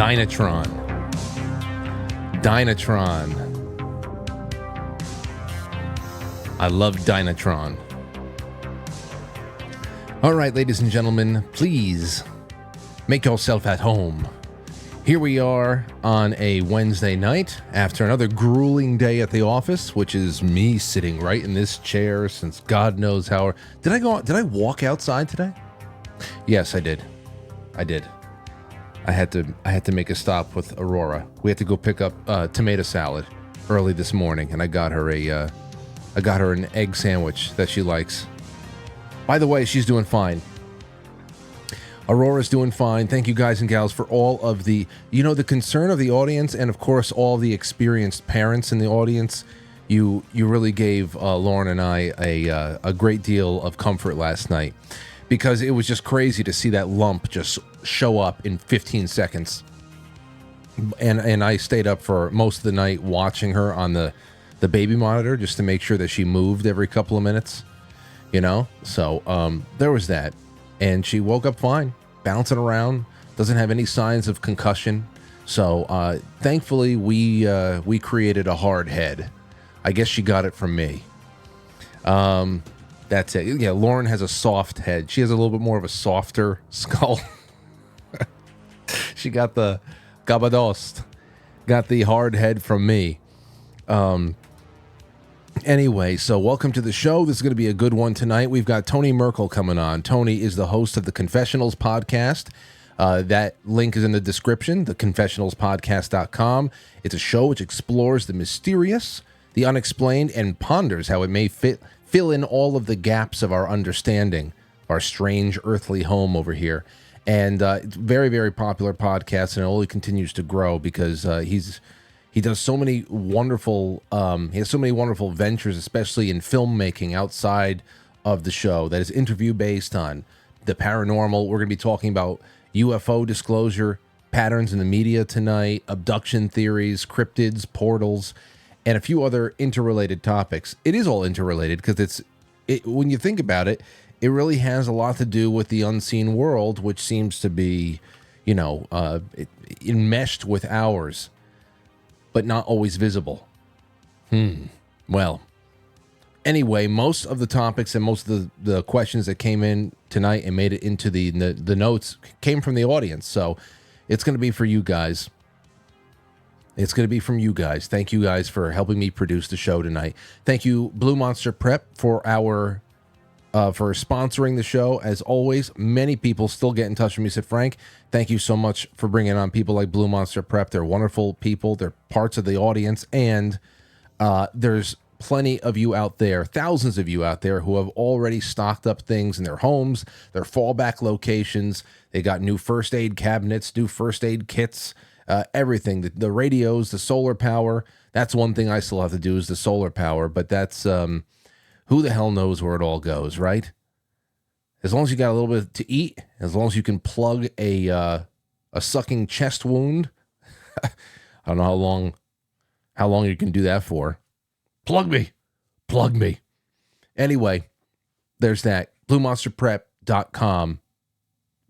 Dynatron. I love Dynatron. All right, ladies and gentlemen, please make yourself at home. Here we are on a Wednesday night after another grueling day at the office, which is me sitting right in this chair since God knows how. Did I walk outside today? Yes, I did. I had to make a stop with Aurora. We had to go pick up tomato salad early this morning, and I got her an egg sandwich that she likes. By the way, she's doing fine. Aurora's doing fine. Thank you guys and gals for all of the concern of the audience, and of course all the experienced parents in the audience. You really gave Lauren and I a great deal of comfort last night, because it was just crazy to see that lump just show up in 15 seconds. And I stayed up for most of the night watching her on the baby monitor just to make sure that she moved every couple of minutes, So there was that. And she woke up fine, bouncing around, doesn't have any signs of concussion. So thankfully, we created a hard head. I guess she got it from me. That's it. Yeah, Lauren has a soft head. She has a little bit more of a softer skull. She got the gabadost, got the hard head from me. Anyway, so welcome to the show. This is going to be a good one tonight. We've got Tony Merkel coming on. Tony is the host of the Confessionals podcast. That link is in the description, theconfessionalspodcast.com. It's a show which explores the mysterious, the unexplained, and ponders how it may fill in all of the gaps of our understanding, our strange earthly home over here. And it's very, very popular podcast, and it only continues to grow because he does so many wonderful he has so many wonderful ventures, especially in filmmaking outside of the show, that is interview based on the paranormal. We're going to be talking about UFO disclosure patterns in the media tonight, abduction theories, cryptids, portals, and a few other interrelated topics. It is all interrelated because when you think about it, it really has a lot to do with the unseen world, which seems to be, enmeshed with ours, but not always visible. Well, anyway, most of the topics and most of the questions that came in tonight and made it into the notes came from the audience. So it's going to be for you guys. It's going to be from you guys. Thank you guys for helping me produce the show tonight. Thank you, Blue Monster Prep, for sponsoring the show. As always, many people still get in touch with me. Said, Frank, thank you so much for bringing on people like Blue Monster Prep. They're wonderful people. They're parts of the audience. And there's plenty of you out there, thousands of you out there, who have already stocked up things in their homes, their fallback locations. They got new first aid cabinets, new first aid kits, everything. The radios, the solar power. That's one thing I still have to do, is the solar power. But that's... who the hell knows where it all goes, right? As long as you got a little bit to eat, as long as you can plug a sucking chest wound. I don't know how long you can do that for. Plug me. Anyway, there's that. BlueMonsterPrep.com.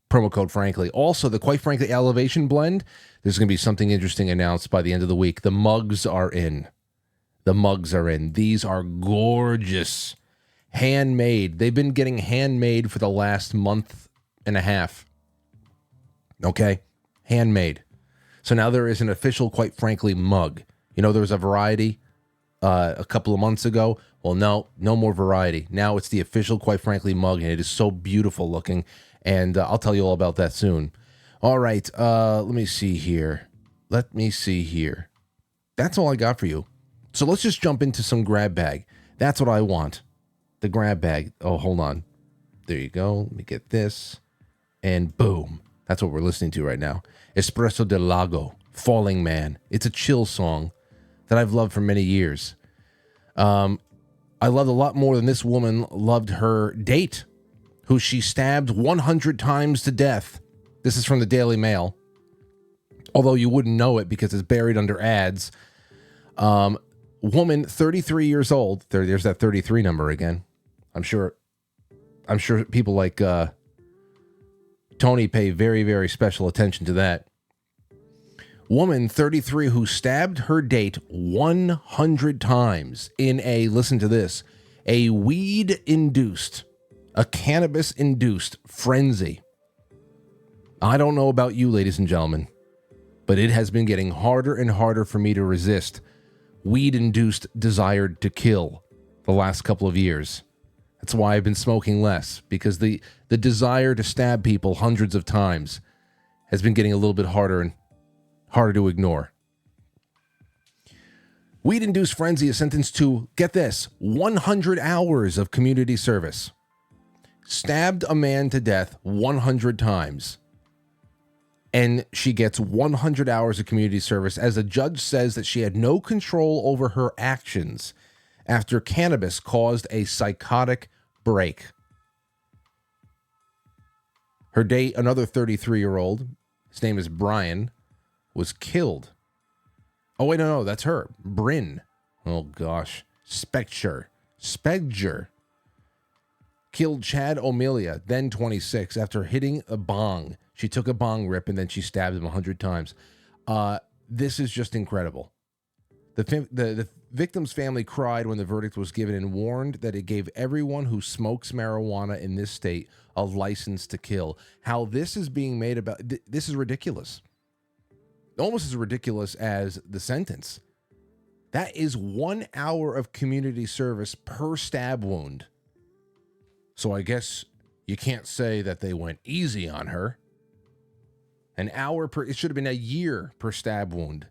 Promo code Frankly. Also, the Quite Frankly Elevation Blend. There's going to be something interesting announced by the end of the week. The mugs are in. These are gorgeous. Handmade. They've been getting handmade for the last month and a half. Okay? Handmade. So now there is an official Quite Frankly mug. There was a variety a couple of months ago. Well, no more variety. Now it's the official Quite Frankly mug, and it is so beautiful looking. And I'll tell you all about that soon. All right. Let me see here. That's all I got for you. So let's just jump into some grab bag. That's what I want. The grab bag. Oh, hold on. There you go. Let me get this. And boom. That's what we're listening to right now. Espresso del Lago, Falling Man. It's a chill song that I've loved for many years. I loved a lot more than this woman loved her date, who she stabbed 100 times to death. This is from the Daily Mail. Although you wouldn't know it because it's buried under ads. Woman, 33 years old. There's that 33 number again. I'm sure people like Tony pay very, very special attention to that. Woman 33 who stabbed her date 100 times in a, listen to this, a cannabis-induced frenzy. I don't know about you, ladies and gentlemen, but it has been getting harder and harder for me to resist weed-induced desire to kill the last couple of years. That's why I've been smoking less, because the desire to stab people hundreds of times has been getting a little bit harder and harder to ignore. Weed-induced frenzy is sentenced to, get this, 100 hours of community service. Stabbed a man to death 100 times. And she gets 100 hours of community service as a judge says that she had no control over her actions after cannabis caused a psychotic break. Her date, another 33-year-old, his name is Brian, was killed. Oh, wait, no, that's her. Bryn. Oh, gosh. Spectre. Killed Chad O'Melia, then 26, after hitting a bong. She took a bong rip and then she stabbed him 100 times. This is just incredible. The victim's family cried when the verdict was given and warned that it gave everyone who smokes marijuana in this state a license to kill. How this is being made about... This is ridiculous. Almost as ridiculous as the sentence. That is 1 hour of community service per stab wound. So I guess you can't say that they went easy on her. An hour per... It should have been a year per stab wound.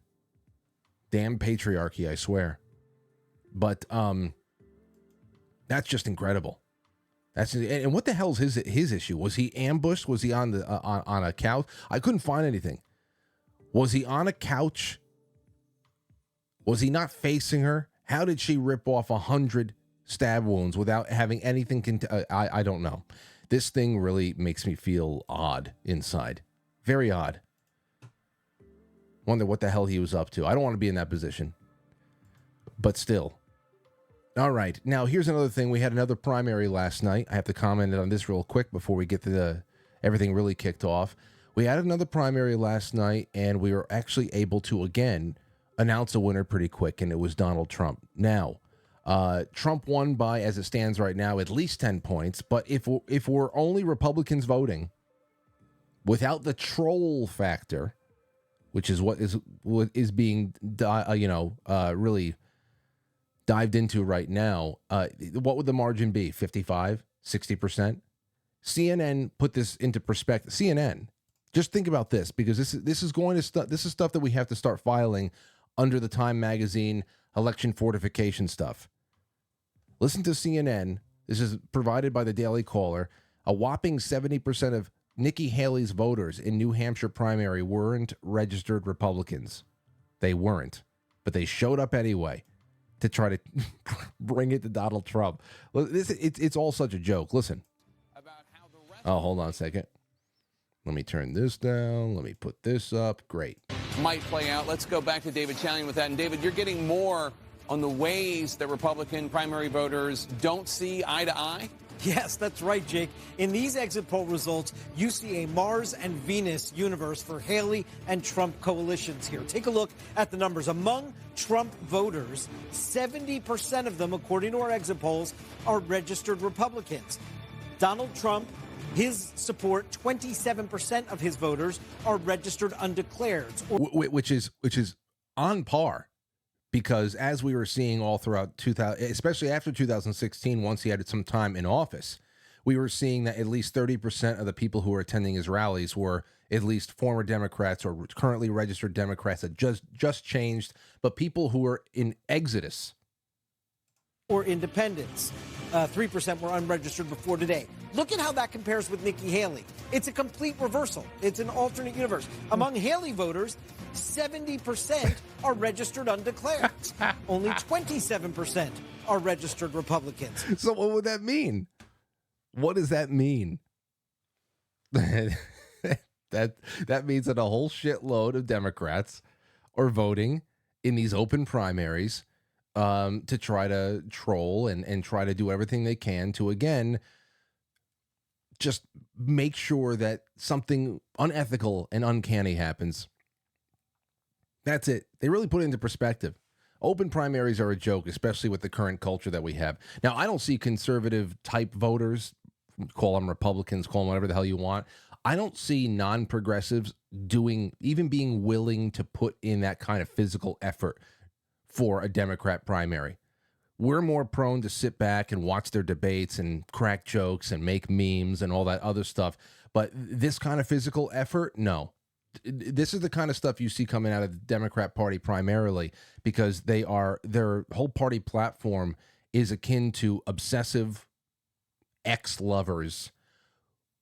Damn patriarchy, I swear. But that's just incredible. And what the hell is his issue? Was he ambushed? Was he on a couch? I couldn't find anything. Was he on a couch? Was he not facing her? How did she rip off 100 stab wounds without having anything? I don't know. This thing really makes me feel odd inside. Very odd. Wonder what the hell he was up to. I don't want to be in that position. But still. All right. Now, here's another thing. We had another primary last night. I have to comment on this real quick before we get to everything really kicked off. We had another primary last night, and we were actually able to, again, announce a winner pretty quick, and it was Donald Trump. Now, Trump won by, as it stands right now, at least 10 points. But if we're only Republicans voting, without the troll factor, which is what is being really dived into right now, what would the margin be? 55, 60%? CNN put this into perspective. CNN, just think about this, because this is stuff that we have to start filing under the Time Magazine election fortification stuff. Listen to CNN. This is provided by the Daily Caller. A whopping 70% of Nikki Haley's voters in New Hampshire primary weren't registered Republicans. They weren't, but they showed up anyway to try to bring it to Donald Trump. It's all such a joke. Listen. Oh, hold on a second. Let me turn this down. Let me put this up. Great. Might play out. Let's go back to David Chalian with that. And David, you're getting more on the ways that Republican primary voters don't see eye to eye? Yes, that's right, Jake. In these exit poll results, you see a Mars and Venus universe for Haley and Trump coalitions here. Take a look at the numbers. Among Trump voters, 70% of them, according to our exit polls, are registered Republicans. Donald Trump, his support, 27% of his voters are registered undeclared. Which is on par. Because as we were seeing all throughout 2000, especially after 2016, once he had some time in office, we were seeing that at least 30% of the people who were attending his rallies were at least former Democrats or currently registered Democrats that just changed, but people who were in exodus. Or independents. 3% were unregistered before today. Look at how that compares with Nikki Haley. It's a complete reversal. It's an alternate universe. Among Haley voters, 70% are registered undeclared. Only 27% are registered Republicans. So what would that mean? What does that mean? that means that a whole shitload of Democrats are voting in these open primaries to try to troll and try to do everything they can to, again, just make sure that something unethical and uncanny happens. That's it. They really put it into perspective. Open primaries are a joke, especially with the current culture that we have. Now, I don't see conservative type voters, call them Republicans, call them whatever the hell you want. I don't see non-progressives even being willing to put in that kind of physical effort for a Democrat primary. We're more prone to sit back and watch their debates and crack jokes and make memes and all that other stuff. But this kind of physical effort, no. This is the kind of stuff you see coming out of the Democrat Party primarily, because their whole party platform is akin to obsessive ex-lovers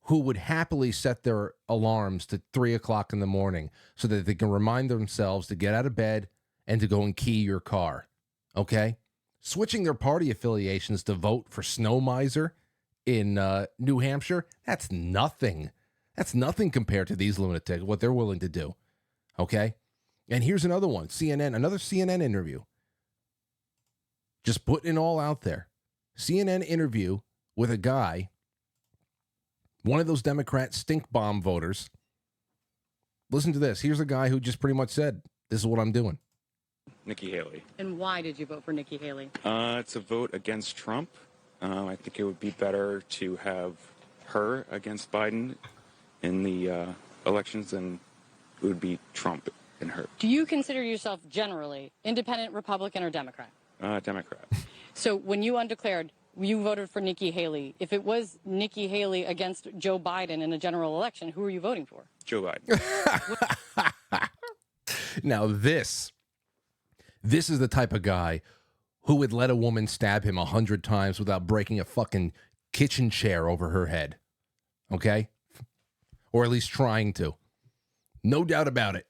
who would happily set their alarms to 3 o'clock in the morning so that they can remind themselves to get out of bed and to go and key your car. Okay? Switching their party affiliations to vote for Snow Miser in New Hampshire, that's nothing. That's nothing compared to these lunatics, what they're willing to do. Okay? And here's another one. Another CNN interview. Just putting it all out there. CNN interview with a guy, one of those Democrat stink bomb voters. Listen to this. Here's a guy who just pretty much said, this is what I'm doing. Nikki Haley. And why did you vote for Nikki Haley? It's a vote against Trump. I think it would be better to have her against Biden in the elections than it would be Trump and her. Do you consider yourself generally independent, Republican, or Democrat? Democrat. So when you undeclared, you voted for Nikki Haley. If it was Nikki Haley against Joe Biden in a general election, who are you voting for? Joe Biden. Now this is the type of guy who would let a woman stab him 100 times without breaking a fucking kitchen chair over her head. Okay? Or at least trying to. No doubt about it.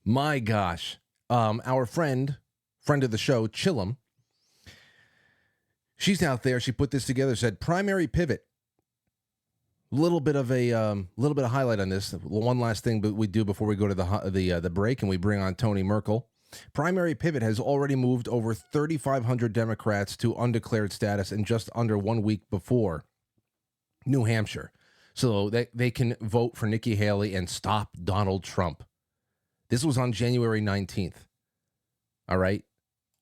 My gosh. Our friend of the show, Chillum, she's out there. She put this together, said primary pivot. Little bit of highlight on this. One last thing we do before we go to the break and we bring on Tony Merkel. Primary pivot has already moved over 3,500 Democrats to undeclared status in just under 1 week before New Hampshire, so they can vote for Nikki Haley and stop Donald Trump. This was on January 19th. All right?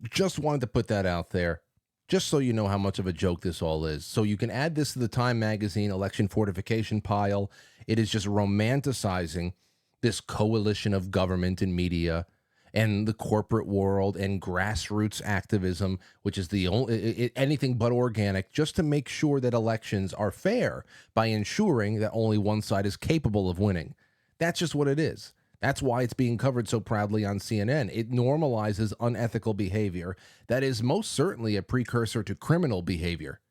Just wanted to put that out there, just so you know how much of a joke this all is. So you can add this to the Time Magazine election fortification pile. It is just romanticizing this coalition of government and media and the corporate world and grassroots activism, which is the only anything but organic, just to make sure that elections are fair by ensuring that only one side is capable of winning. That's just what it is. That's why it's being covered so proudly on CNN. It normalizes unethical behavior that is most certainly a precursor to criminal behavior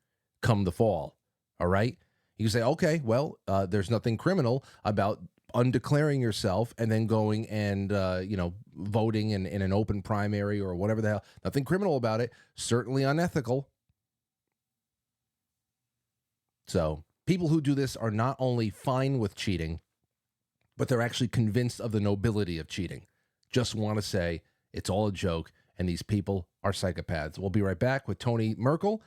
come the fall. All right? You say, okay, well, there's nothing criminal about undeclaring yourself and then going and, voting in an open primary or whatever the hell. Nothing criminal about it. Certainly unethical. So people who do this are not only fine with cheating, but they're actually convinced of the nobility of cheating. Just want to say it's all a joke, and these people are psychopaths. We'll be right back with Tony Merkel.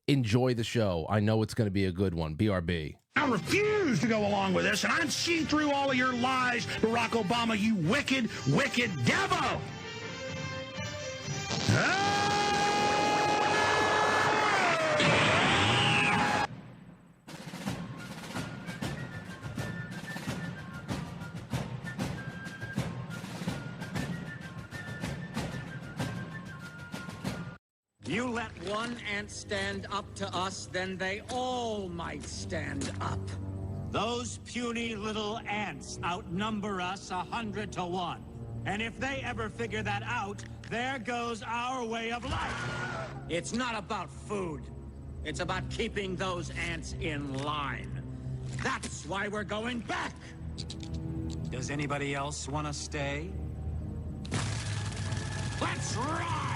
Enjoy the show. I know it's going to be a good one. BRB. I refuse to go along with this, and I'm seeing through all of your lies, Barack Obama, you wicked, wicked devil! You let one ant stand up to us, then they all might stand up. Those puny little ants outnumber us 100 to 1. And if they ever figure that out, there goes our way of life. It's not about food. It's about keeping those ants in line. That's why we're going back. Does anybody else want to stay? Let's ride!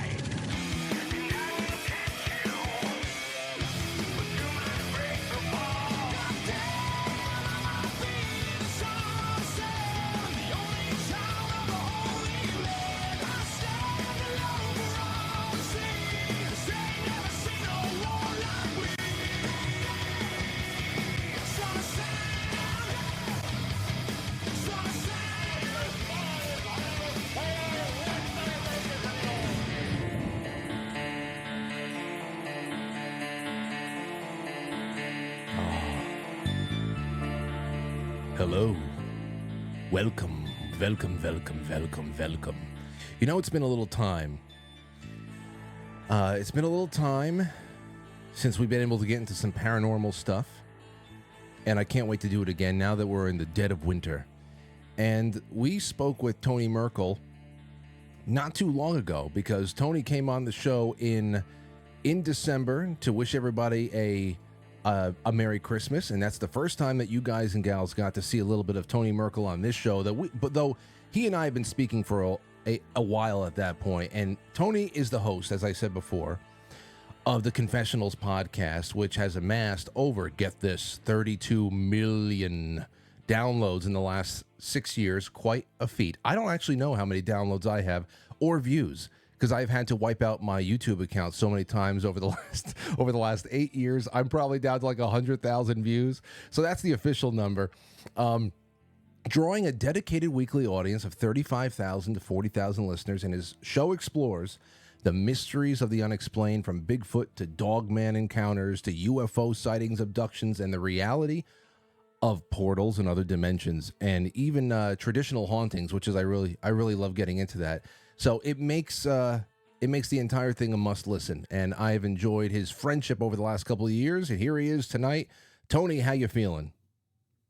Hello. Welcome. You know, it's been a little time. It's been a little time since we've been able to get into some paranormal stuff. And I can't wait to do it again now that we're in the dead of winter. And we spoke with Tony Merkel not too long ago because Tony came on the show in December to wish everybody a Merry Christmas, and that's the first time that you guys and gals got to see a little bit of Tony Merkel on this show. But though he and I have been speaking for a while at that point, and Tony is the host, as I said before, of the Confessionals podcast, which has amassed over, get this, 32 million downloads in the last 6 years. Quite a feat. I don't actually know how many downloads I have or views, because I've had to wipe out my YouTube account so many times over the last 8 years. I'm probably down to like 100,000 views. So that's the official number. Drawing a dedicated weekly audience of 35,000 to 40,000 listeners, and his show explores the mysteries of the unexplained, from Bigfoot to Dogman encounters to UFO sightings, abductions, and the reality of portals and other dimensions, and even traditional hauntings, which is I really love getting into that. So it makes the entire thing a must listen, and I've enjoyed his friendship over the last couple of years, and here he is tonight. Tony, how you feeling?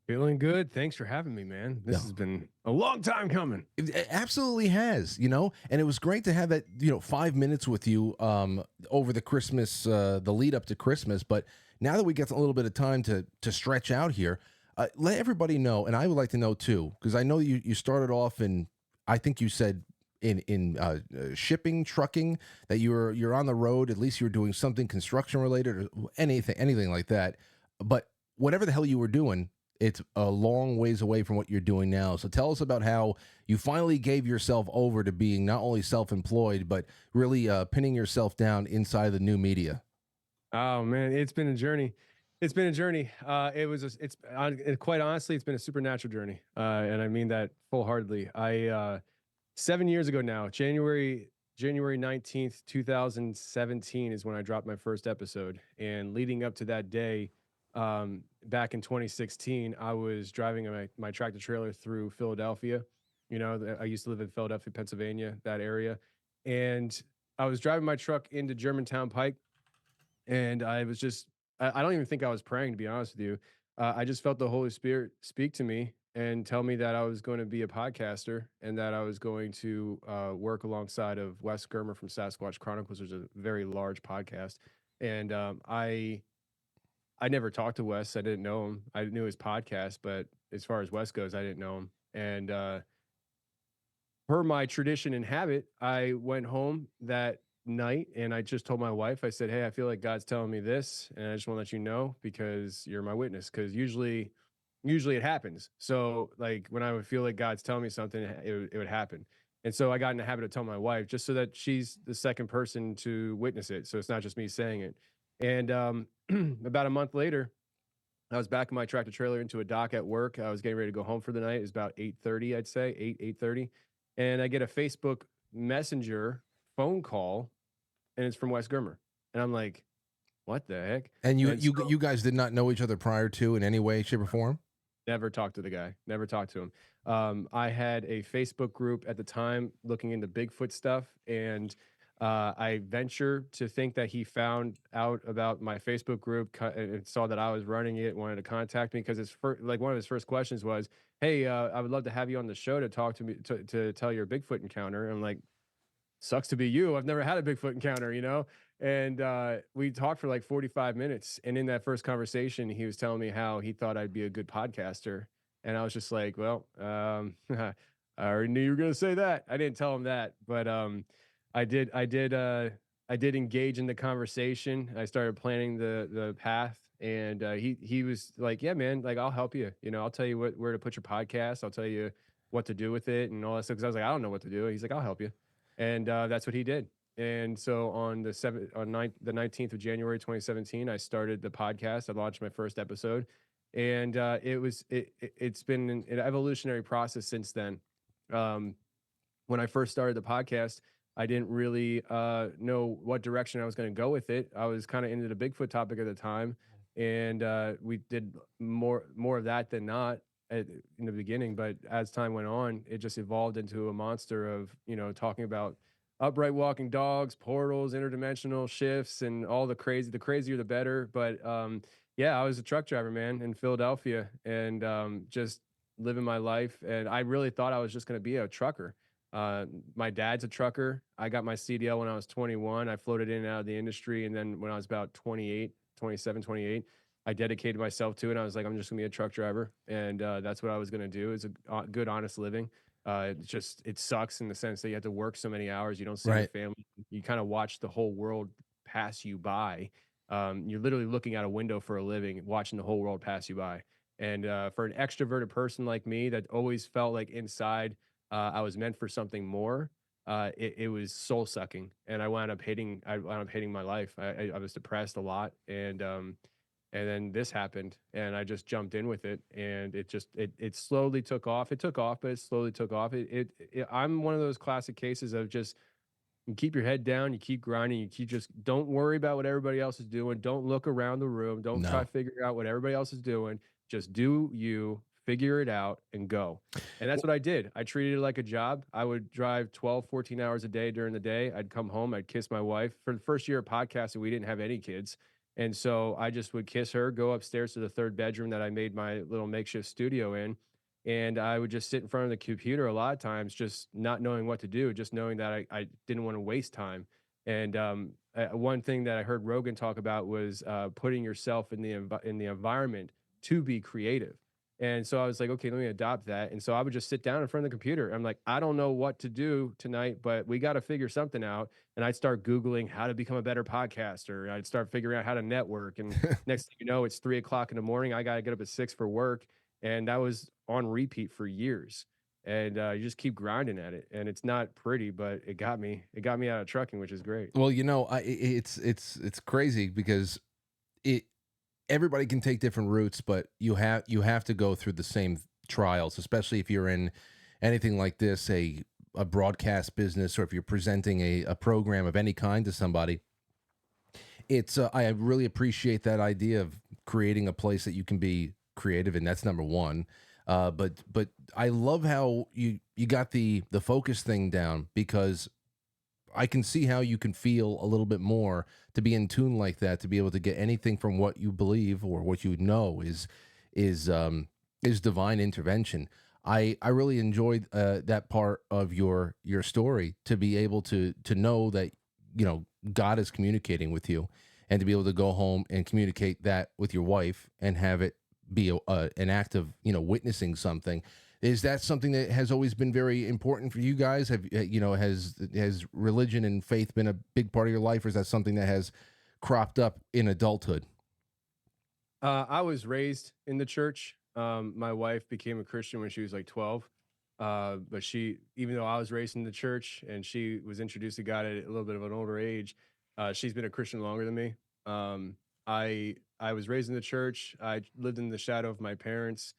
Feeling good. Thanks for having me, man. This has been a long time coming. It absolutely has, and it was great to have that, 5 minutes with you over the Christmas, the lead up to Christmas. But now that we get a little bit of time to stretch out here, let everybody know, and I would like to know too, because I know you started off in, I think you said in shipping, trucking, that you're on the road. At least you were doing something construction related or anything like that. But whatever the hell you were doing, it's a long ways away from what you're doing now. So tell us about how you finally gave yourself over to being not only self-employed, but really pinning yourself down inside the new media. Oh man, it's been a journey. It's been a journey. Quite honestly, it's been a supernatural journey. And I mean that full-heartedly. 7 years ago now, January 19th, 2017 is when I dropped my first episode. And leading up to that day, back in 2016, I was driving my tractor trailer through Philadelphia. I used to live in Philadelphia, Pennsylvania, that area. And I was driving my truck into Germantown Pike. And I was just, I don't even think I was praying, to be honest with you. I just felt the Holy Spirit speak to me and tell me that I was going to be a podcaster and that I was going to work alongside of Wes Germer from Sasquatch Chronicles, which is a very large podcast. And I never talked to Wes. I didn't know him. I knew his podcast, but as far as Wes goes, I didn't know him. And per my tradition and habit, I went home that night and I just told my wife, I said, hey, I feel like God's telling me this, and I just want to let you know because you're my witness. Because usually it happens. So like when I would feel like God's telling me something, it would happen. And so I got in the habit of telling my wife, just so that she's the second person to witness it. So it's not just me saying it. And about a month later, I was back in my tractor trailer into a dock at work. I was getting ready to go home for the night. It was about 8:30, I'd say, 8:30. And I get a Facebook Messenger phone call, and it's from Wes Germer. And I'm like, what the heck? And you guys did not know each other prior to in any way, shape, or form? Never talked to the guy. Never talked to him. I had a Facebook group at the time looking into Bigfoot stuff, and I venture to think that he found out about my Facebook group and saw that I was running it, wanted to contact me because one of his first questions was, "Hey, I would love to have you on the show to talk to me to tell your Bigfoot encounter." And I'm like, "Sucks to be you. I've never had a Bigfoot encounter, And we talked for like 45 minutes. And in that first conversation, he was telling me how he thought I'd be a good podcaster. And I was just like, well, I already knew you were going to say that. I didn't tell him that, but I did engage in the conversation. I started planning the path, and he was like, yeah, man, like I'll help you. I'll tell you where to put your podcast. I'll tell you what to do with it and all that stuff. Cause I was like, I don't know what to do. He's like, I'll help you. And that's what he did. And so on the 19th of January, 2017, I started the podcast. I launched my first episode, and it's been an evolutionary process since then. When I first started the podcast, I didn't really know what direction I was going to go with it. I was kind of into the Bigfoot topic at the time, and we did more of that than not. in the beginning, but as time went on, it just evolved into a monster of, talking about upright walking dogs, portals, interdimensional shifts, and all the crazy. The crazier, the better. But yeah, I was a truck driver, man, in Philadelphia, and just living my life. And I really thought I was just going to be a trucker. My dad's a trucker. I got my CDL when I was 21. I floated in and out of the industry. And then when I was about 28, 27, 28, I dedicated myself to it. I was like, I'm just gonna be a truck driver. And that's what I was gonna do, is a good, honest living. It sucks in the sense that you have to work so many hours. You don't see your Right. family. You kind of watch the whole world pass you by. You're literally looking out a window for a living, watching the whole world pass you by. And for an extroverted person like me that always felt like inside I was meant for something more. It was soul sucking, and I wound up hating. I wound up hating my life. I was depressed a lot, and then this happened, and I just jumped in with it, and it slowly took off. It took off, but it slowly took off. I'm one of those classic cases of just, you keep your head down, you keep grinding, you keep just, don't worry about what everybody else is doing. Don't look around the room. Don't try No. to figure out what everybody else is doing. Just do you, figure it out, and go. And that's what I did. I treated it like a job. I would drive 12, 14 hours a day during the day. I'd come home, I'd kiss my wife. For the first year of podcasting, we didn't have any kids. And so I just would kiss her, go upstairs to the third bedroom that I made my little makeshift studio in, and I would just sit in front of the computer a lot of times, just not knowing what to do, just knowing that I didn't want to waste time. And one thing that I heard Rogan talk about was putting yourself in the environment to be creative. And so I was like, okay, let me adopt that. And so I would just sit down in front of the computer. I'm like, I don't know what to do tonight, but we got to figure something out. And I'd start Googling how to become a better podcaster. I'd start figuring out how to network. And next thing you know, it's 3 o'clock in the morning. I got to get up at 6 for work. And that was on repeat for years. And you just keep grinding at it. And it's not pretty, but it got me out of trucking, which is great. Well, it's crazy because it everybody can take different routes, but you have to go through the same trials, especially if you're in anything like this, a broadcast business, or if you're presenting a program of any kind to somebody. It's I really appreciate that idea of creating a place that you can be creative, and that's number one. But I love how you got the focus thing down, because I can see how you can feel a little bit more to be in tune like that, to be able to get anything from what you believe or what you know is divine intervention. I really enjoyed that part of your story, to be able to know that God is communicating with you, and to be able to go home and communicate that with your wife and have it be an act of witnessing something. Is that something that has always been very important for you guys? Has religion and faith been a big part of your life, or is that something that has cropped up in adulthood? I was raised in the church. My wife became a Christian when she was like 12. But even though I was raised in the church and she was introduced to God at a little bit of an older age, she's been a Christian longer than me. I was raised in the church. I lived in the shadow of my parents,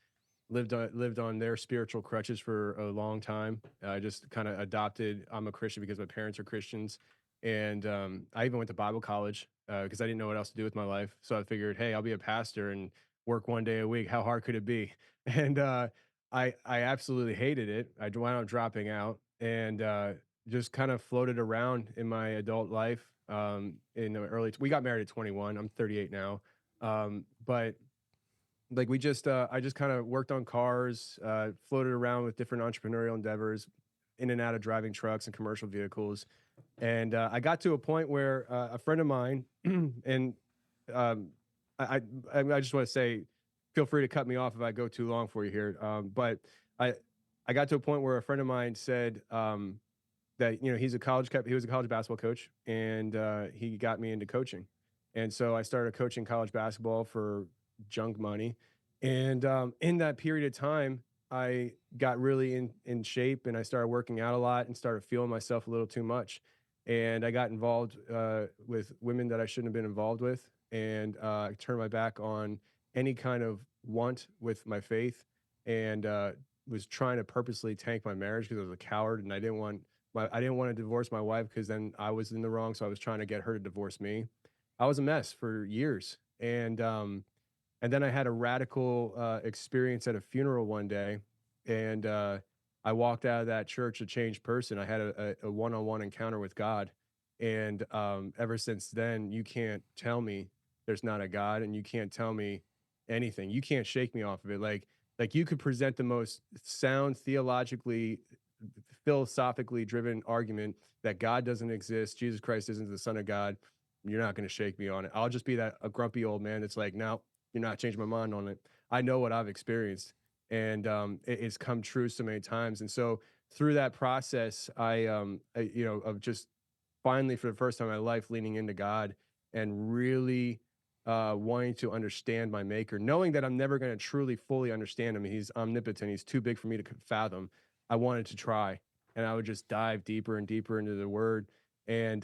lived on their spiritual crutches for a long time. I just kind of adopted, I'm a Christian because my parents are Christians. And I even went to Bible college because I didn't know what else to do with my life. So I figured, hey, I'll be a pastor and work 1 day a week. How hard could it be? And I absolutely hated it. I wound up dropping out, and just kind of floated around in my adult life. In the we got married at 21. I'm 38 now. But like I just kind of worked on cars, floated around with different entrepreneurial endeavors, in and out of driving trucks and commercial vehicles. And I got to a point where a friend of mine, and um, I just want to say, feel free to cut me off if I go too long for you here. But I I got to a point where a friend of mine said that he was a college basketball coach, and he got me into coaching. And so I started coaching college basketball for junk money. And in that period of time, I got really in shape, and I started working out a lot and started feeling myself a little too much. And I got involved with women that I shouldn't have been involved with, and I turned my back on any kind of want with my faith, and was trying to purposely tank my marriage because I was a coward, and I didn't want to divorce my wife because then I was in the wrong. So I was trying to get her to divorce me. I was a mess for years, and And then I had a radical experience at a funeral one day, and I walked out of that church a changed person. I had a one-on-one encounter with God, and ever since then, you can't tell me there's not a God, and you can't tell me anything. You can't shake me off of it. Like you could present the most sound, theologically, philosophically driven argument that God doesn't exist, Jesus Christ isn't the Son of God. You're not going to shake me on it. I'll just be a grumpy old man that's like, no, you're not changing my mind on it. I know what I've experienced, and it's come true so many times. And so through that process, of just finally for the first time in my life leaning into God and really wanting to understand my maker, knowing that I'm never going to truly fully understand him. He's omnipotent. He's too big for me to fathom. I wanted to try, and I would just dive deeper and deeper into the word. And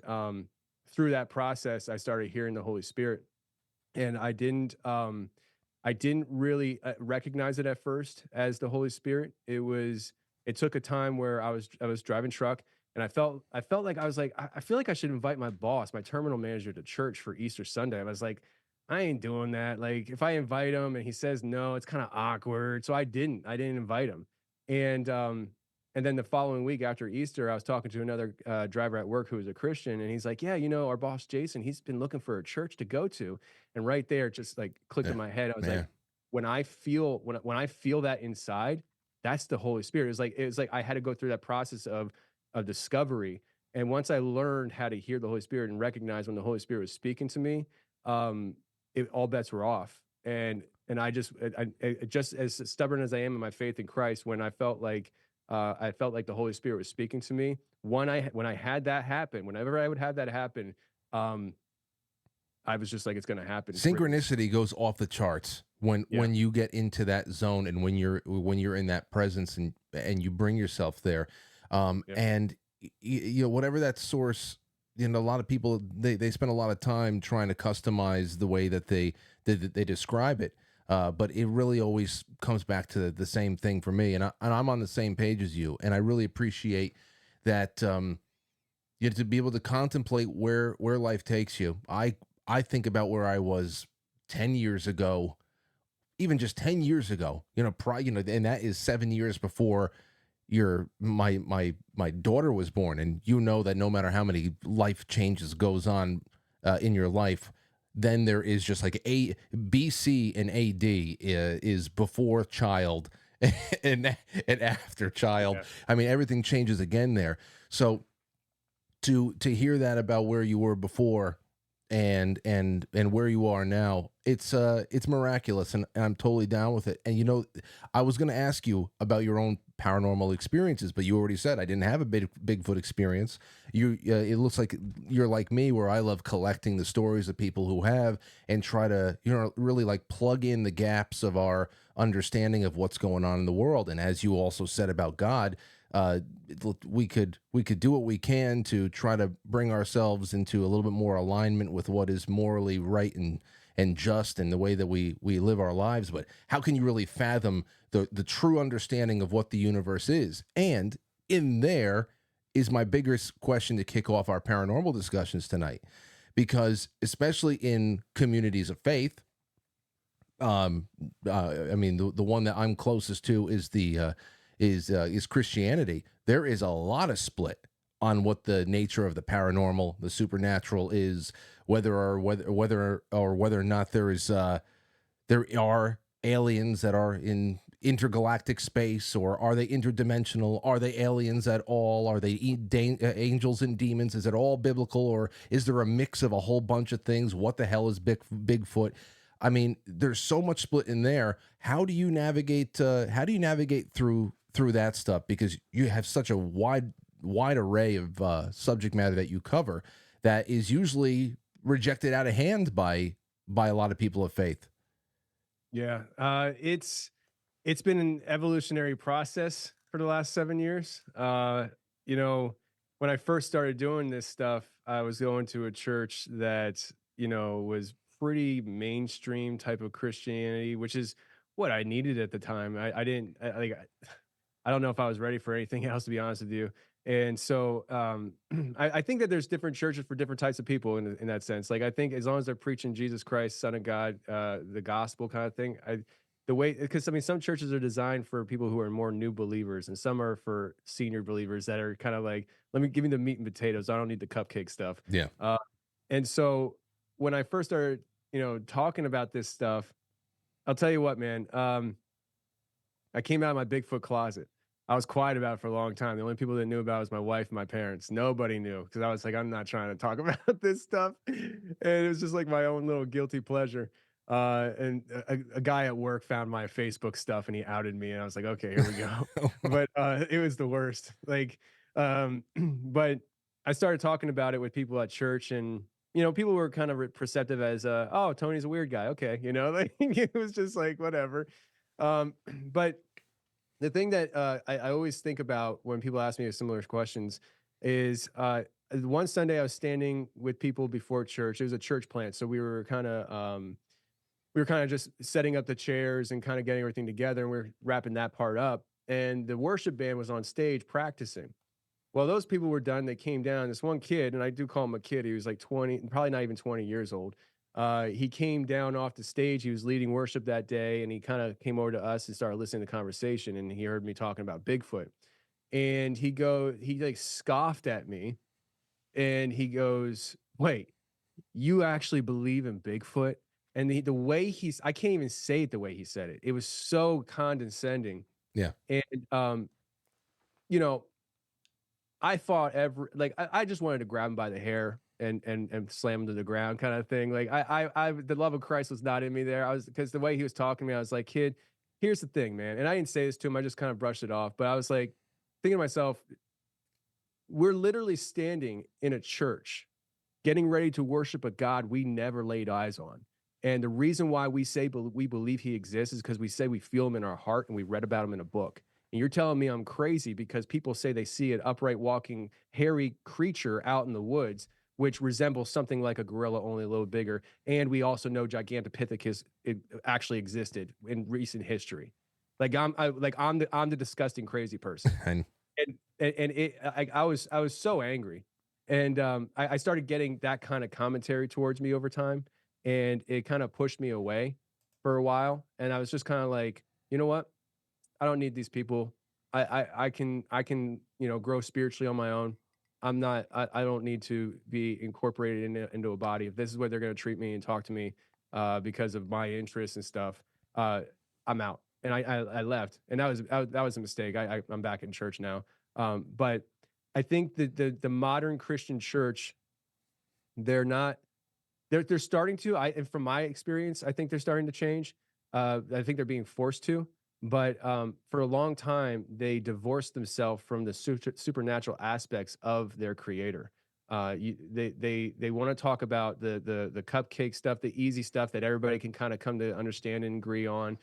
through that process, I started hearing the Holy Spirit, and I didn't really recognize it at first as the Holy Spirit. It took a time where I was driving truck, and I felt like I feel like I should invite my boss, my terminal manager, to church for Easter Sunday. I was like, I ain't doing that. Like, if I invite him and he says no, it's kind of awkward. So I didn't invite him. And and then the following week after Easter, I was talking to another driver at work who was a Christian, and he's like, "Yeah, our boss Jason, he's been looking for a church to go to." And right there, it just like clicked in my head. I was like, when I feel that inside, that's the Holy Spirit. It was like I had to go through that process of discovery. And once I learned how to hear the Holy Spirit and recognize when the Holy Spirit was speaking to me, all bets were off. And I just as stubborn as I am in my faith in Christ, when I felt like the Holy Spirit was speaking to me, when I had that happen, whenever I would have that happen, I was just like, it's going to happen. Synchronicity goes off the charts when you get into that zone, and when you're in that presence, and you bring yourself there. And whatever that source, a lot of people, they spend a lot of time trying to customize the way that they describe it. But it really always comes back to the same thing for me. And I'm on the same page as you. And I really appreciate that, to be able to contemplate where life takes you. I think about where I was 10 years ago, even just 10 years ago, and that is 7 years before my daughter was born. And that no matter how many life changes goes on in your life, then there is just like BC and AD is before child and after child. Yeah. I mean, everything changes again there. So to hear that about where you were before and where you are now, it's miraculous, and I'm totally down with it. And I was going to ask you about your own paranormal experiences, but you already said I didn't have a Bigfoot experience. It looks like you're like me, where I love collecting the stories of people who have, and try to really like plug in the gaps of our understanding of what's going on in the world. And as you also said about God, we could do what we can to try to bring ourselves into a little bit more alignment with what is morally right and just in the way that we live our lives. But how can you really fathom the true understanding of what the universe is? And in there is my biggest question to kick off our paranormal discussions tonight, because especially in communities of faith, I mean, the one that I'm closest to is is Christianity. There is a lot of split on what the nature of the paranormal, the supernatural is, whether or not there are aliens that are in intergalactic space, or are they interdimensional? Are they aliens at all? Are they angels and demons? Is it all biblical, or is there a mix of a whole bunch of things? What the hell is Bigfoot? I mean, there's so much split in there. How do you navigate through that stuff? Because you have such a wide array of subject matter that you cover that is usually rejected out of hand by a lot of people of faith. Yeah, it's been an evolutionary process for the last 7 years. When I first started doing this stuff, I was going to a church that was pretty mainstream type of Christianity, which is what I needed at the time. I don't know if I was ready for anything else, to be honest with you. And so I think that there's different churches for different types of people in that sense. Like, I think as long as they're preaching Jesus Christ, Son of God, the gospel kind of thing, because I mean, some churches are designed for people who are more new believers, and some are for senior believers that are kind of like, let me give me the meat and potatoes. I don't need the cupcake stuff. Yeah. And so when I first started, talking about this stuff, I'll tell you what, man. I came out of my Bigfoot closet. I was quiet about it for a long time. The only people that knew about it was my wife and my parents. Nobody knew because I was like, I'm not trying to talk about this stuff. And it was just like my own little guilty pleasure. And a guy at work found my Facebook stuff and he outed me. And I was like, okay, here we go. But it was the worst. Like, but I started talking about it with people at church, and people were kind of perceptive as, oh, Tony's a weird guy. Okay, like it was just like whatever. But the thing that I always think about when people ask me similar questions is one Sunday I was standing with people before church. It was a church plant, so we were kind of just setting up the chairs and kind of getting everything together, and we were wrapping that part up. And the worship band was on stage practicing. Well, those people were done. They came down. This one kid, and I do call him a kid, he was like 20, probably not even 20 years old. He came down off the stage. He was leading worship that day, and he kind of came over to us and started listening to the conversation, and he heard me talking about Bigfoot. And he like scoffed at me, and he goes, "Wait, you actually believe in Bigfoot?" And the way I can't even say it the way he said it. It was so condescending. Yeah. And I thought I just wanted to grab him by the hair and slam him to the ground kind of thing. Like I the love of Christ was not in me there. Because the way he was talking to me, I was like, kid, here's the thing, man. And I didn't say this to him. I just kind of brushed it off. But I was like thinking to myself, we're literally standing in a church getting ready to worship a God we never laid eyes on. And the reason why we say we believe he exists is because we say we feel him in our heart and we read about him in a book. And you're telling me I'm crazy because people say they see an upright walking hairy creature out in the woods, which resembles something like a gorilla, only a little bigger. And we also know Gigantopithecus actually existed in recent history. Like I'm the disgusting crazy person. I was so angry. And I started getting that kind of commentary towards me over time. And it kind of pushed me away for a while. And I was just kind of like, you know what? I don't need these people. I can grow spiritually on my own. I don't need to be incorporated into a body. If this is what they're going to treat me and talk to me because of my interests and stuff, I'm out. And I left. And that was a mistake. I'm back in church now. But I think that the modern Christian church, they're starting to, and from my experience, I think they're starting to change. I think they're being forced to. But for a long time, they divorced themselves from the supernatural aspects of their creator. They want to talk about the cupcake stuff, the easy stuff that everybody can kind of come to understand and agree on.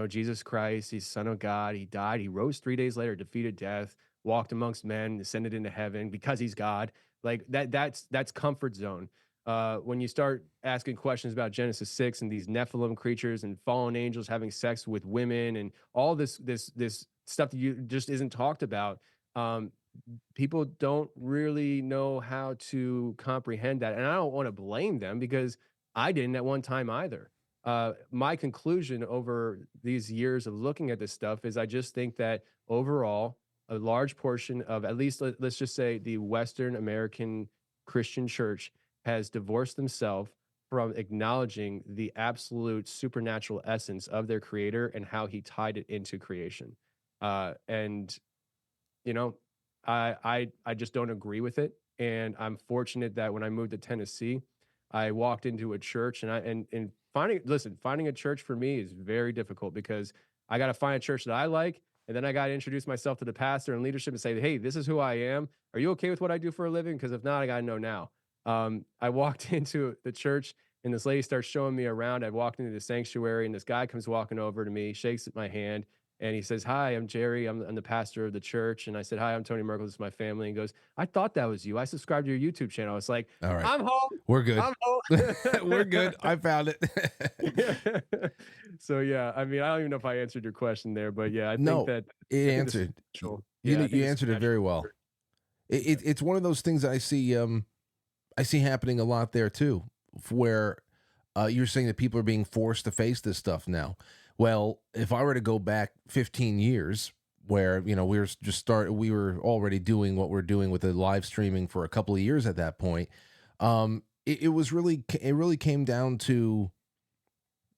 Jesus Christ, he's Son of God. He died. He rose 3 days later, defeated death, walked amongst men, ascended into heaven because he's God. Like that's comfort zone. When you start asking questions about Genesis 6 and these Nephilim creatures and fallen angels having sex with women and all this stuff that you just isn't talked about, people don't really know how to comprehend that. And I don't want to blame them because I didn't at one time either. My conclusion over these years of looking at this stuff is I just think that overall, a large portion of, at least let's just say, the Western American Christian church has divorced themselves from acknowledging the absolute supernatural essence of their creator and how he tied it into creation. And I just don't agree with it. And I'm fortunate that when I moved to Tennessee, I walked into a church and finding a church for me is very difficult because I got to find a church that I like. And then I got to introduce myself to the pastor and leadership and say, hey, this is who I am. Are you okay with what I do for a living? Because if not, I got to know now. I walked into the church and this lady starts showing me around. I walked into the sanctuary and this guy comes walking over to me, shakes my hand, and he says, hi, I'm Jerry. I'm the pastor of the church. And I said, hi, I'm Tony Merkel. This is my family. And he goes, I thought that was you. I subscribed to your YouTube channel. I was like, all right, I'm home. We're good. I'm home. We're good. I found it. So, yeah, I mean, I don't even know if I answered your question there, but yeah, I think that it answered. You answered it very well. It's one of those things that I see happening a lot there too, where you're saying that people are being forced to face this stuff now. Well, if I were to go back 15 years, where we were already doing what we're doing with the live streaming for a couple of years at that point. It really came down to,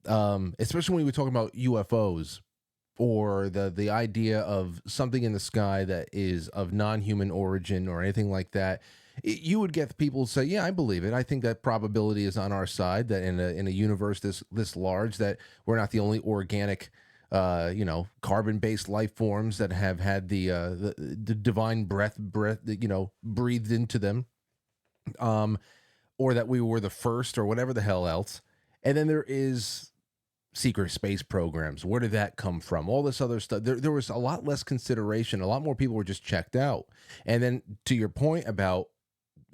especially when we were talking about UFOs or the idea of something in the sky that is of non-human origin or anything like that. You would get people say, yeah, I believe it. I think that probability is on our side, that in a universe this large, that we're not the only organic carbon-based life forms that have had the divine breath breathed into them, or that we were the first, or whatever the hell else. And then there is secret space programs. Where did that come from? All this other stuff. There was a lot less consideration. A lot more people were just checked out. And then to your point about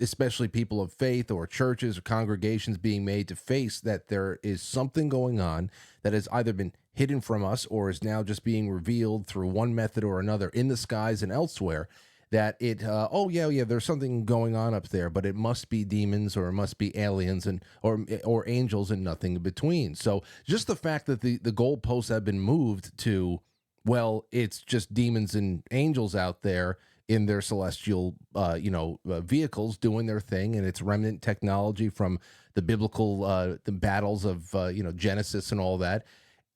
especially people of faith or churches or congregations being made to face that there is something going on that has either been hidden from us or is now just being revealed through one method or another in the skies and elsewhere, that there's something going on up there, but it must be demons or it must be aliens or angels and nothing in between. So just the fact that the goalposts have been moved to, well, it's just demons and angels out there in their celestial vehicles doing their thing, and it's remnant technology from the biblical the battles of Genesis and all that.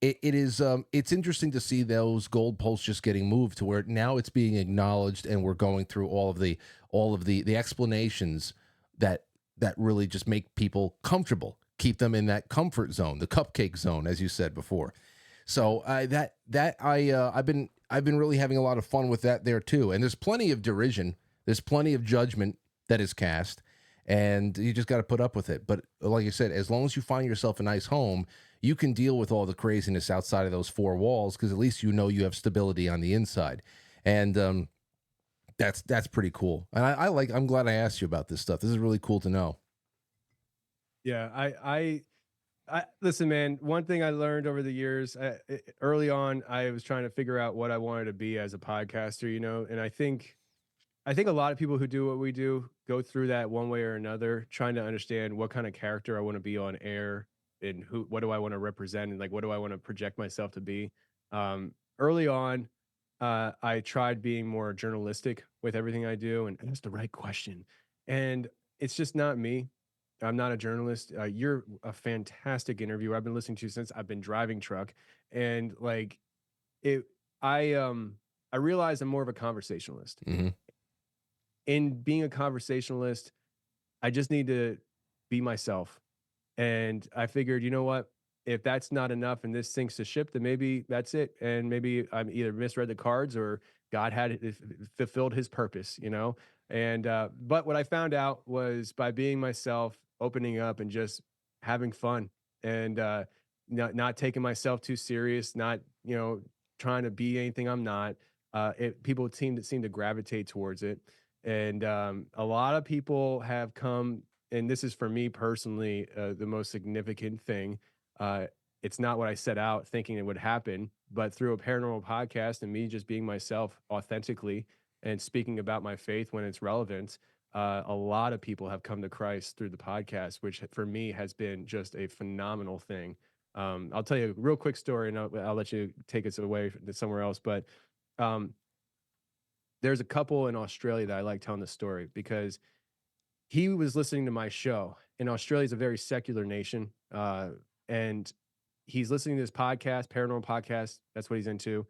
It's interesting to see those goalposts just getting moved to where now it's being acknowledged, and we're going through all of the explanations that really just make people comfortable, keep them in that comfort zone, the cupcake zone, as you said before. So I've been really having a lot of fun with that there too. And there's plenty of derision, there's plenty of judgment that is cast, and you just got to put up with it. But like I said, as long as you find yourself a nice home, you can deal with all the craziness outside of those four walls, because at least you know you have stability on the inside. And that's pretty cool. And I'm glad I asked you about this stuff. This is really cool to know. Yeah, I listen, man. One thing I learned over the years, early on, I was trying to figure out what I wanted to be as a podcaster, and I think a lot of people who do what we do go through that one way or another, trying to understand what kind of character I want to be on air, and what do I want to represent, and like what do I want to project myself to be. Early on, I tried being more journalistic with everything I do, and asked the right question, and it's just not me. I'm not a journalist. You're a fantastic interviewer. I've been listening to you since I've been driving truck, and like it, I realized I'm more of a conversationalist. Mm-hmm. In being a conversationalist, I just need to be myself. And I figured, you know what? If that's not enough and this sinks the ship, then maybe that's it. And maybe I'm either misread the cards or God had fulfilled his purpose, And but what I found out was, by being myself, opening up, and just having fun, and not taking myself too serious, not trying to be anything I'm not. People seem to gravitate towards it, and a lot of people have come. And this is, for me personally, the most significant thing. It's not what I set out thinking it would happen, but through a paranormal podcast and me just being myself authentically and speaking about my faith when it's relevant, a lot of people have come to Christ through the podcast, which for me has been just a phenomenal thing. I'll tell you a real quick story, and I'll let you take us away somewhere else. But there's a couple in Australia that I like telling the story, because he was listening to my show. And Australia is a very secular nation, and he's listening to this podcast, paranormal podcast. That's what he's into.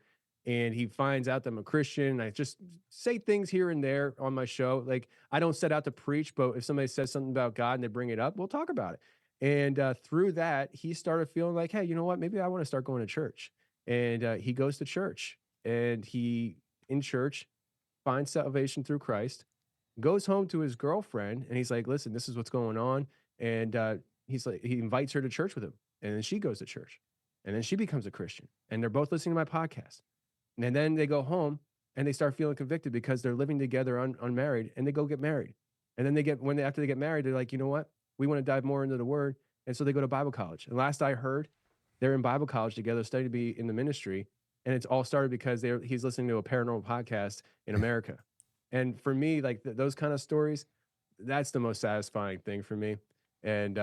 And he finds out that I'm a Christian. I just say things here and there on my show. Like, I don't set out to preach, but if somebody says something about God and they bring it up, we'll talk about it. And through that, he started feeling like, hey, you know what? Maybe I want to start going to church. And he goes to church, and in church, finds salvation through Christ, goes home to his girlfriend, and he's like, listen, this is what's going on. And he invites her to church with him. And then she goes to church, and then she becomes a Christian, and they're both listening to my podcast. And then they go home and they start feeling convicted because they're living together unmarried, and they go get married. And then after they get married, they're like, you know what? We want to dive more into the word. And so they go to Bible college. And last I heard, they're in Bible college together, studying to be in the ministry. And it's all started because he's listening to a paranormal podcast in America. And for me, like those kind of stories, that's the most satisfying thing for me. And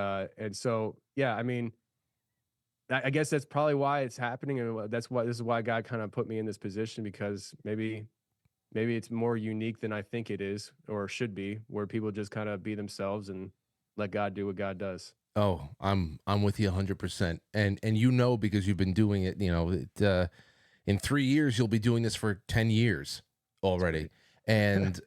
so, yeah, I mean, I guess that's probably why it's happening, and that's why this is why God kind of put me in this position, because maybe it's more unique than I think it is or should be, where people just kind of be themselves and let God do what God does. Oh, I'm with you 100%. And you know, because you've been doing it, in 3 years you'll be doing this for 10 years already. And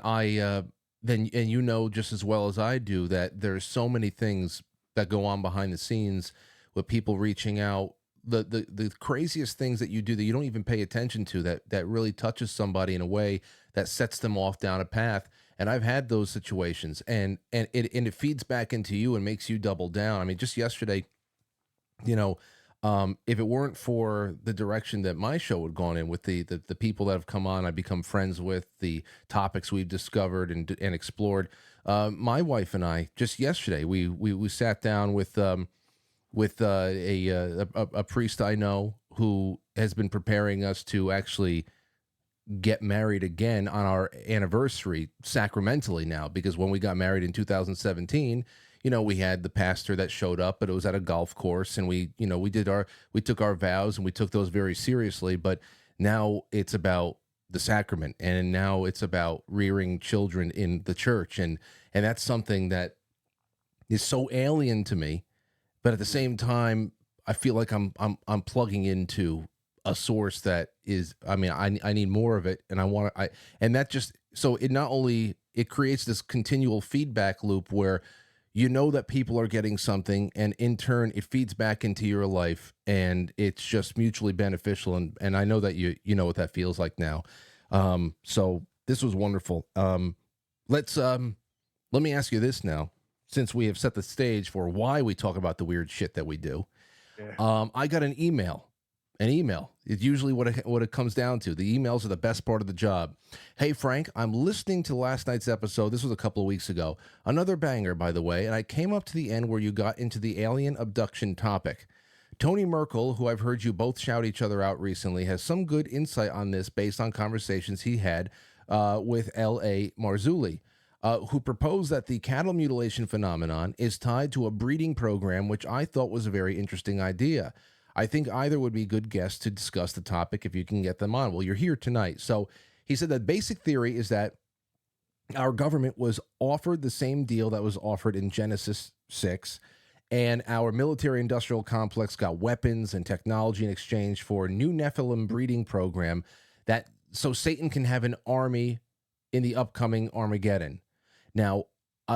I then and you know just as well as I do that there's so many things that go on behind the scenes with people reaching out. The craziest things that you do that you don't even pay attention to, that really touches somebody in a way that sets them off down a path. And I've had those situations, and it feeds back into you and makes you double down. I mean, just yesterday, you know, if it weren't for the direction that my show had gone in with the people that have come on, I've become friends with, the topics we've discovered and explored. My wife and I just yesterday we sat down with a priest I know who has been preparing us to actually get married again on our anniversary sacramentally now, because when we got married in 2017, we had the pastor that showed up, but it was at a golf course, and we took our vows and we took those very seriously. But now it's about the sacrament, and now it's about rearing children in the church, and that's something that is so alien to me. But at the same time, I feel like I'm plugging into a source that is, I mean, I need more of it, and and that just, so it not only, it creates this continual feedback loop where that people are getting something, and in turn it feeds back into your life, and it's just mutually beneficial. And I know that you know what that feels like now. So this was wonderful. Let me ask you this now, since we have set the stage for why we talk about the weird shit that we do. Yeah. I got an email. It's usually what it comes down to. The emails are the best part of the job. Hey, Frank, I'm listening to last night's episode. This was a couple of weeks ago. Another banger, by the way. And I came up to the end where you got into the alien abduction topic. Tony Merkel, who I've heard you both shout each other out recently, has some good insight on this based on conversations he had with L.A. Marzulli, who proposed that the cattle mutilation phenomenon is tied to a breeding program, which I thought was a very interesting idea. I think either would be good guests to discuss the topic if you can get them on. Well, you're here tonight. So he said that basic theory is that our government was offered the same deal that was offered in Genesis 6, and our military-industrial complex got weapons and technology in exchange for a new Nephilim breeding program, that so Satan can have an army in the upcoming Armageddon. Now,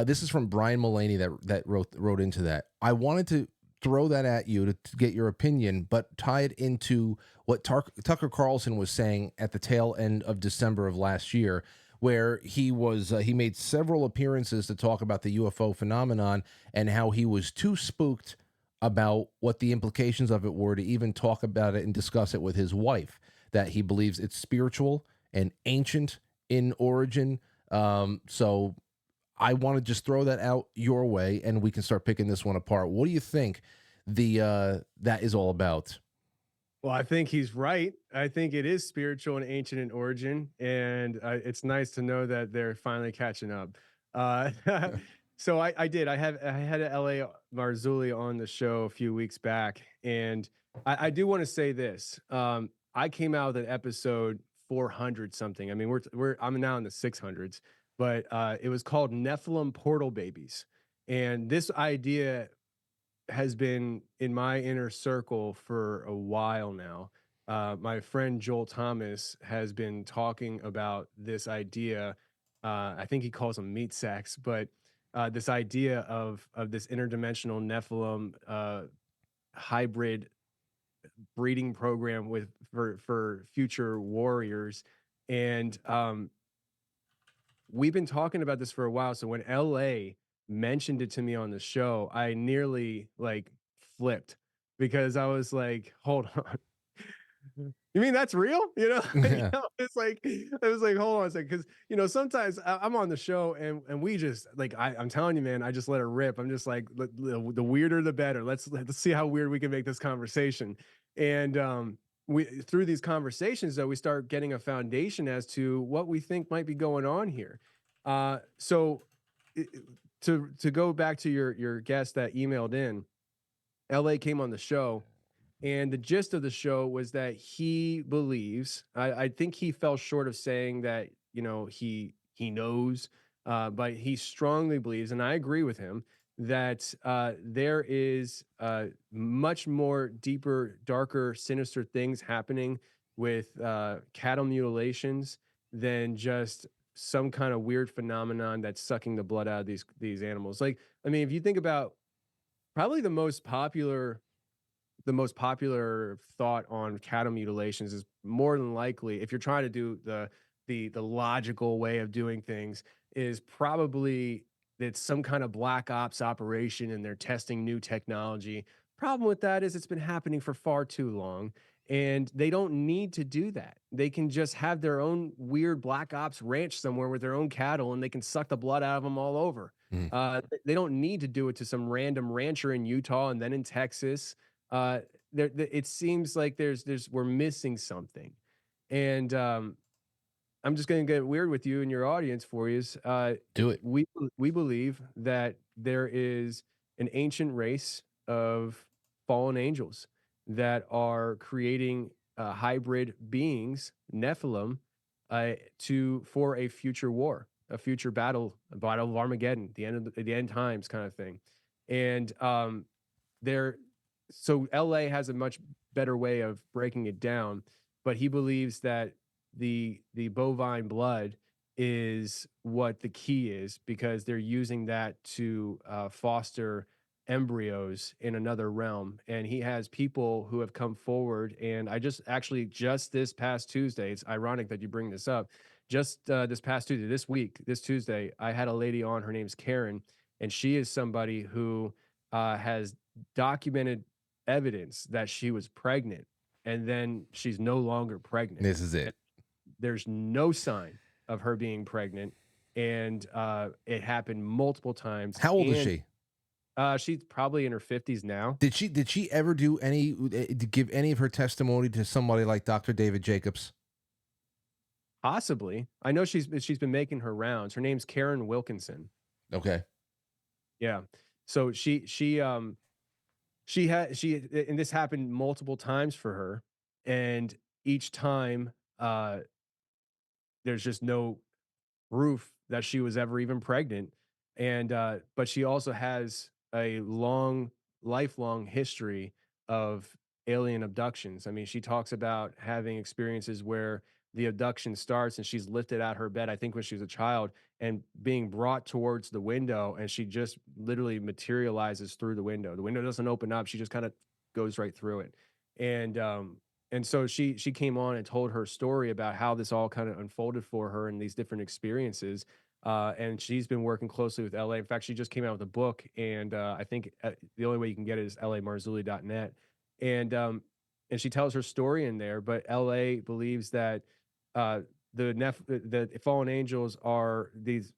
this is from Brian Mullaney that wrote into that. I wanted to throw that at you to get your opinion, but tie it into what Tucker Carlson was saying at the tail end of December of last year, where he made several appearances to talk about the UFO phenomenon and how he was too spooked about what the implications of it were to even talk about it and discuss it with his wife, that he believes it's spiritual and ancient in origin. So I want to just throw that out your way, and we can start picking this one apart. What do you think that is all about? Well, I think he's right. I think it is spiritual and ancient in origin, and it's nice to know that they're finally catching up. So I had L.A. Marzulli on the show a few weeks back, and I do want to say this. I came out with an episode 400 something. I mean, I'm now in the 600s. But it was called Nephilim Portal Babies. And this idea has been in my inner circle for a while now. My friend Joel Thomas has been talking about this idea. I think he calls them meat sacks, but this idea of this interdimensional Nephilim hybrid breeding program for future warriors. And we've been talking about this for a while. So when LA mentioned it to me on the show, I nearly flipped, because I was like, hold on. You mean that's real? Yeah. It's like, it was like, hold on a second. Cause sometimes I'm on the show and we just I'm telling you, man, I just let it rip. I'm just like, the weirder, the better. Let's see how weird we can make this conversation. And through these conversations, though, we start getting a foundation as to what we think might be going on here. So to go back to your guest that emailed in, LA came on the show, and the gist of the show was that he believes, I think he fell short of saying that, he knows, but he strongly believes, and I agree with him, that there is much more deeper, darker, sinister things happening with cattle mutilations than just some kind of weird phenomenon that's sucking the blood out of these animals. Like, I mean, if you think about probably the most popular thought on cattle mutilations is more than likely, if you're trying to do the logical way of doing things, is probably it's some kind of black ops operation and they're testing new technology. Problem with that is it's been happening for far too long, and they don't need to do that. They can just have their own weird black ops ranch somewhere with their own cattle, and they can suck the blood out of them all over. They don't need to do it to some random rancher in Utah and then in Texas. It seems like we're missing something, and I'm just going to get weird with you and your audience for you. Do it. We believe that there is an ancient race of fallen angels that are creating hybrid beings, Nephilim, for a future war, a future battle of Armageddon, the end times kind of thing, and so LA has a much better way of breaking it down, but he believes that the bovine blood is what the key is, because they're using that to foster embryos in another realm. And he has people who have come forward, and I just this past Tuesday, it's ironic that you bring this up, just this past Tuesday, this Tuesday, I had a lady on, her name's Karen, and she is somebody who has documented evidence that she was pregnant, and then she's no longer pregnant. This is it. There's no sign of her being pregnant, and it happened multiple times. How old is she? She's probably in her 50s now. Did she ever give any of her testimony to somebody like Dr. David Jacobs? Possibly. I know she's been making her rounds. Her name's Karen Wilkinson. Okay. Yeah. So and this happened multiple times for her, and each time there's just no proof that she was ever even pregnant. And but she also has a lifelong history of alien abductions. I mean, she talks about having experiences where the abduction starts and she's lifted out her bed, I think when she was a child, and being brought towards the window, and she just literally materializes through the window. The window doesn't open up, she just kind of goes right through it. And so she came on and told her story about how this all kind of unfolded for her and these different experiences. And she's been working closely with LA. In fact, she just came out with a book, and I think the only way you can get it is lamarzulli.net. And she tells her story in there, but LA believes that the fallen angels are these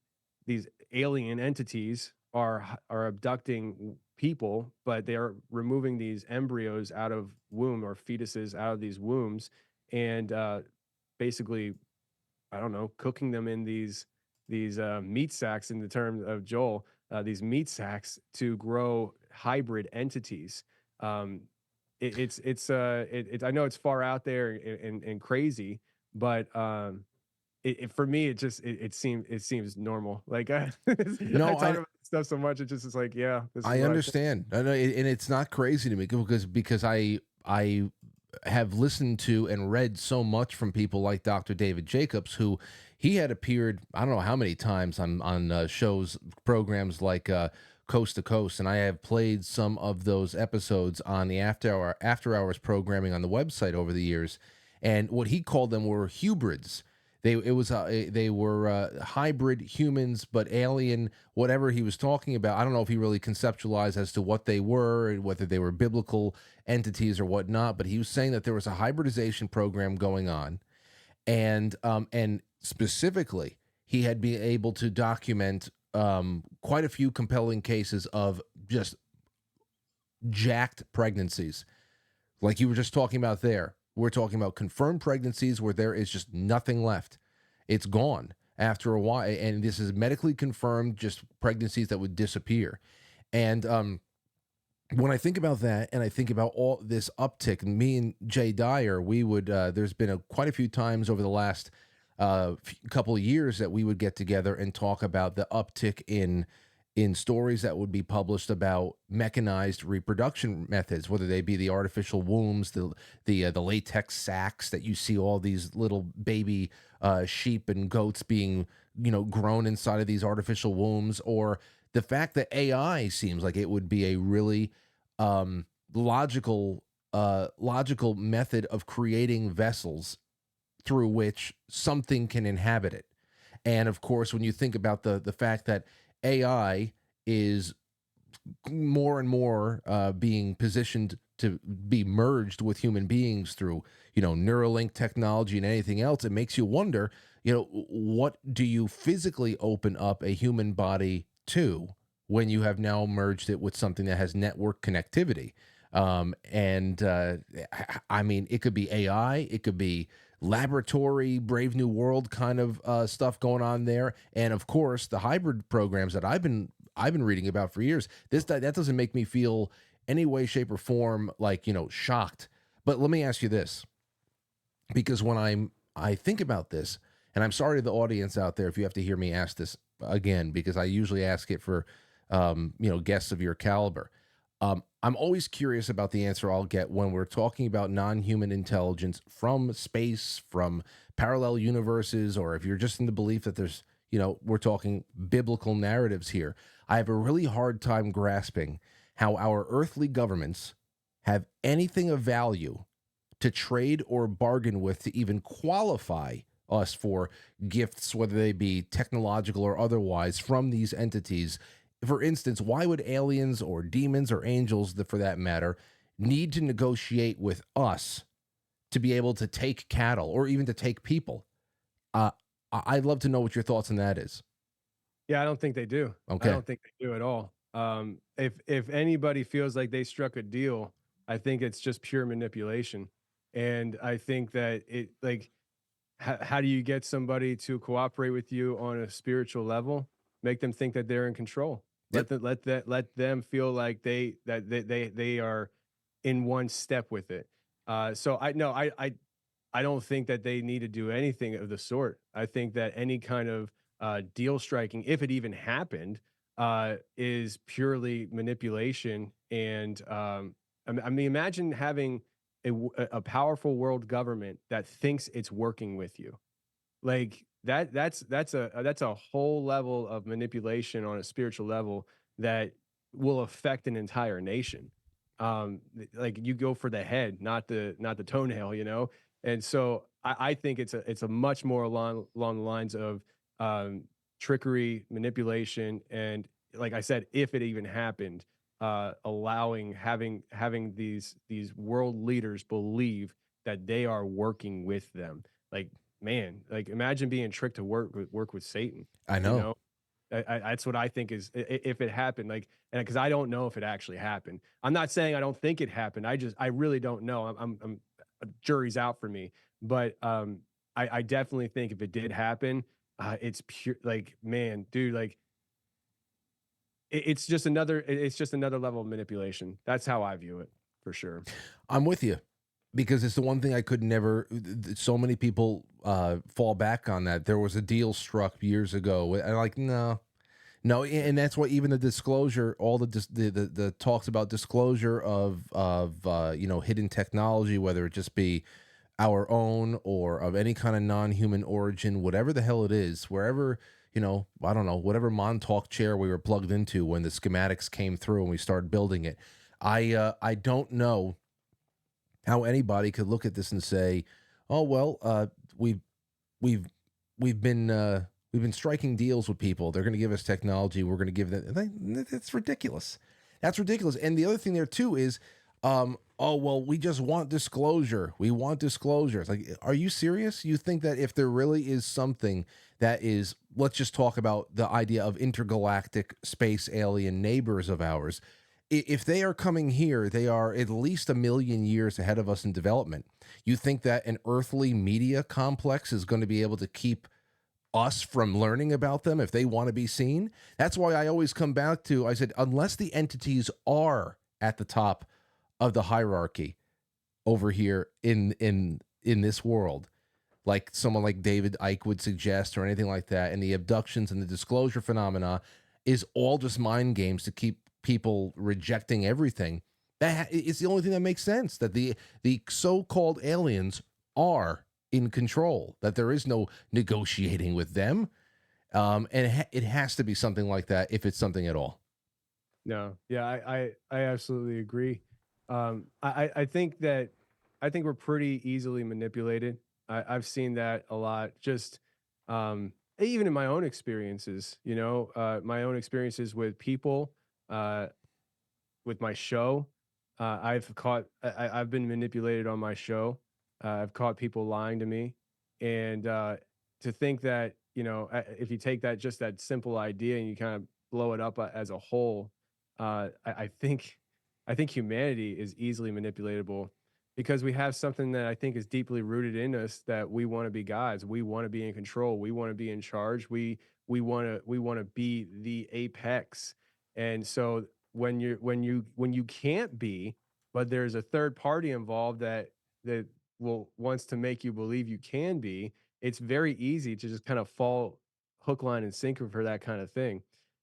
alien entities are abducting people, but they are removing these embryos out of womb, or fetuses out of these wombs, and basically, I don't know, cooking them in these meat sacks, in the terms of Joel, these meat sacks to grow hybrid entities. I know it's far out there and crazy, but for me, it seems normal. Like no, I talk about stuff so much, it just is like, yeah, I understand. I know, and it's not crazy to me because I have listened to and read so much from people like Dr. David Jacobs, who he had appeared, I don't know how many times on shows, programs like Coast to Coast, and I have played some of those episodes on the after hours programming on the website over the years. And what he called them were hybrids. They were hybrid humans, but alien, whatever he was talking about. I don't know if he really conceptualized as to what they were and whether they were biblical entities or whatnot, but he was saying that there was a hybridization program going on. And specifically, he had been able to document quite a few compelling cases of just jacked pregnancies. Like you were just talking about there. We're talking about confirmed pregnancies where there is just nothing left. It's gone after a while, and this is medically confirmed, just pregnancies that would disappear. And when I think about that, and I think about all this uptick, me and Jay Dyer, we would, there's been quite a few times over the last couple of years that we would get together and talk about the uptick in stories that would be published about mechanized reproduction methods, whether they be the artificial wombs, the latex sacks that you see all these little baby sheep and goats being, grown inside of these artificial wombs, or the fact that AI seems like it would be a really logical method of creating vessels through which something can inhabit it. And of course, when you think about the fact that AI is more and more being positioned to be merged with human beings through, Neuralink technology and anything else, it makes you wonder, what do you physically open up a human body to when you have now merged it with something that has network connectivity? I mean, it could be AI, it could be laboratory, Brave New World kind of stuff going on there, and of course the hybrid programs that I've been reading about for years. That doesn't make me feel any way, shape, or form like shocked. But let me ask you this, because when I think about this, and I'm sorry to the audience out there if you have to hear me ask this again, because I usually ask it for guests of your caliber. I'm always curious about the answer I'll get when we're talking about non-human intelligence from space, from parallel universes, or if you're just in the belief that there's, we're talking biblical narratives here. I have a really hard time grasping how our earthly governments have anything of value to trade or bargain with to even qualify us for gifts, whether they be technological or otherwise, from these entities. For instance, why would aliens or demons or angels, for that matter, need to negotiate with us to be able to take cattle or even to take people? I'd love to know what your thoughts on that is. Yeah, I don't think they do. Okay. I don't think they do at all. If anybody feels like they struck a deal, I think it's just pure manipulation. And I think that how do you get somebody to cooperate with you on a spiritual level? Make them think that they're in control. Yep. Let them feel like they are in one step with it. So I don't think that they need to do anything of the sort. I think that any kind of deal striking, if it even happened, is purely manipulation. And I mean, imagine having a powerful world government that thinks it's working with you. Like that's a whole level of manipulation on a spiritual level that will affect an entire nation. Like you go for the head, not the toenail, And so I think it's a much more along the lines of trickery, manipulation, and like I said, if it even happened, having these world leaders believe that they are working with them. Like, man, like imagine being tricked to work with Satan. I know. That's what I think is if it happened, like, and because I don't know if it actually happened. I'm not saying I don't think it happened. I really don't know. I'm jury's out for me. But I definitely think if it did happen, it's pure, like, man, dude, like it's just another level of manipulation. That's how I view it, for sure. I'm with you, because it's the one thing I could never. So many people fall back on that. There was a deal struck years ago, and like no, and that's why even the disclosure, all the talks about disclosure of hidden technology, whether it just be our own or of any kind of non-human origin, whatever the hell it is, wherever. I don't know, whatever Montauk chair we were plugged into when the schematics came through and we started building it. I don't know how anybody could look at this and say, "Oh well, we've been striking deals with people. They're going to give us technology. We're going to give them." That's ridiculous. That's ridiculous. And the other thing there too is, oh well, we just want disclosure. We want disclosure. It's like, are you serious? You think that if there really is something that is, let's just talk about the idea of intergalactic space alien neighbors of ours. if they are coming here, they are at least 1,000,000 years ahead of us in development. You think that an earthly media complex is going to be able to keep us from learning about them if they want to be seen? That's why I always come back to, I said, unless the entities are at the top of the hierarchy over here in this world, like someone like David Icke would suggest or anything like that, and the abductions and the disclosure phenomena is all just mind games to keep people rejecting everything. That is the only thing that makes sense, that the so-called aliens are in control, that there is no negotiating with them. And it has to be something like that if it's something at all. No, yeah, I absolutely agree. I think that I think we're pretty easily manipulated. I've seen that a lot. Just even in my own experiences, my own experiences with people, uh, with my show. I've been manipulated on my show. I've caught people lying to me, and to think that if you take that just that simple idea and you kind of blow it up as a whole, I think humanity is easily manipulatable because we have something that I think is deeply rooted in us that we want to be gods. We want to be in control. We want to be in charge. We want to be the apex. And so when you can't be, but there's a third party involved that will wants to make you believe you can be, it's very easy to just kind of fall hook, line, and sinker for that kind of thing.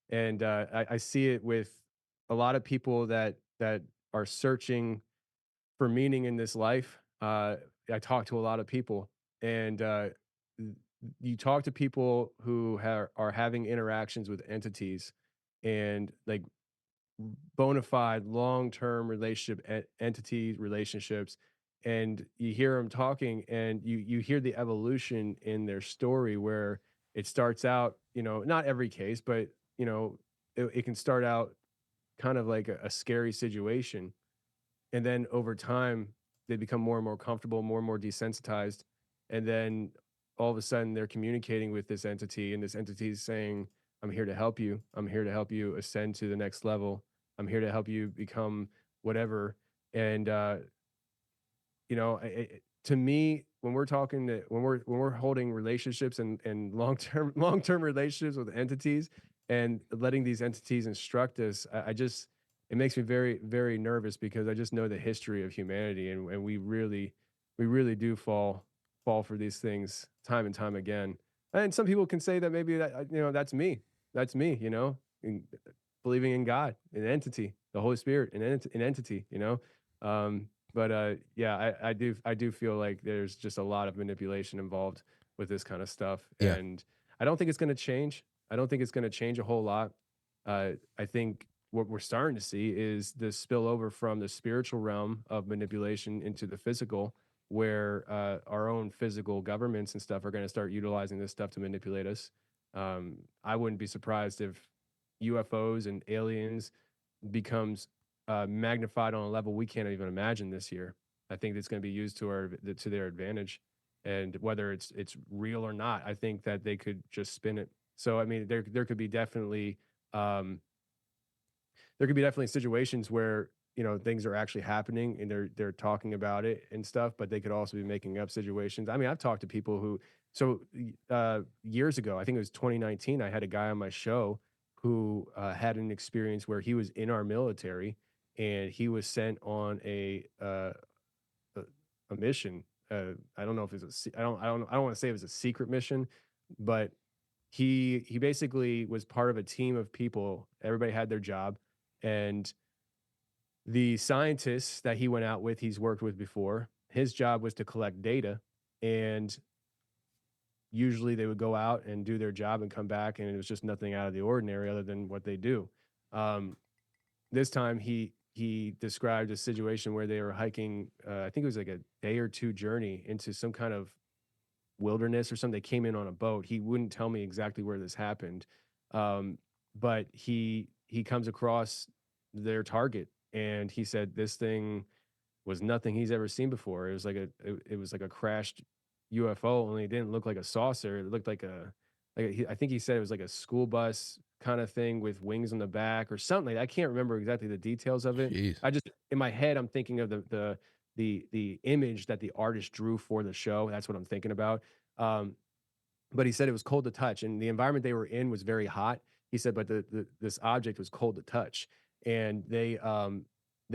And I see it with a lot of people that are searching for meaning in this life. I talk to a lot of people, and n- you talk to people who are having interactions with entities, and like bona fide long-term relationship entity relationships, and you hear them talking and you hear the evolution in their story where it starts out, not every case, but it can start out kind of like a scary situation, and then over time they become more and more comfortable, more and more desensitized, and then all of a sudden they're communicating with this entity, and this entity is saying, I'm here to help you, I'm here to help you ascend to the next level, I'm here to help you become whatever. And to me, when we're talking to when we're holding relationships and long-term long-term relationships with entities and letting these entities instruct us, I just it makes me very, very nervous because I just know the history of humanity, and we really do fall for these things time and time again. And some people can say that maybe that's me, in believing in God, an entity, the Holy Spirit, an entity, but yeah, I do feel like there's just a lot of manipulation involved with this kind of stuff, Yeah. and I don't think it's going to change. I don't think it's going to change a whole lot. I think what we're starting to see is the spillover from the spiritual realm of manipulation into the physical, where our own physical governments and stuff are going to start utilizing this stuff to manipulate us. I wouldn't be surprised if UFOs and aliens becomes magnified on a level we can't even imagine this year. I think it's going to be used to their advantage, and whether it's real or not, I think that they could just spin it. So I mean, there could be definitely um, situations where things are actually happening and they're talking about it and stuff, but they could also be making up situations. I mean, I've talked to people who years ago, I think it was 2019, I had a guy on my show who had an experience where he was in our military and he was sent on a, a mission. I don't know if it's I don't want to say it was a secret mission, but he basically was part of a team of people. Everybody had their job, and the scientists that he went out with, he's worked with before. His job was to collect data, and usually they would go out and do their job and come back, and it was just nothing out of the ordinary other than what they do. Um, this time he described a situation where they were hiking. I think it was like a day or two journey into some kind of wilderness or something. They came in on a boat. He wouldn't tell me exactly where this happened, um, but he comes across their target, and he said this thing was nothing he's ever seen before. It was like a crashed UFO, only it didn't look like a saucer. It looked like like I think he said it was like a school bus kind of thing with wings on the back or something. I can't remember exactly the details of it. Jeez. I just in my head I'm thinking of the image that the artist drew for the show. That's what I'm thinking about. But he said it was cold to touch, and the environment they were in was very hot. He said, but this object was cold to touch, and they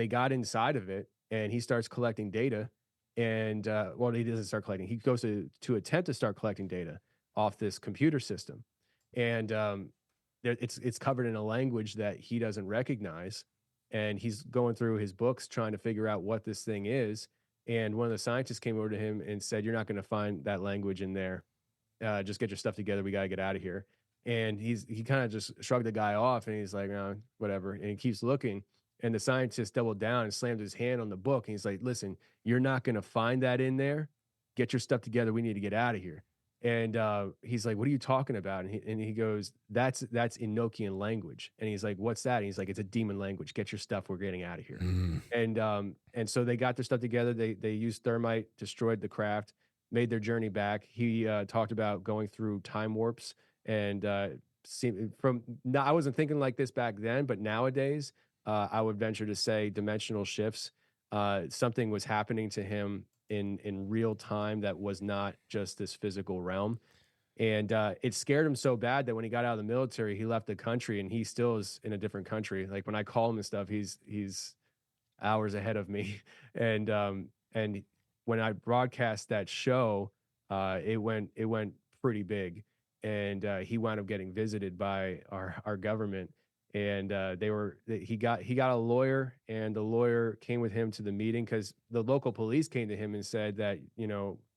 got inside of it, and he starts collecting data, and well, he doesn't start collecting. He goes to attempt to start collecting data off this computer system, and it's covered in a language that he doesn't recognize, and he's going through his books trying to figure out what this thing is. And one of the scientists came over to him and said, "You're not going to find that language in there. Just get your stuff together. We got to get out of here." And he kind of just shrugged the guy off, and he's like, "No, whatever." And he keeps looking, and the scientist doubled down and slammed his hand on the book. And he's like, "Listen, you're not going to find that in there. Get your stuff together. We need to get out of here." And he's like, "What are you talking about?" And he goes, that's Enochian language." And he's like, "What's that?" And he's like, "It's a demon language. Get your stuff. We're getting out of here." And so they got their stuff together. They used thermite, destroyed the craft, made their journey back. He talked about going through time warps, and I wasn't thinking like this back then, but nowadays I would venture to say dimensional shifts. Something was happening to him in real time that was not just this physical realm. And it scared him so bad that when he got out of the military, he left the country, and he still is in a different country. Like when I call him and stuff, he's hours ahead of me. And when I broadcast that show, it went pretty big, and he wound up getting visited by our government. And he got a lawyer, and the lawyer came with him to the meeting because the local police came to him and said that,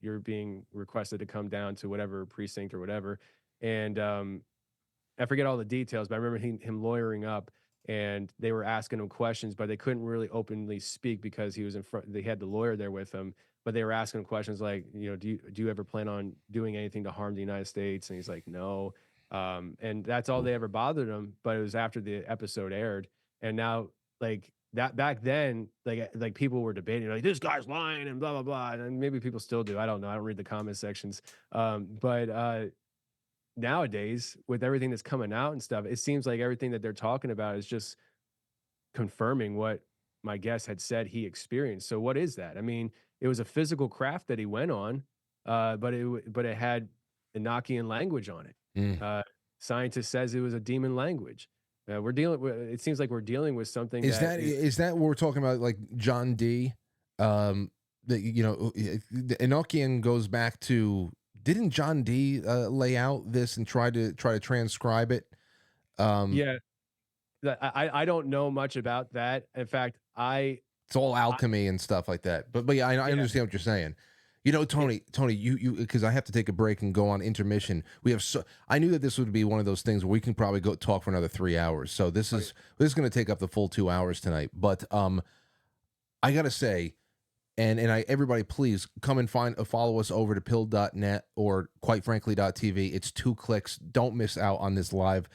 you're being requested to come down to whatever precinct or whatever. And I forget all the details, but I remember him lawyering up, and they were asking him questions, but they couldn't really openly speak because he was in front. They had the lawyer there with him, but they were asking him questions like, do you ever plan on doing anything to harm the United States? And he's like, no. And that's all they ever bothered him. But it was after the episode aired, and now like that back then, like people were debating like this guy's lying and blah blah blah, and maybe people still do. I don't know. I don't read the comment sections. But nowadays, with everything that's coming out and stuff, it seems like everything that they're talking about is just confirming what my guest had said he experienced. So what is that? I mean, it was a physical craft that he went on, but it had Enochian language on it. Scientist says it was a demon language. It seems like we're dealing with something. Is that what we're talking about? Like John D. The Enochian goes back to. Didn't John D. Lay out this and try to transcribe it? Yeah, I don't know much about that. In fact, it's all alchemy and stuff like that. But yeah, I understand what you're saying. Tony, you because I have to take a break and go on intermission. I knew that this would be one of those things where we can probably go talk for another 3 hours. So this is going to take up the full 2 hours tonight. But I gotta say, and everybody please come and follow us over to pill.net or quitefrankly.tv. It's 2 clicks. Don't miss out on this live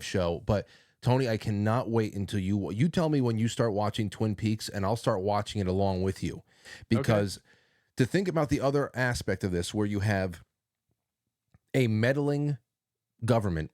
show. But Tony, I cannot wait until you tell me when you start watching Twin Peaks, and I'll start watching it along with you, because. Okay. To think about the other aspect of this, where you have a meddling government,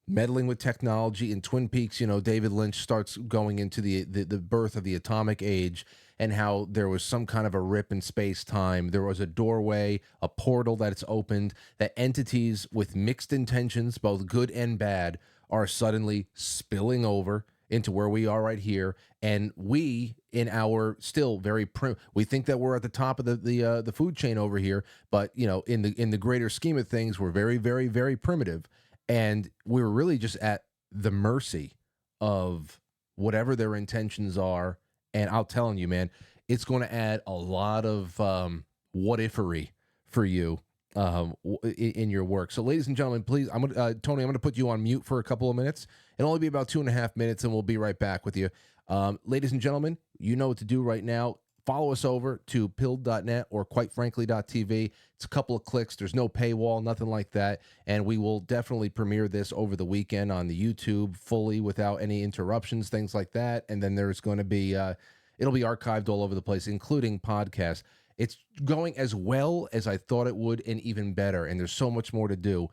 meddling with technology. In Twin Peaks, David Lynch starts going into the birth of the atomic age, and how there was some kind of a rip in space-time. There was a doorway, a portal that's opened, that entities with mixed intentions, both good and bad, are suddenly spilling over into where we are right here. And we, in our still very we think that we're at the top of the food chain over here, but in the greater scheme of things, we're very, very, very primitive, and we're really just at the mercy of whatever their intentions are. And I'm telling you, man, it's going to add a lot of what-ifery for you in your work. So, ladies and gentlemen, please, Tony, I'm going to put you on mute for a couple of minutes. It'll only be about 2.5 minutes, and we'll be right back with you. Ladies and gentlemen, you know what to do right now. Follow us over to pill.net or quitefrankly.tv. It's a couple of clicks. There's no paywall, nothing like that. And we will definitely premiere this over the weekend on the YouTube fully without any interruptions, things like that. And then there's going to be, it'll be archived all over the place, including podcasts. It's going as well as I thought it would, and even better. And there's so much more to do.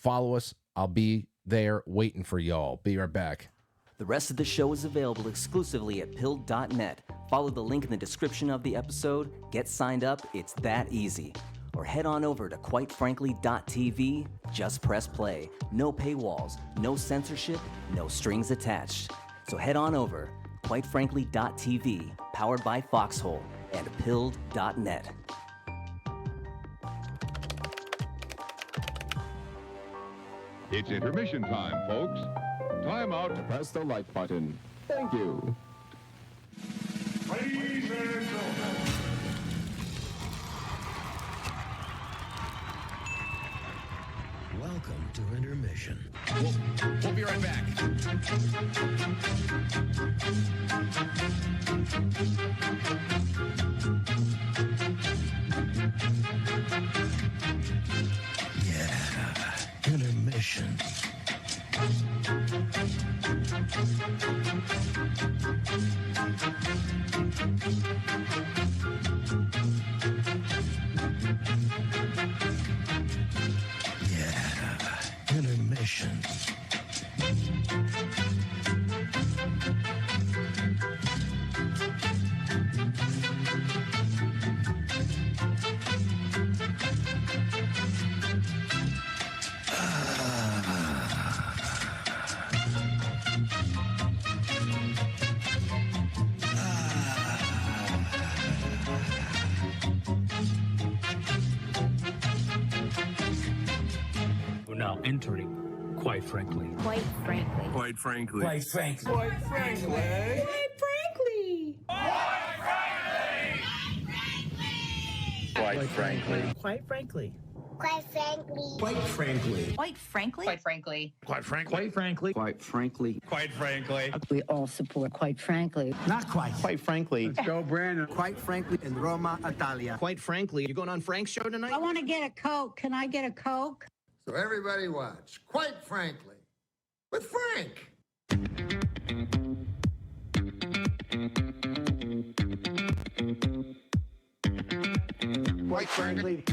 Follow us. I'll be there waiting for y'all. Be right back. The rest of the show is available exclusively at pilled.net. Follow the link in the description of the episode, get signed up, it's that easy. Or head on over to quitefrankly.tv, just press play. No paywalls, no censorship, no strings attached. So head on over, quitefrankly.tv, powered by Foxhole, and pilled.net. It's intermission time, folks. Time out to press the like button. Thank you. Ladies and gentlemen. Welcome to intermission. We'll be right back. Yeah, intermission. Yeah, intermission. We're now entering, quite frankly. Quite frankly. Quite frankly. Quite frankly. Quite frankly. Quite frankly. Quite frankly. Quite frankly. Quite frankly. Quite frankly. Quite frankly. Quite frankly. Quite frankly. Quite frankly. Quite frankly. Quite frankly. We all support quite frankly. Not quite. Quite frankly. Let's go, Brandon. Quite frankly, in Roma, Italia. Quite frankly. You going on Frank's show tonight? I want to get a Coke. Can I get a Coke? So everybody watch. Quite frankly, with Frank. Quite frankly.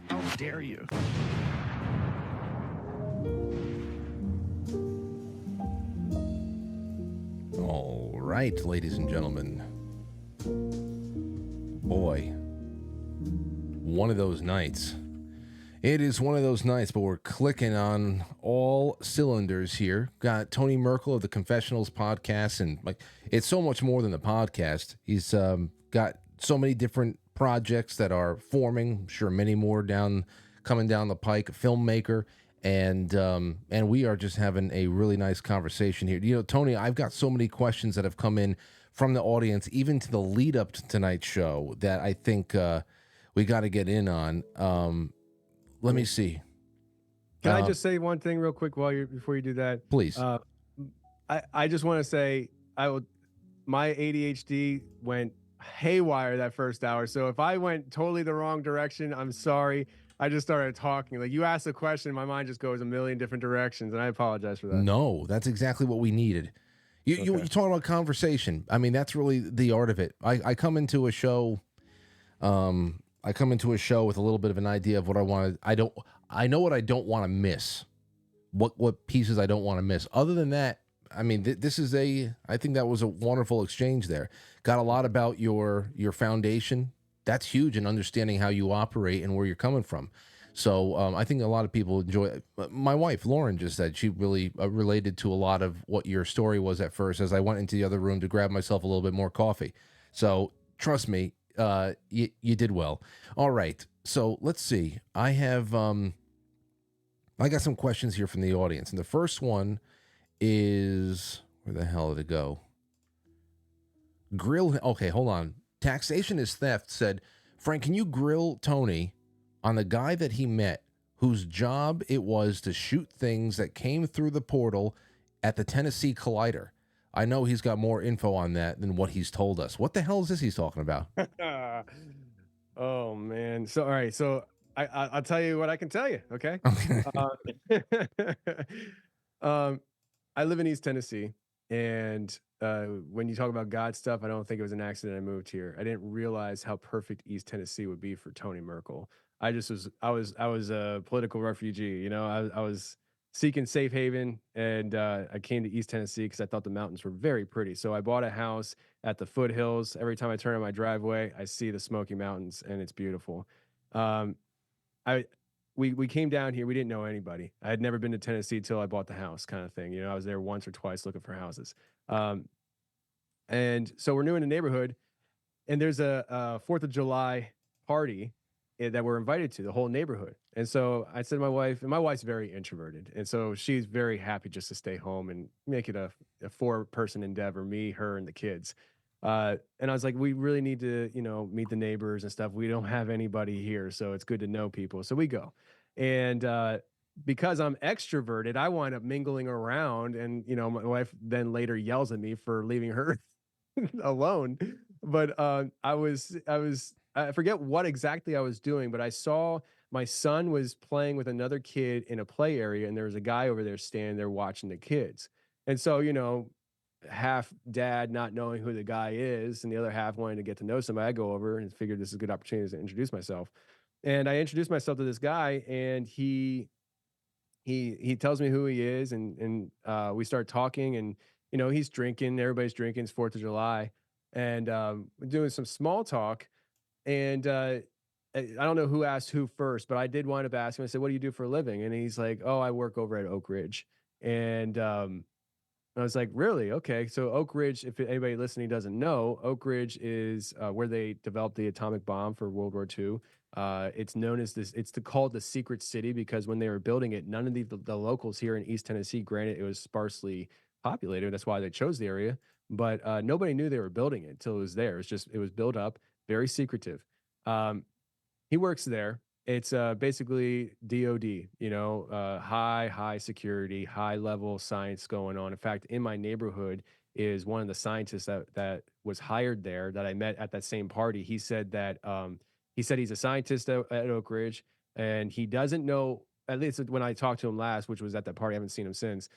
How dare you? All right, ladies and gentlemen. Boy, one of those nights. It is one of those nights, but we're clicking on all cylinders here. Got Tony Merkel of the Confessionals podcast, and like it's so much more than the podcast. He's got so many different projects that are forming. I'm sure many more coming down the pike. A filmmaker, and we are just having a really nice conversation here. You know, Tony, I've got so many questions that have come in from the audience, even to the lead up to tonight's show, that I think we got to get in on. Let me see. Can I just say one thing real quick before you do that? Please. I just want to say my ADHD went haywire that first hour. So if I went totally the wrong direction, I'm sorry. I just started talking. Like you asked a question, my mind just goes a million different directions, and I apologize for that. No, that's exactly what we needed. You talking about conversation. I mean, that's really the art of it. I come into a show. I come into a show with a little bit of an idea of what I want. I know what I don't want to miss. What pieces I don't want to miss. Other than that, I mean, I think that was a wonderful exchange there. Got a lot about your foundation. That's huge in understanding how you operate and where you're coming from. So I think a lot of people enjoy it. My wife, Lauren, just said she really related to a lot of what your story was at first as I went into the other room to grab myself a little bit more coffee. So trust me, you did well. All right. So let's see. I got some questions here from the audience. And the first one is, where the hell did it go? Okay, hold on. Taxation is Theft said, Frank, can you grill Tony on the guy that he met whose job it was to shoot things that came through the portal at the Tennessee Collider? I know he's got more info on that than what he's told us. What the hell is this he's talking about? Oh, man. So, all right. So I'll tell you what I can tell you. Okay. I live in East Tennessee. And when you talk about God stuff, I don't think it was an accident I moved here. I didn't realize how perfect East Tennessee would be for Tony Merkel. I was a political refugee. I was seeking safe haven, and I came to East Tennessee because I thought the mountains were very pretty. So I bought a house at the foothills. Every time I turn on my driveway, I see the Smoky Mountains, and it's beautiful. Um, I we came down here. We didn't know anybody. I had never been to Tennessee till I bought the house, kind of thing. I was there once or twice looking for houses. Um, and so we're new in the neighborhood, and there's a 4th of July party that we're invited to, the whole neighborhood. And so I said to my wife, and my wife's very introverted, and so she's very happy just to stay home and make it a 4-person endeavor, me, her, and the kids. And I was like, we really need to, meet the neighbors and stuff. We don't have anybody here, so it's good to know people. So we go. And because I'm extroverted, I wind up mingling around, and my wife then later yells at me for leaving her alone. But I forget what exactly I was doing, but I saw my son was playing with another kid in a play area, and there was a guy over there standing there watching the kids. And so, half dad not knowing who the guy is, and the other half wanting to get to know somebody, I go over and figured this is a good opportunity to introduce myself. And I introduced myself to this guy, and he tells me who he is, and we start talking, and he's drinking, everybody's drinking, it's 4th of July, and doing some small talk. And I don't know who asked who first, but I did wind up asking. I said, "What do you do for a living?" And he's like, "Oh, I work over at Oak Ridge." And I was like, "Really? Okay." So Oak Ridge, if anybody listening doesn't know, Oak Ridge is where they developed the atomic bomb for World War II. It's known as this. It's called the Secret City because when they were building it, none of the locals here in East Tennessee, granted it was sparsely populated, that's why they chose the area, but nobody knew they were building it until it was there. It was built up, very secretive. Um, he works there. It's basically DOD, high security, high level science going on. In fact, in my neighborhood is one of the scientists that was hired there that I met at that same party. He said that he said he's a scientist at Oak Ridge, and he doesn't know. At least when I talked to him last, which was at that party, I haven't seen him since.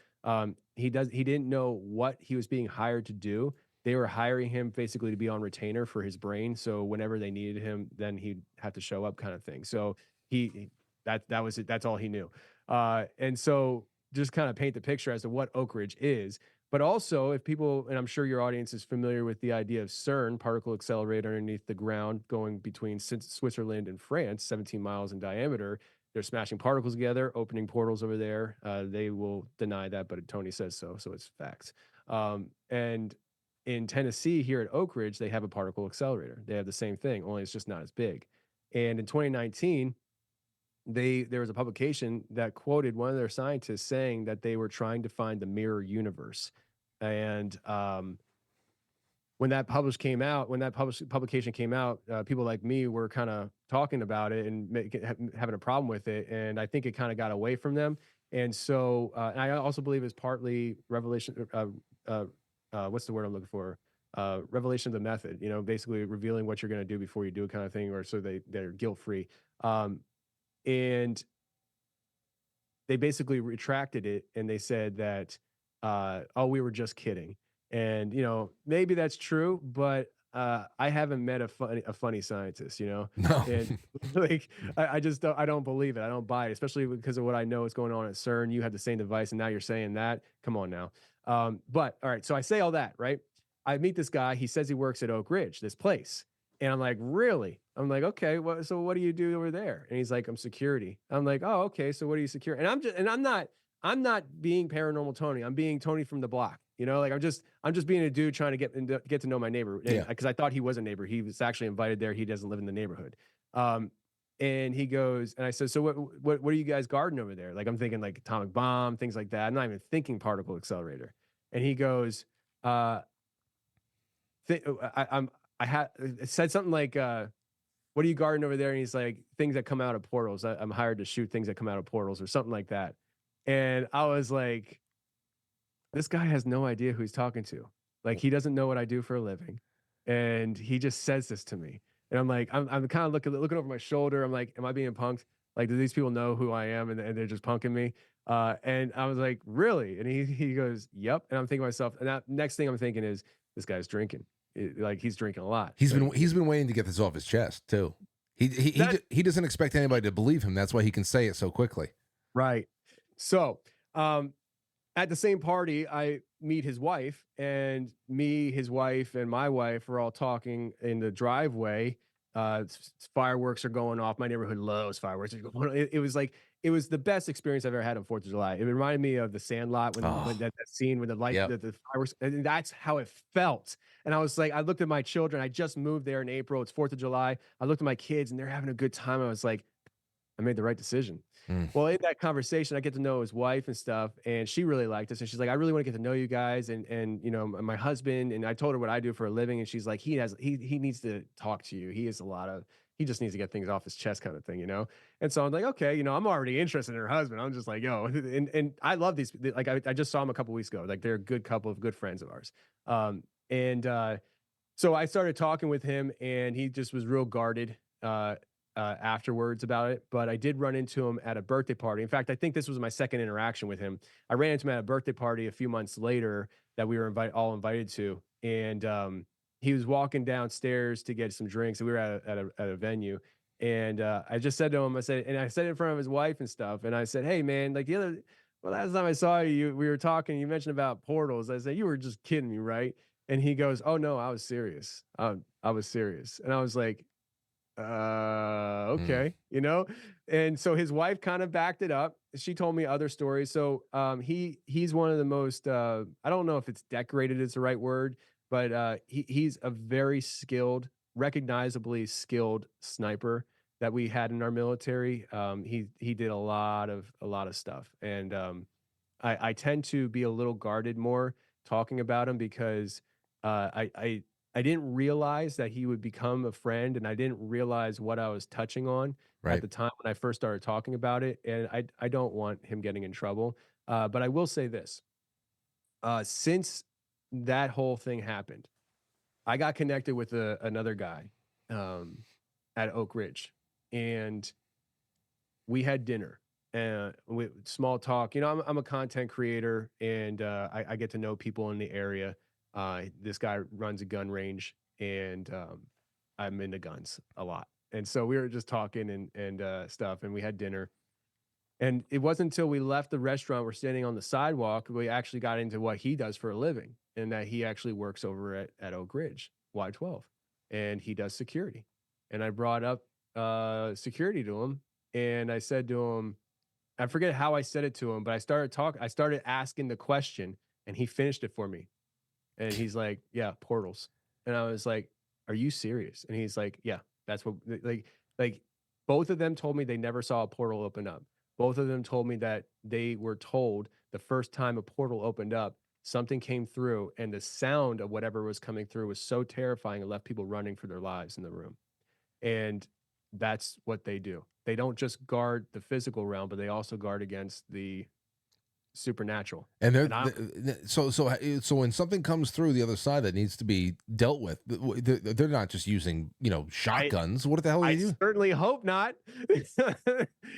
He didn't know what he was being hired to do. They were hiring him basically to be on retainer for his brain. So whenever they needed him, then he'd have to show up, kind of thing. So that was it. That's all he knew. And so just kind of paint the picture as to what Oak Ridge is. But also, if people, and I'm sure your audience is familiar with the idea of CERN, particle accelerator underneath the ground, going between Switzerland and France, 17 miles in diameter. They're smashing particles together, opening portals over there. They will deny that, but Tony says so, so it's facts. And in Tennessee, here at Oak Ridge, they have a particle accelerator. They have the same thing, only it's just not as big. And in 2019, there was a publication that quoted one of their scientists saying that they were trying to find the mirror universe. And when that publication came out, people like me were kind of talking about it and having a problem with it. And I think it kind of got away from them. And so, and I also believe it's partly revelation. What's the word I'm looking for? Revelation of the method. Basically revealing what you're going to do before you do it, kind of thing, or so they're guilt free. And they basically retracted it, and they said that, oh, we were just kidding. And maybe that's true, but I haven't met a funny scientist, No. and like I just don't believe it. I don't buy it, especially because of what I know is going on at CERN. You had the same device, and now you're saying that. Come on now. But all right, so I say all that, right? I meet this guy. He says he works at Oak Ridge, this place, and I'm like, really? I'm like, okay. So what do you do over there? And he's like, I'm security. I'm like, oh, okay. So what do you secure? And I'm not being paranormal Tony. I'm being Tony from the block. Like I'm just being a dude trying to get to know my neighbor. Yeah. Because I thought he was a neighbor. He was actually invited there. He doesn't live in the neighborhood. And he goes, and I said, so what are you guys guarding over there? Like I'm thinking like atomic bomb, things like that. I'm not even thinking particle accelerator. And he goes, I said something like, what are you guarding over there? And he's like, things that come out of portals. I'm hired to shoot things that come out of portals or something like that. And I was like, this guy has no idea who he's talking to. Like, he doesn't know what I do for a living. And he just says this to me. And I'm like, I'm kind of looking over my shoulder. I'm like, am I being punked? Like, do these people know who I am and they're just punking me? And I was like, really? And he goes, yep. And I'm thinking to myself, and that next thing I'm thinking is, this guy's drinking. Like he's drinking a lot. He's been waiting to get this off his chest too. He doesn't expect anybody to believe him. That's why he can say it so quickly. Right. So, at the same party, I meet his wife, and me, his wife, and my wife are all talking in the driveway. Fireworks are going off. My neighborhood loves fireworks. It was the best experience I've ever had on 4th of July. It reminded me of the Sandlot when that scene when the light, the fireworks, and that's how it felt. And I was like, I looked at my children. I just moved there in April. It's 4th of July. I looked at my kids, and they're having a good time. I was like, I made the right decision. Well, in that conversation, I get to know his wife and stuff, and she really liked us. And she's like, I really want to get to know you guys, and you know, my husband. And I told her what I do for a living, and she's like, he needs to talk to you. He just needs to get things off his chest, kind of thing, you know. And so I'm like, okay, you know, I'm already interested in her husband. I'm just like, yo, and I love these. Like I just saw him a couple weeks ago. Like they're a good couple of good friends of ours. So I started talking with him, and he just was real guarded. Afterwards about it, but I did run into him at a birthday party. In fact, I think this was my second interaction with him. I ran into him at a birthday party a few months later that we were all invited to, and he was walking downstairs to get some drinks, and we were at a venue. And I just said to him, I said it in front of his wife and stuff, and I said, hey man, like last time I saw you, we were talking, you mentioned about portals. I said, you were just kidding me, right? And he goes, oh no, I was serious. I was serious. And I was like, okay, you know. And so his wife kind of backed it up. She told me other stories. So he's one of the most I don't know if it's decorated is the right word, but he's a very skilled, recognizably skilled sniper that we had in our military. He did a lot of stuff, and I tend to be a little guarded more talking about him because I didn't realize that he would become a friend, and I didn't realize what I was touching on at the time when I first started talking about it. And I don't want him getting in trouble. But I will say this. Since that whole thing happened, I got connected with another guy at Oak Ridge, and we had dinner. With small talk. You know, I'm a content creator, and I get to know people in the area. This guy runs a gun range, and I'm into guns a lot. And so we were just talking and stuff, and we had dinner. And it wasn't until we left the restaurant, we're standing on the sidewalk, we actually got into what he does for a living, and that he actually works over at Oak Ridge, Y12, and he does security. And I brought up security to him, and I said to him, I forget how I said it to him, but I started asking the question, and he finished it for me. And he's like, yeah, portals. And I was like, are you serious? And he's like, yeah, that's what, like both of them told me they never saw a portal open up. Both of them told me that they were told the first time a portal opened up, something came through, and the sound of whatever was coming through was so terrifying, it left people running for their lives in the room. And that's what they do. They don't just guard the physical realm, but they also guard against the supernatural. So when something comes through the other side that needs to be dealt with, they're not just using, you know, shotguns. What the hell are you? I certainly hope not.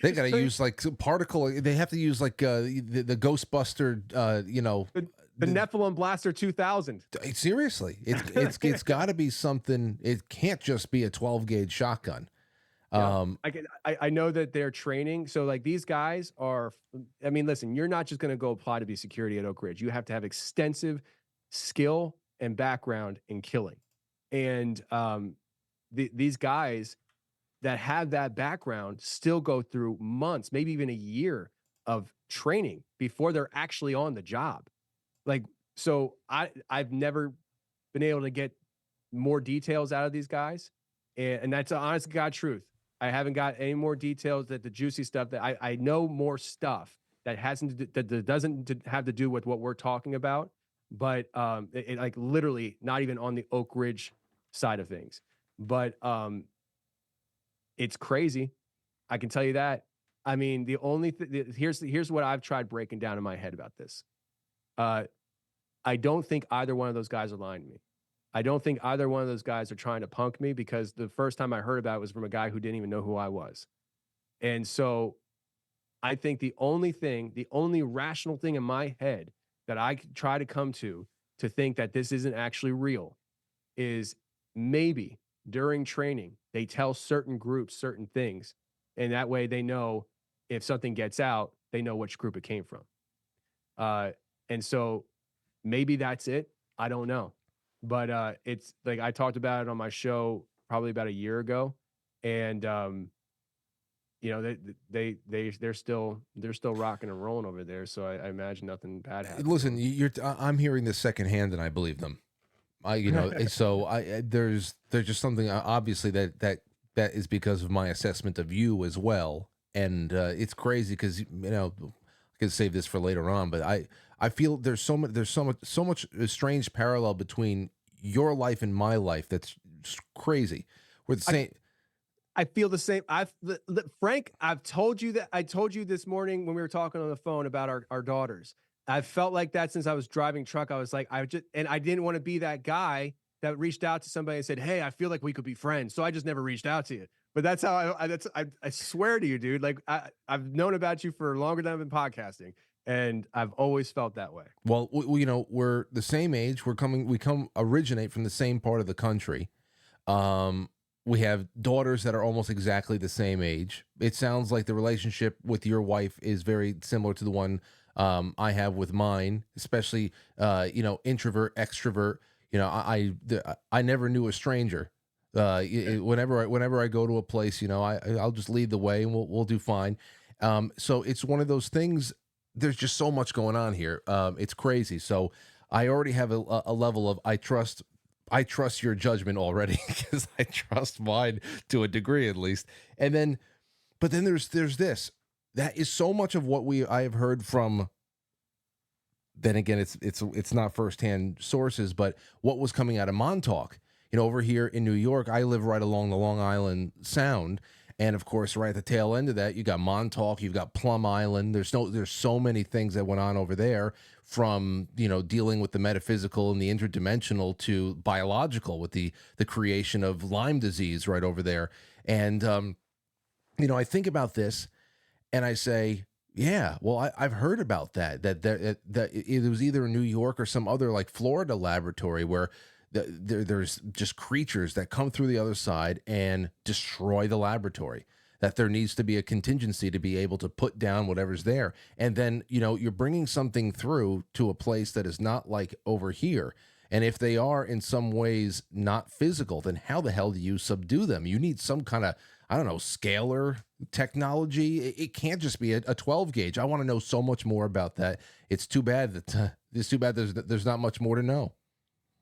They got to use like particle. They have to use like the Ghostbuster. You know, the Nephilim Blaster 2000. Seriously, it's got to be something. It can't just be a 12 gauge shotgun. Yeah. I know that they're training. So like these guys are, I mean, listen, you're not just going to go apply to be security at Oak Ridge. You have to have extensive skill and background in killing. And these guys that have that background still go through months, maybe even a year of training before they're actually on the job. Like, so I've never been able to get more details out of these guys. And that's an honest to God truth. I haven't got any more details that the juicy stuff that I know more stuff that doesn't have to do with what we're talking about, but it like literally not even on the Oak Ridge side of things. But it's crazy. I can tell you that. I mean, the only here's what I've tried breaking down in my head about this. I don't think either one of those guys are lying to me. I don't think either one of those guys are trying to punk me, because the first time I heard about it was from a guy who didn't even know who I was. And so I think the only rational thing in my head that I could try to come to think that this isn't actually real is maybe during training, they tell certain groups certain things. And that way they know if something gets out, they know which group it came from. And so maybe that's it. I don't know. But it's like I talked about it on my show probably about a year ago. And you know, they're still rocking and rolling over there. So I imagine nothing bad happens. Listen, I'm hearing this secondhand, and I believe them. So there's just something obviously that is because of my assessment of you as well, and it's crazy because I can save this for later on, but I feel there's so much strange parallel between your life and my life that's crazy. We're the same. I feel the same. Frank, I've told you that. I told you this morning when we were talking on the phone about our daughters. I've felt like that since I was driving truck. I was like, I didn't want to be that guy that reached out to somebody and said, "Hey, I feel like we could be friends." So I just never reached out to you. But that's how I swear to you, dude. Like I've known about you for longer than I've been podcasting, and I've always felt that way. Well, we're the same age. We originate from the same part of the country. We have daughters that are almost exactly the same age. It sounds like the relationship with your wife is very similar to the one I have with mine, especially introvert, extrovert. I never knew a stranger. Whenever I go to a place, I'll just lead the way and we'll do fine. So it's one of those things. There's just so much going on here. It's crazy. So I already have a level of I trust your judgment already because I trust mine to a degree at least. But then there's this. That is so much of what I have heard from. Then again, it's not firsthand sources, but what was coming out of Montauk. Over here in New York, I live right along the Long Island Sound, and of course, right at the tail end of that, you got Montauk, you've got Plum Island. There's so many things that went on over there, from dealing with the metaphysical and the interdimensional to biological, with the creation of Lyme disease right over there. And I think about this, and I say, yeah, well, I've heard about that it was either in New York or some other like Florida laboratory where there's just creatures that come through the other side and destroy the laboratory, that there needs to be a contingency to be able to put down whatever's there. And then, you're bringing something through to a place that is not like over here. And if they are in some ways not physical, then how the hell do you subdue them? You need some kind of, I don't know, scalar technology. It can't just be a 12 gauge. I want to know so much more about that. It's too bad there's not much more to know.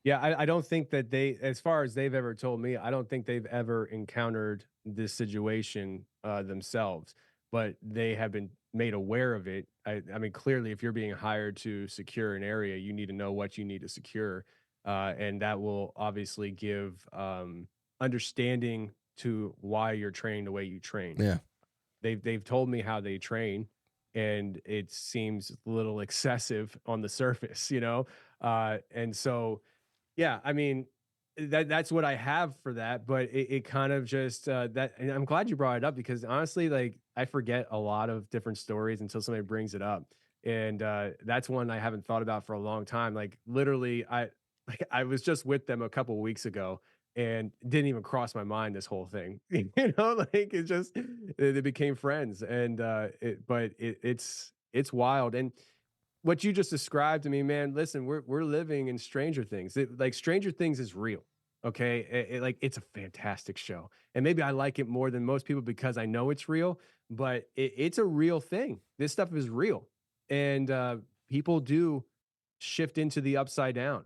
Yeah, I don't think that as far as they've ever told me, I don't think they've ever encountered this situation themselves, but they have been made aware of it. I mean, clearly, if you're being hired to secure an area, you need to know what you need to secure, and that will obviously give understanding to why you're trained the way you train. Yeah, they've told me how they train, and it seems a little excessive on the surface, and so. Yeah, I mean, that's what I have for that, but it kind of just that, and I'm glad you brought it up because honestly, like I forget a lot of different stories until somebody brings it up, and that's one I haven't thought about for a long time. Like literally, I was just with them a couple of weeks ago, and didn't even cross my mind this whole thing. Like it just they became friends, and it's wild. And what you just described to me, man, listen, we're living in Stranger Things. Like Stranger Things is real. Okay. Like it's a fantastic show. And maybe I like it more than most people because I know it's real, but it's a real thing. This stuff is real. And people do shift into the upside down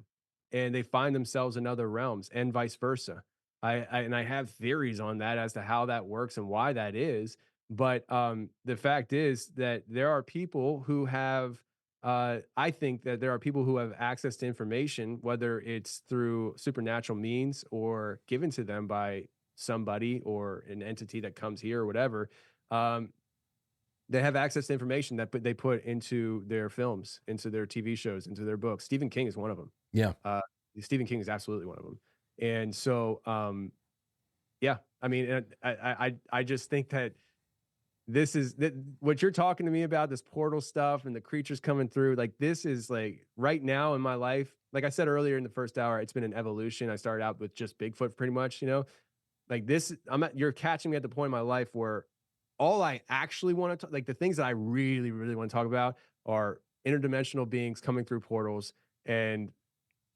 and they find themselves in other realms and vice versa. I have theories on that as to how that works and why that is. But the fact is that there are people who have I think that there are people who have access to information, whether it's through supernatural means or given to them by somebody or an entity that comes here or whatever. They have access to information that they put into their films, into their TV shows, into their books. Stephen King is one of them. Yeah. Stephen King is absolutely one of them. And so, yeah, I mean, I just think that this is that what you're talking to me about, this portal stuff and the creatures coming through. Like, this is like right now in my life. Like I said earlier in the first hour, it's been an evolution. I started out with just Bigfoot pretty much, like this. You're catching me at the point in my life where all I actually want to, like the things that I really, really want to talk about are interdimensional beings coming through portals and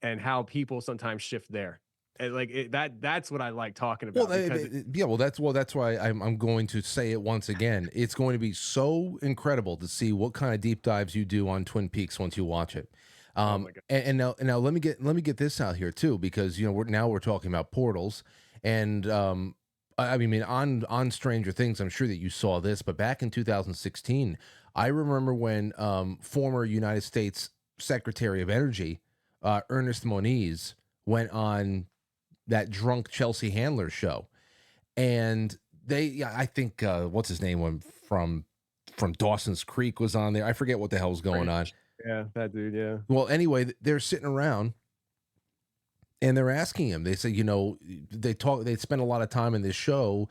how people sometimes shift there. And like that's what I like talking Well, about because yeah, that's why I'm going to say it once again. It's going to be so incredible to see what kind of deep dives you do on Twin Peaks once you watch it. Oh my God. And now let me get this out here too, because we're talking about portals, and I mean on Stranger Things, I'm sure that you saw this, but back in 2016, I remember when former United States Secretary of Energy Ernest Moniz went on that drunk Chelsea Handler show, and I think what's his name one from Dawson's Creek was on there. I forget what the hell was going on. Yeah, that dude. Yeah. Well, anyway, they're sitting around and they're asking him. They say, they spend a lot of time in this show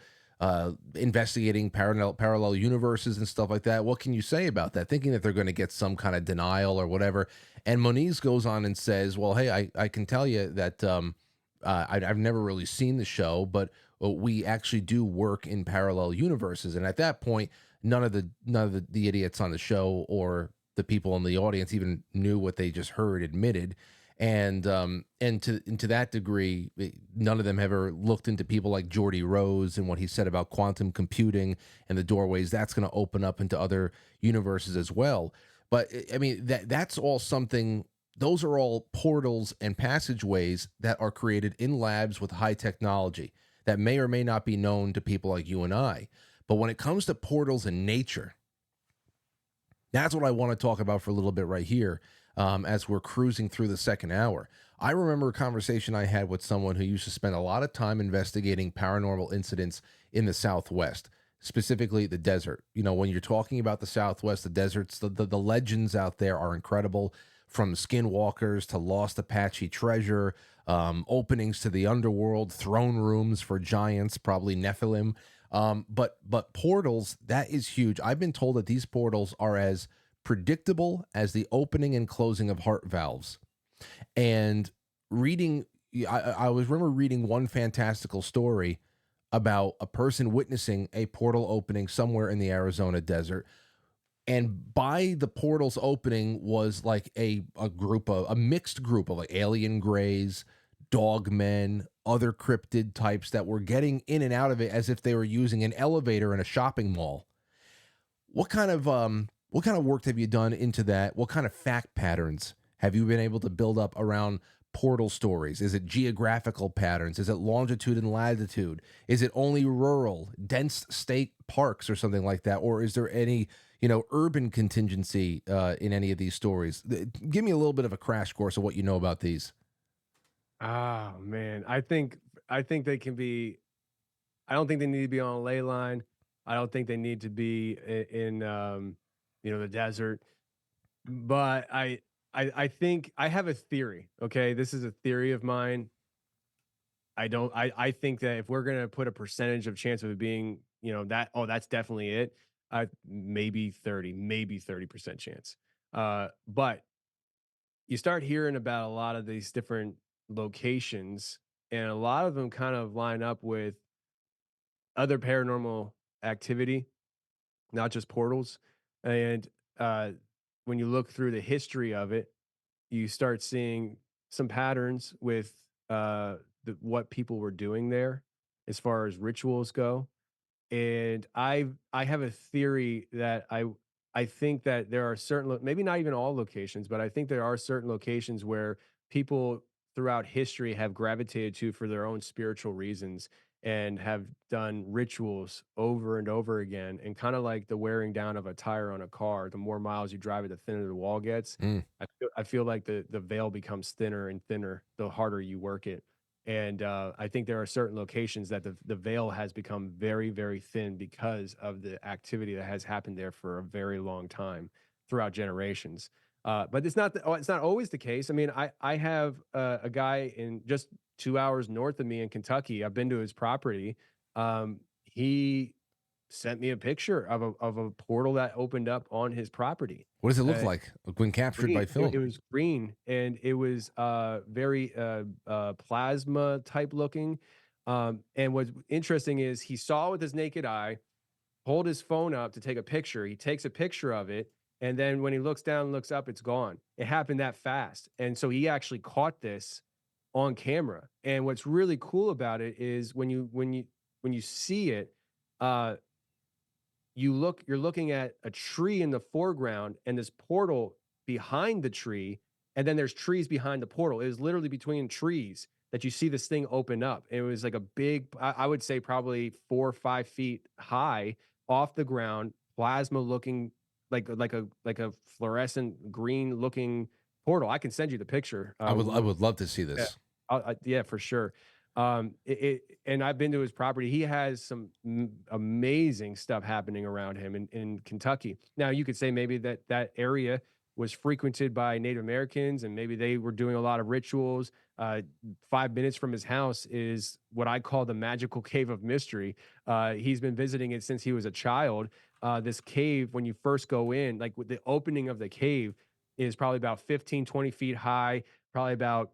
investigating parallel universes and stuff like that. What can you say about that? Thinking that they're going to get some kind of denial or whatever. And Moniz goes on and says, well, hey, I can tell you that I've never really seen the show, but we actually do work in parallel universes. And at that point, none of the idiots on the show or the people in the audience even knew what they just heard admitted. And to that degree, none of them ever looked into people like Geordie Rose and what he said about quantum computing and the doorways that's going to open up into other universes as well. But I mean, that's all something. Those are all portals and passageways that are created in labs with high technology that may or may not be known to people like you and I. But when it comes to portals in nature, that's what I want to talk about for a little bit right here as we're cruising through the second hour. I remember a conversation I had with someone who used to spend a lot of time investigating paranormal incidents in the Southwest, specifically the desert. When you're talking about the Southwest, the deserts, the legends out there are incredible. From skinwalkers to lost Apache treasure, openings to the underworld, throne rooms for giants, probably Nephilim. But portals, that is huge. I've been told that these portals are as predictable as the opening and closing of heart valves. And I remember reading one fantastical story about a person witnessing a portal opening somewhere in the Arizona desert. And by the portal's opening was like a mixed group of like alien greys, dogmen, other cryptid types that were getting in and out of it as if they were using an elevator in a shopping mall. What kind of work have you done into that? What kind of fact patterns have you been able to build up around portal stories? Is it geographical patterns? Is it longitude and latitude? Is it only rural, dense state parks or something like that? Or is there any urban contingency in any of these stories? Give me a little bit of a crash course of what you know about these. Oh man, I think they can be. I don't think they need to be on a ley line. I don't think they need to be in the desert. But I think I have a theory. Okay, this is a theory of mine. I think that if we're gonna put a percentage of chance of it being, that's definitely it. Maybe 30% chance. But you start hearing about a lot of these different locations, and a lot of them kind of line up with other paranormal activity, not just portals. And when you look through the history of it, you start seeing some patterns with what people were doing there as far as rituals go. And I have a theory that I think that there are certain maybe not even all locations, but I think there are certain locations where people throughout history have gravitated to for their own spiritual reasons and have done rituals over and over again, and kind of like the wearing down of a tire on a car. The more miles you drive it, the thinner the wall gets. I feel like the veil becomes thinner and thinner the harder you work it. And I think there are certain locations that the veil has become very, very thin because of the activity that has happened there for a very long time throughout generations. But it's not always the case. I mean, I have a guy in just 2 hours north of me in Kentucky. I've been to his property. He sent me a picture of a portal that opened up on his property. What does it look like when captured Green. by film? It was green, and it was very plasma type looking. And what's interesting is he saw with his naked eye, hold his phone up to take a picture. He takes a picture of it, and then when he looks down and looks up, it's gone. It happened that fast. And so he actually caught this on camera. And what's really cool about it is when you see it, you're looking at a tree in the foreground and this portal behind the tree, and then there's trees behind the portal. It was literally between trees that you see this thing open up. It was like a big, I would say probably 4 or 5 feet high off the ground, plasma looking like a fluorescent green looking portal. I can send you the picture. I would love to see Yeah, this. yeah, for sure. And I've been to his property. He has some amazing stuff happening around him in Kentucky. Now, you could say maybe that area was frequented by Native Americans, and maybe they were doing a lot of rituals. 5 minutes from his house is what I call the magical cave of mystery. He's been visiting it since he was a child. This cave, when you first go in, like with the opening of the cave, is probably about 15, 20 feet high, probably about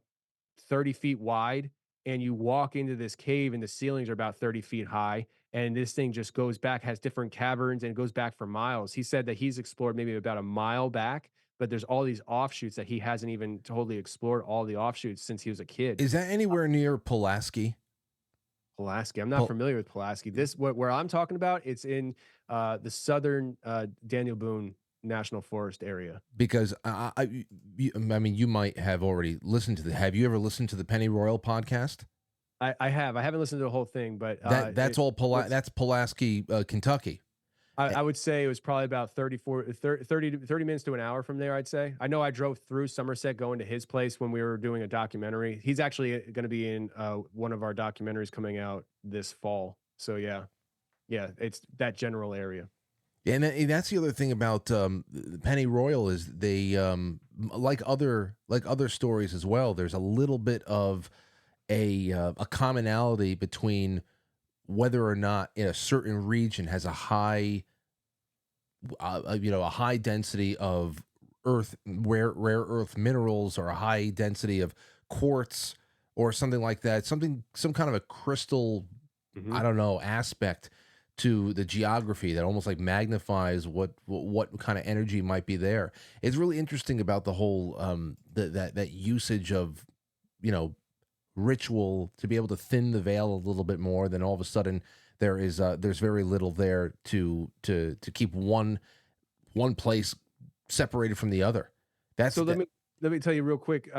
30 feet wide. And you walk into this cave and the ceilings are about 30 feet high. And this thing just goes back, has different caverns, and it goes back for miles. He said that he's explored maybe about a mile back, but there's all these offshoots that he hasn't even totally explored all the offshoots since he was a kid. Is that anywhere near Pulaski? Pulaski. I'm not familiar with Pulaski. Where I'm talking about, it's in the southern Daniel Boone National Forest area. Because I mean, you might have already listened to have you ever listened to the Penny Royal podcast? I have. I haven't listened to the whole thing, but that's Pulaski, Kentucky. I would say it was probably about 30 minutes to an hour from there, I'd say. I know I drove through Somerset going to his place when we were doing a documentary. He's actually going to be in one of our documentaries coming out this fall. So yeah, it's that general area. Yeah, and that's the other thing about Penny Royal is they like other stories as well. There's a little bit of a commonality between whether or not in a certain region has a high a high density of rare earth minerals, or a high density of quartz or something like that, some kind of a crystal I don't know aspect to the geography that almost like magnifies what kind of energy might be there. It's really interesting about the whole that usage of ritual to be able to thin the veil a little bit more. Then all of a sudden there's very little there to keep one place separated from the other. Let me tell you real quick,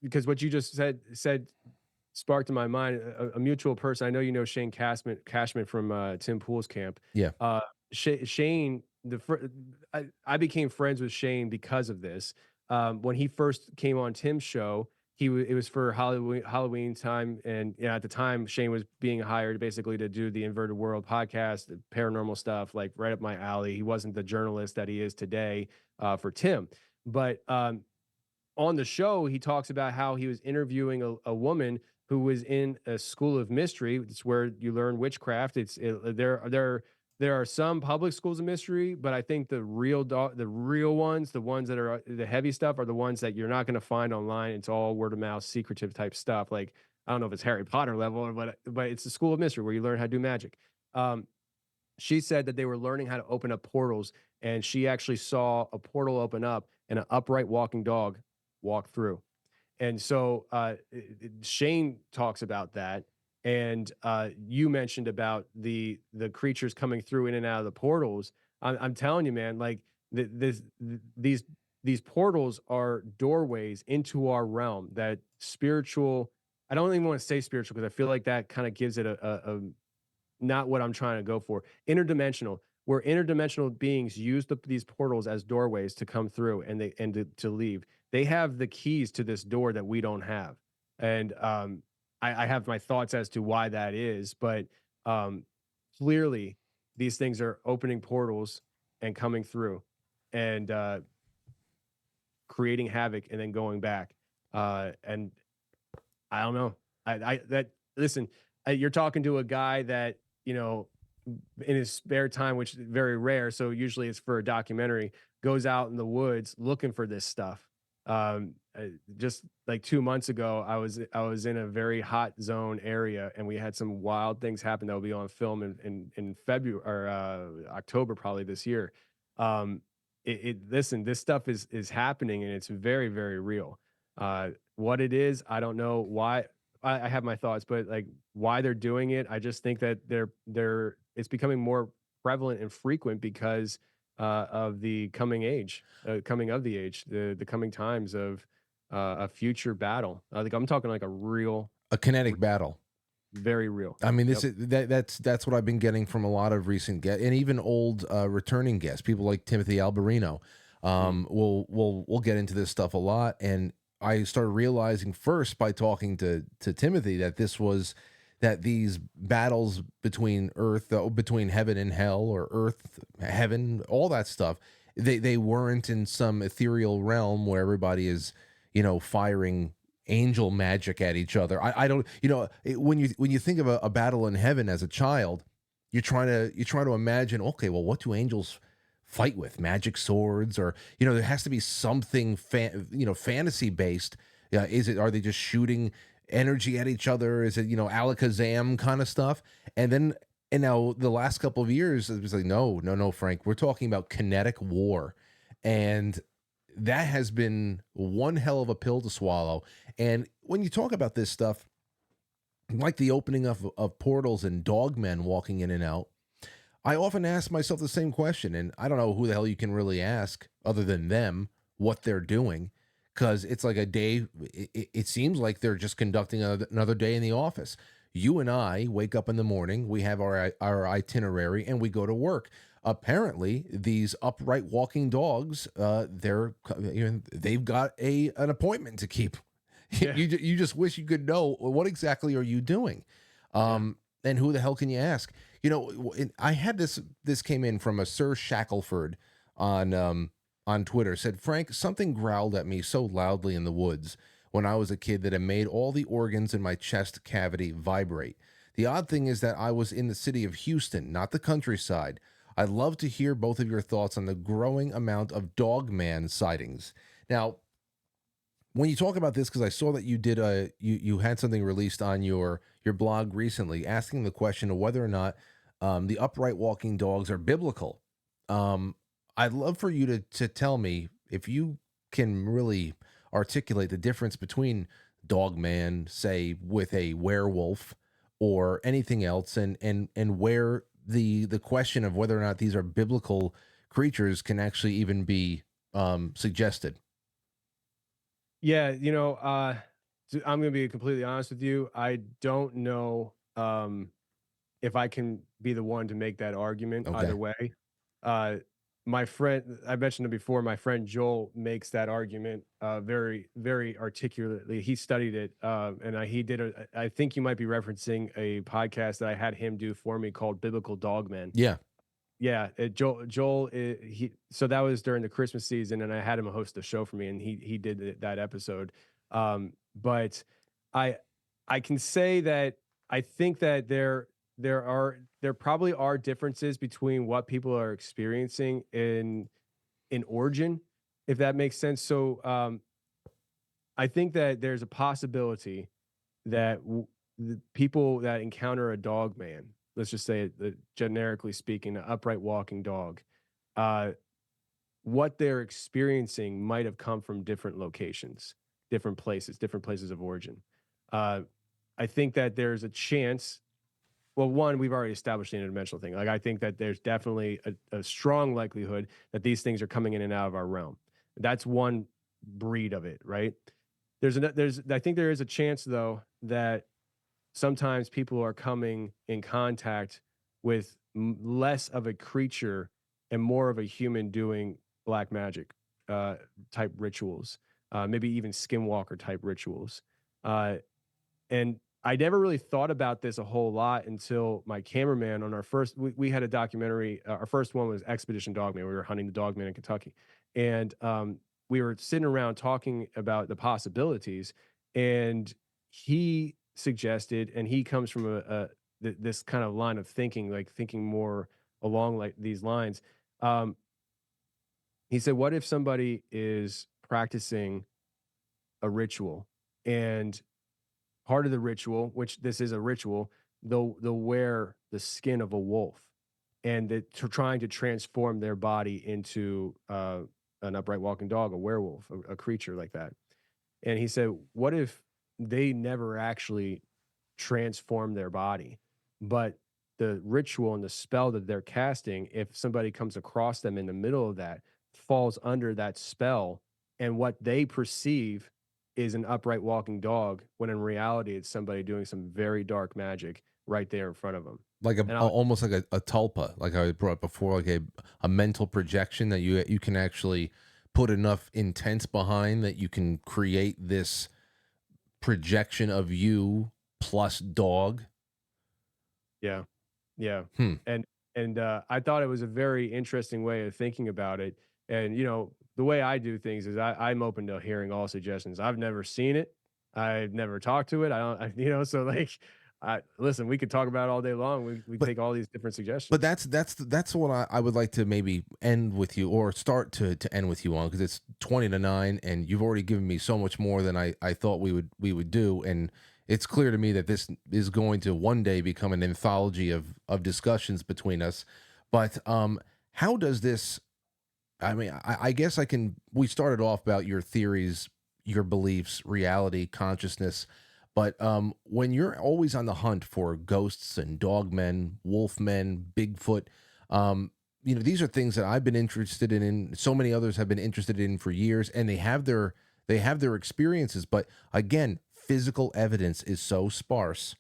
because what you just said sparked in my mind a mutual person. I know you know Shane Cashman from Tim Pool's camp. Yeah. Shane, I became friends with Shane because of this. When he first came on Tim's show, it was for Halloween time, and at the time Shane was being hired basically to do the Inverted World podcast, the paranormal stuff, like right up my alley. He wasn't the journalist that he is today for Tim, but on the show he talks about how he was interviewing a woman who was in a school of mystery. It's where you learn witchcraft. There are some public schools of mystery, but I think the real ones, the ones that are the heavy stuff, are the ones that you're not going to find online. It's all word of mouth, secretive type stuff. Like, I don't know if it's Harry Potter level, but it's a school of mystery where you learn how to do magic. She said that they were learning how to open up portals, and she actually saw a portal open up and an upright walking dog walk through. And so Shane talks about that. And you mentioned about the creatures coming through in and out of the portals. I'm telling you, man, like these portals are doorways into our realm. That spiritual. I don't even want to say spiritual because I feel like that kind of gives it a not what I'm trying to go for. Interdimensional. Where interdimensional beings use these portals as doorways to come through and to leave. They have the keys to this door that we don't have, and I have my thoughts as to why that is, but clearly these things are opening portals and coming through and creating havoc and then going back. And I don't know. Listen, you're talking to a guy that, in his spare time, which is very rare, so usually it's for a documentary, goes out in the woods looking for this stuff. Just like 2 months ago, I was in a very hot zone area, and we had some wild things happen that will be on film in February or October probably this year. Um, listen, this stuff is happening, and it's very, very real. What it is, I don't know why. I have my thoughts, but like why they're doing it, I just think that they're it's becoming more prevalent and frequent because of the coming of the age, the coming times of a future battle. Like I'm talking like a kinetic battle. very real. I mean, Yep. that's what I've been getting from a lot of recent guests, and even old returning guests, people like Timothy Alberino. We'll get into this stuff a lot, and I started realizing first by talking to Timothy that these battles between between heaven and hell, or earth, heaven, all that stuff, they weren't in some ethereal realm where everybody is, firing angel magic at each other. I don't, when you think of a battle in heaven as a child, you're trying to imagine, okay, well, what do angels fight with? Magic swords, or there has to be something fantasy based. Yeah, are they just shooting energy at each other? Is it alakazam kind of stuff? And now the last couple of years it was like, no, Frank, we're talking about kinetic war, and that has been one hell of a pill to swallow. And when you talk about this stuff, like the opening of portals and dogmen walking in and out, I often ask myself the same question, and I don't know who the hell you can really ask other than them what they're doing, because it's like a day. It seems like they're just conducting another day in the office. You and I wake up in the morning, we have our itinerary, and we go to work. Apparently, these upright walking dogs, they've got an appointment to keep. Yeah. You just wish you could know what exactly are you doing, and who the hell can you ask? I had this came in from a Sir Shackelford on Twitter. Said, Frank, something growled at me so loudly in the woods when I was a kid that it made all the organs in my chest cavity vibrate. The odd thing is that I was in the city of Houston, not the countryside. I'd love to hear both of your thoughts on the growing amount of dogman sightings. Now, when you talk about this, because I saw that you did you had something released on your blog recently, asking the question of whether or not the upright walking dogs are biblical. I'd love for you to tell me if you can really articulate the difference between dogman, say, with a werewolf or anything else, and where the question of whether or not these are biblical creatures can actually even be suggested. Yeah, I'm going to be completely honest with you. I don't know if I can be the one to make that argument either way. My friend, I mentioned it before, my friend Joel makes that argument very, very articulately. He studied it, and I think you might be referencing a podcast that I had him do for me called Biblical Dogmen. Yeah. Yeah, Joel, so that was during the Christmas season, and I had him host the show for me, and he did that episode. But I can say that I think that there probably are differences between what people are experiencing in origin, if that makes sense. So I think that there's a possibility that the people that encounter a dog man, let's just say generically speaking, an upright walking dog, what they're experiencing might have come from different locations, different places of origin. I think that there's a chance. Well, one, we've already established the interdimensional thing. Like, I think that there's definitely a strong likelihood that these things are coming in and out of our realm. That's one breed of it, right? I think there is a chance, though, that sometimes people are coming in contact with less of a creature and more of a human doing black magic type rituals, maybe even skinwalker type rituals. And I never really thought about this a whole lot until my cameraman on our first, we had a documentary. Our first one was Expedition Dogman. We were hunting the dogman in Kentucky. And we were sitting around talking about the possibilities. And he suggested, and he comes from this kind of line of thinking, like thinking more along like these lines. Um, he said, what if somebody is practicing a ritual, and part of the ritual, which this is a ritual, they'll wear the skin of a wolf, and they're trying to transform their body into an upright walking dog, a werewolf, a creature like that. And he said, what if they never actually transform their body, but the ritual and the spell that they're casting, if somebody comes across them in the middle of that, falls under that spell, and what they perceive is an upright walking dog, when in reality it's somebody doing some very dark magic right there in front of them. Like And I'll, almost like a tulpa, like I brought up before, like a mental projection that you can actually put enough intent behind that you can create this projection of you plus dog. yeah, yeah. Hmm. And I thought it was a very interesting way of thinking about it. And the way I do things is I'm open to hearing all suggestions. I've never seen it. I've never talked to it. I don't, so like, listen, we could talk about it all day long. We take all these different suggestions. But that's what I would like to maybe end with you, or start to end with you on, because it's 20 to 9, and you've already given me so much more than I thought we would do, and it's clear to me that this is going to one day become an anthology of discussions between us. But how does this? I mean, I guess we started off about your theories, your beliefs, reality, consciousness. But when you're always on the hunt for ghosts and dogmen, wolfmen, Bigfoot, these are things that I've been interested in. So many others have been interested in for years, and they have their experiences. But again, physical evidence is so sparse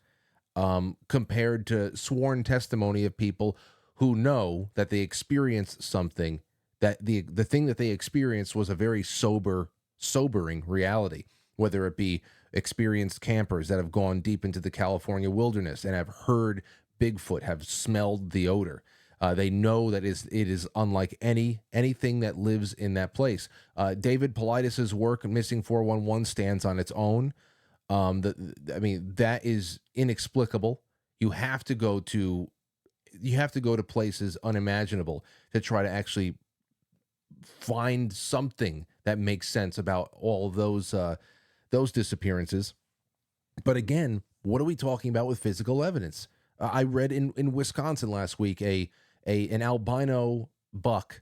compared to sworn testimony of people who know that they experienced something, that the thing that they experienced was a very sobering reality, whether it be experienced campers that have gone deep into the California wilderness and have heard Bigfoot, have smelled the odor. They know that it is unlike anything that lives in that place. David Paulides' work, Missing 411, stands on its own. That is inexplicable. You have to go to places unimaginable to try to actually find something that makes sense about all of those disappearances. But again, what are we talking about with physical evidence? I read in Wisconsin last week an albino buck,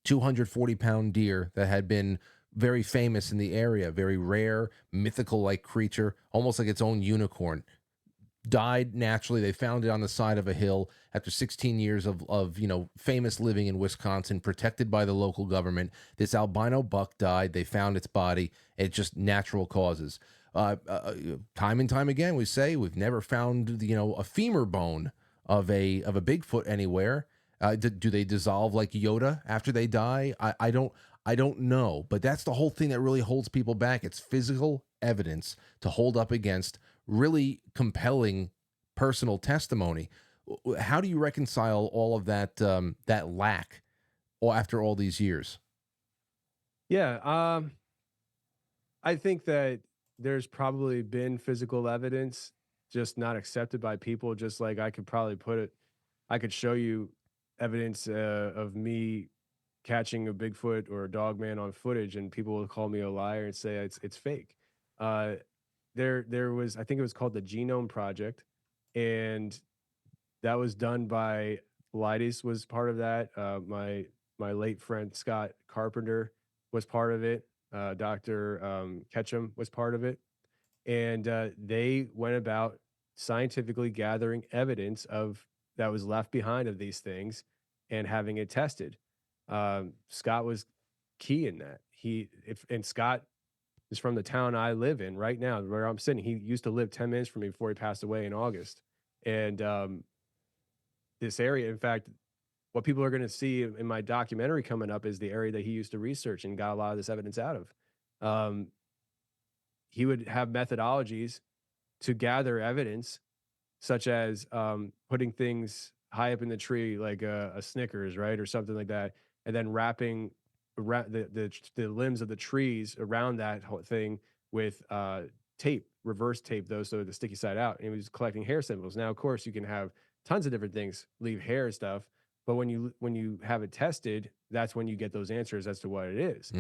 240-pound deer that had been very famous in the area, very rare, mythical-like creature, almost like its own unicorn, died naturally. They found it on the side of a hill after 16 years of famous living in Wisconsin, protected by the local government. This albino buck died. They found its body. It's just natural causes. Time and time again, we say we've never found a femur bone of a Bigfoot anywhere. Do they dissolve like Yoda after they die? I don't know, but that's the whole thing that really holds people back. It's physical evidence to hold up against really compelling personal testimony. How do you reconcile all of that that lack after all these years? Yeah, I think that there's probably been physical evidence, just not accepted by people. Just like I could show you evidence of me catching a Bigfoot or a dog man on footage, and people will call me a liar and say it's fake. There was, I think it was called the Genome Project, and that was done by Paulides was part of that. My late friend Scott Carpenter was part of it. Dr. Ketchum was part of it, and they went about scientifically gathering evidence that was left behind of these things and having it tested. Scott was key in that. And Scott is from the town I live in right now, where I'm sitting. He used to live 10 minutes from me before he passed away in August. And this area, in fact, what people are going to see in my documentary coming up is the area that he used to research and got a lot of this evidence out of. He would have methodologies to gather evidence, such as putting things high up in the tree, like a Snickers, right, or something like that, and then wrapping around the limbs of the trees around that whole thing with reverse tape those so the sticky side out, and he was collecting hair samples. Now, of course, you can have tons of different things leave hair stuff, but when you have it tested, that's when you get those answers as to what it is.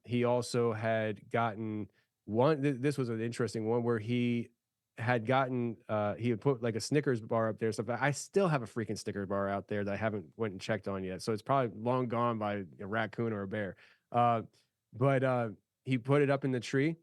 He also had gotten one. This was an interesting one where he had gotten he had put like a Snickers bar up there. Stuff. I still have a freaking Snickers bar out there that I haven't went and checked on yet. So it's probably long gone by a raccoon or a bear. But he put it up in the tree,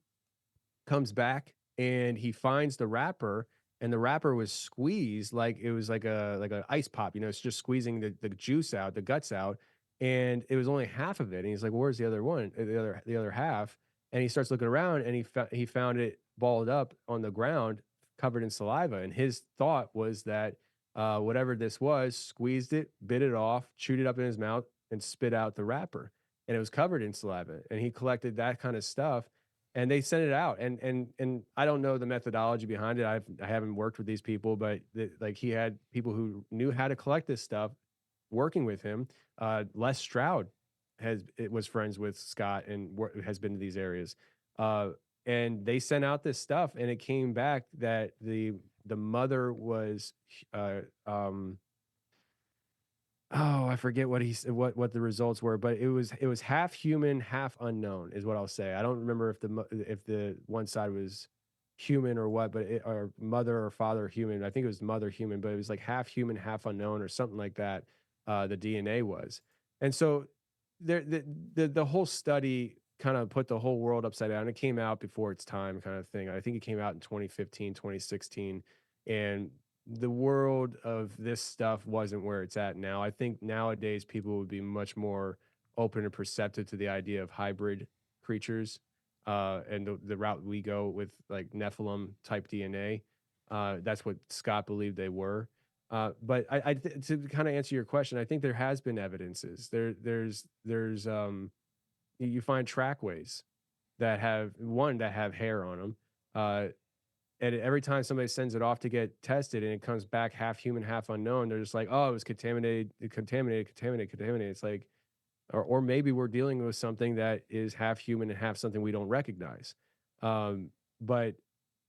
comes back, and he finds the wrapper, and the wrapper was squeezed like it was like a ice pop. You know, it's just squeezing the juice out, the guts out, and it was only half of it. And he's like, "Where's the other one? The other half?" And he starts looking around, and he found it balled up on the ground, covered in saliva. And his thought was that whatever this was, squeezed it, bit it off, chewed it up in his mouth, and spit out the wrapper. And it was covered in saliva. And he collected that kind of stuff, and they sent it out. And I don't know the methodology behind it. I haven't worked with these people, but like he had people who knew how to collect this stuff working with him. Les Stroud was friends with Scott and has been to these areas. And they sent out this stuff, and it came back that the mother was I forget what what the results were, but it was half human, half unknown is what I'll say. I don't remember if the one side was human or what, but or mother or father human. I think it was mother human, but it was like half human, half unknown or something like that. The DNA was. And so the whole study kind of put the whole world upside down. It came out before its time kind of thing. I think it came out in 2015, 2016. And the world of this stuff wasn't where it's at now. I think nowadays people would be much more open and perceptive to the idea of hybrid creatures and the route we go with like Nephilim type DNA. That's what Scott believed they were. But to kind of answer your question, I think there has been evidences. There's you find trackways that have hair on them. And every time somebody sends it off to get tested and it comes back half human, half unknown, they're just like, oh, it was contaminated. It's like, or maybe we're dealing with something that is half human and half something we don't recognize. But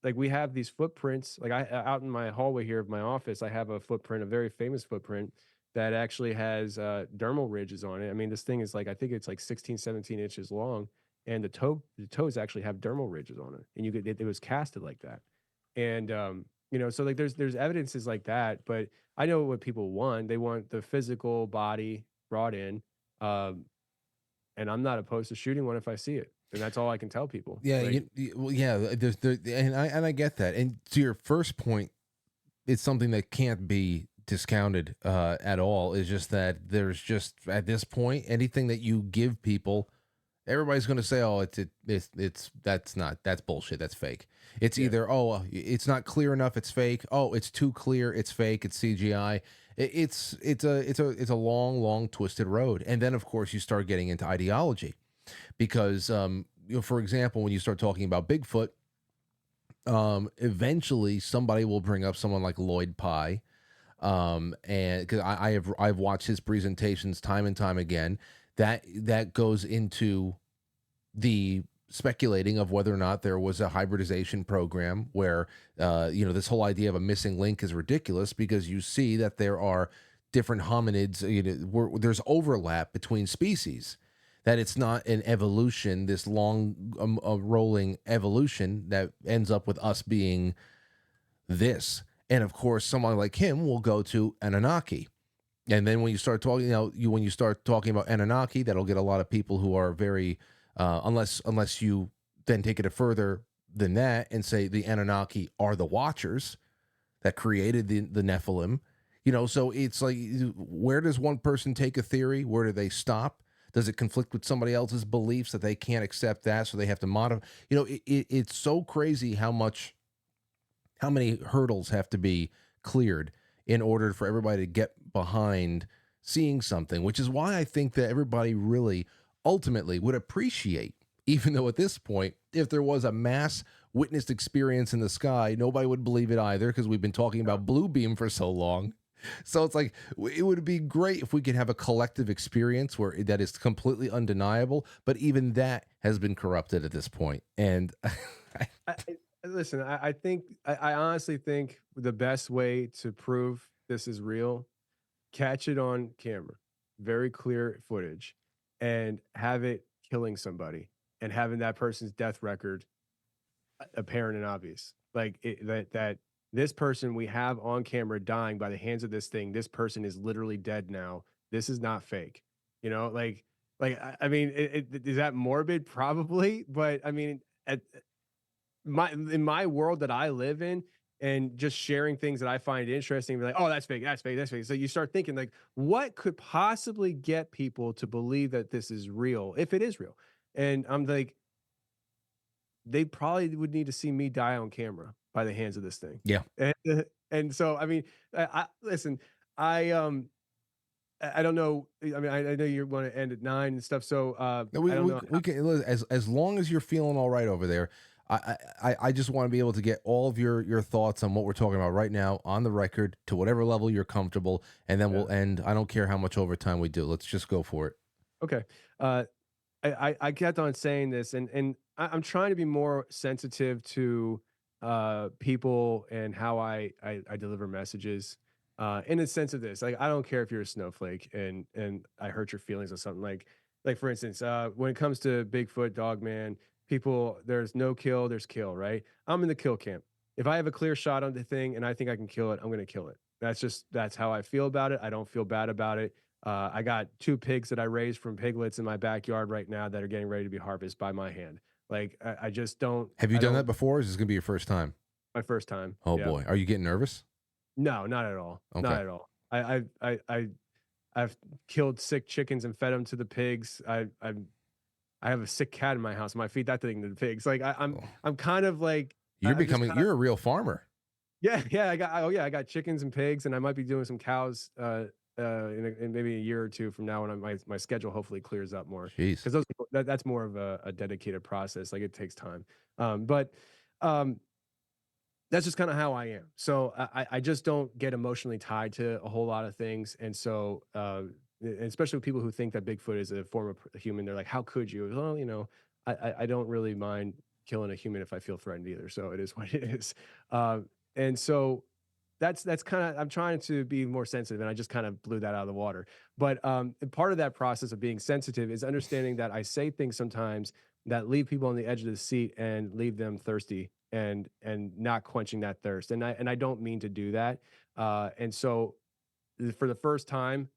like we have these footprints, like out in my hallway here of my office, I have a footprint, a very famous footprint that actually has dermal ridges on it. I mean, this thing is like, I think it's like 16, 17 inches long, and the toes actually have dermal ridges on it. And it was casted like that. And, so like there's evidences like that, but I know what people want. They want the physical body brought in. And I'm not opposed to shooting one if I see it. And that's all I can tell people. Yeah. Like, and I get that. And to your first point, it's something that can't be discounted at all. Is just that there's just at this point, anything that you give people, everybody's going to say, oh, that's bullshit. That's fake. It's either, oh, it's not clear enough. It's fake. Oh, it's too clear. It's fake. It's CGI. It's a long twisted road. And then of course you start getting into ideology because, for example, when you start talking about Bigfoot, eventually somebody will bring up someone like Lloyd Pye. And because I've watched his presentations time and time again, that goes into the speculating of whether or not there was a hybridization program where, this whole idea of a missing link is ridiculous because you see that there are different hominids, where there's overlap between species, that it's not an evolution, this long rolling evolution that ends up with us being this. And of course, someone like him will go to Anunnaki. And then when you start talking, when you start talking about Anunnaki, that'll get a lot of people who are very, unless you then take it further than that and say the Anunnaki are the Watchers that created the Nephilim. So it's like, where does one person take a theory? Where do they stop? Does it conflict with somebody else's beliefs that they can't accept that, so they have to modify? It's so crazy how many hurdles have to be cleared in order for everybody to get behind seeing something, which is why I think that everybody really ultimately would appreciate, even though at this point, if there was a mass witnessed experience in the sky, nobody would believe it either because we've been talking about blue beam for so long. So it's like, it would be great if we could have a collective experience where that is completely undeniable, but even that has been corrupted at this point. And Listen, I think I honestly think the best way to prove this is real, catch it on camera, very clear footage, and have it killing somebody and having that person's death record apparent and obvious. Like that this person we have on camera dying by the hands of this thing, this person is literally dead now. This is not fake. You know, I mean, is that morbid? Probably, but I mean, in my world that I live in, and just sharing things that I find interesting, be like, oh, that's fake, that's fake, that's fake. So you start thinking like, what could possibly get people to believe that this is real, if it is real? And I'm like, they probably would need to see me die on camera by the hands of this thing. Yeah. And so, I mean, I listen, I don't know. I mean, I know you want to end at 9 and stuff. So No, I don't know. we can, as long as you're feeling all right over there. I just want to be able to get all of your thoughts on what we're talking about right now on the record to whatever level you're comfortable, and then we'll end. I don't care how much overtime we do. Let's just go for it. Okay. I kept on saying this, and I'm trying to be more sensitive to people and how I deliver messages. In the sense of this, like, I don't care if you're a snowflake and I hurt your feelings or something. Like for instance, when it comes to Bigfoot, Dogman, people, there's no kill, there's kill, right? I'm in the kill camp. If I have a clear shot on the thing and I think I can kill it, I'm going to kill it. That's how I feel about it. I don't feel bad about it. I got 2 pigs that I raised from piglets in my backyard right now that are getting ready to be harvested by my hand. Like, I just don't. Have you done that before? Or is this going to be your first time? My first time. Oh yeah. Boy, are you getting nervous? No, not at all. Okay. Not at all. I've killed sick chickens and fed them to the pigs. I have a sick cat in my house. I might feed that thing to the pigs. Like I'm kind of like you're a real farmer. Yeah. I got chickens and pigs, and I might be doing some cows in maybe a year or 2 from now when my schedule hopefully clears up more. Jeez. Because that's more of a dedicated process. Like, it takes time. That's just kind of how I am. So I just don't get emotionally tied to a whole lot of things. And so, especially with people who think that Bigfoot is a form of a human, they're like, how could you? Well, you know, I don't really mind killing a human if I feel threatened either. So it is what it is. And so that's kind of, I'm trying to be more sensitive, and I just kind of blew that out of the water. But part of that process of being sensitive is understanding that I say things sometimes that leave people on the edge of the seat and leave them thirsty and not quenching that thirst. And I don't mean to do that. And so for the first time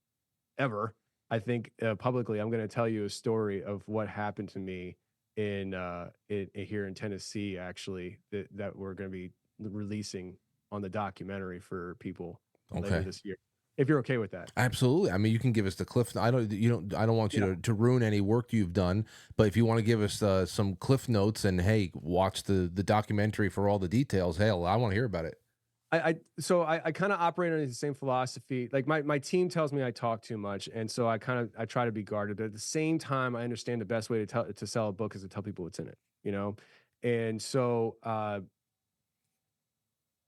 ever, I think publicly, I'm going to tell you a story of what happened to me in here in Tennessee, actually, that we're going to be releasing on the documentary for people later this year. If you're okay with that. Absolutely. I mean, you can give us the cliff. I don't want you to ruin any work you've done, but if you want to give us some cliff notes and, hey, watch the documentary for all the details, hell, I want to hear about it. So I kind of operate under the same philosophy. Like, my team tells me I talk too much, and so I try to be guarded. But at the same time, I understand the best way to sell a book is to tell people what's in it, you know? And so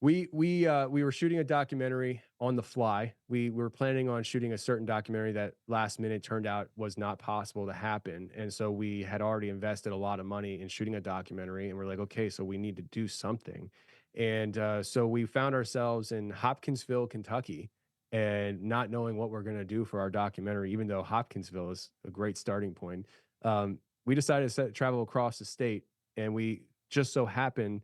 we were shooting a documentary on the fly. We were planning on shooting a certain documentary that last minute turned out was not possible to happen. And so we had already invested a lot of money in shooting a documentary, and we're like, okay, so we need to do something. And so we found ourselves in Hopkinsville, Kentucky, and not knowing what we're going to do for our documentary, even though Hopkinsville is a great starting point. We decided to travel across the state, and we just so happened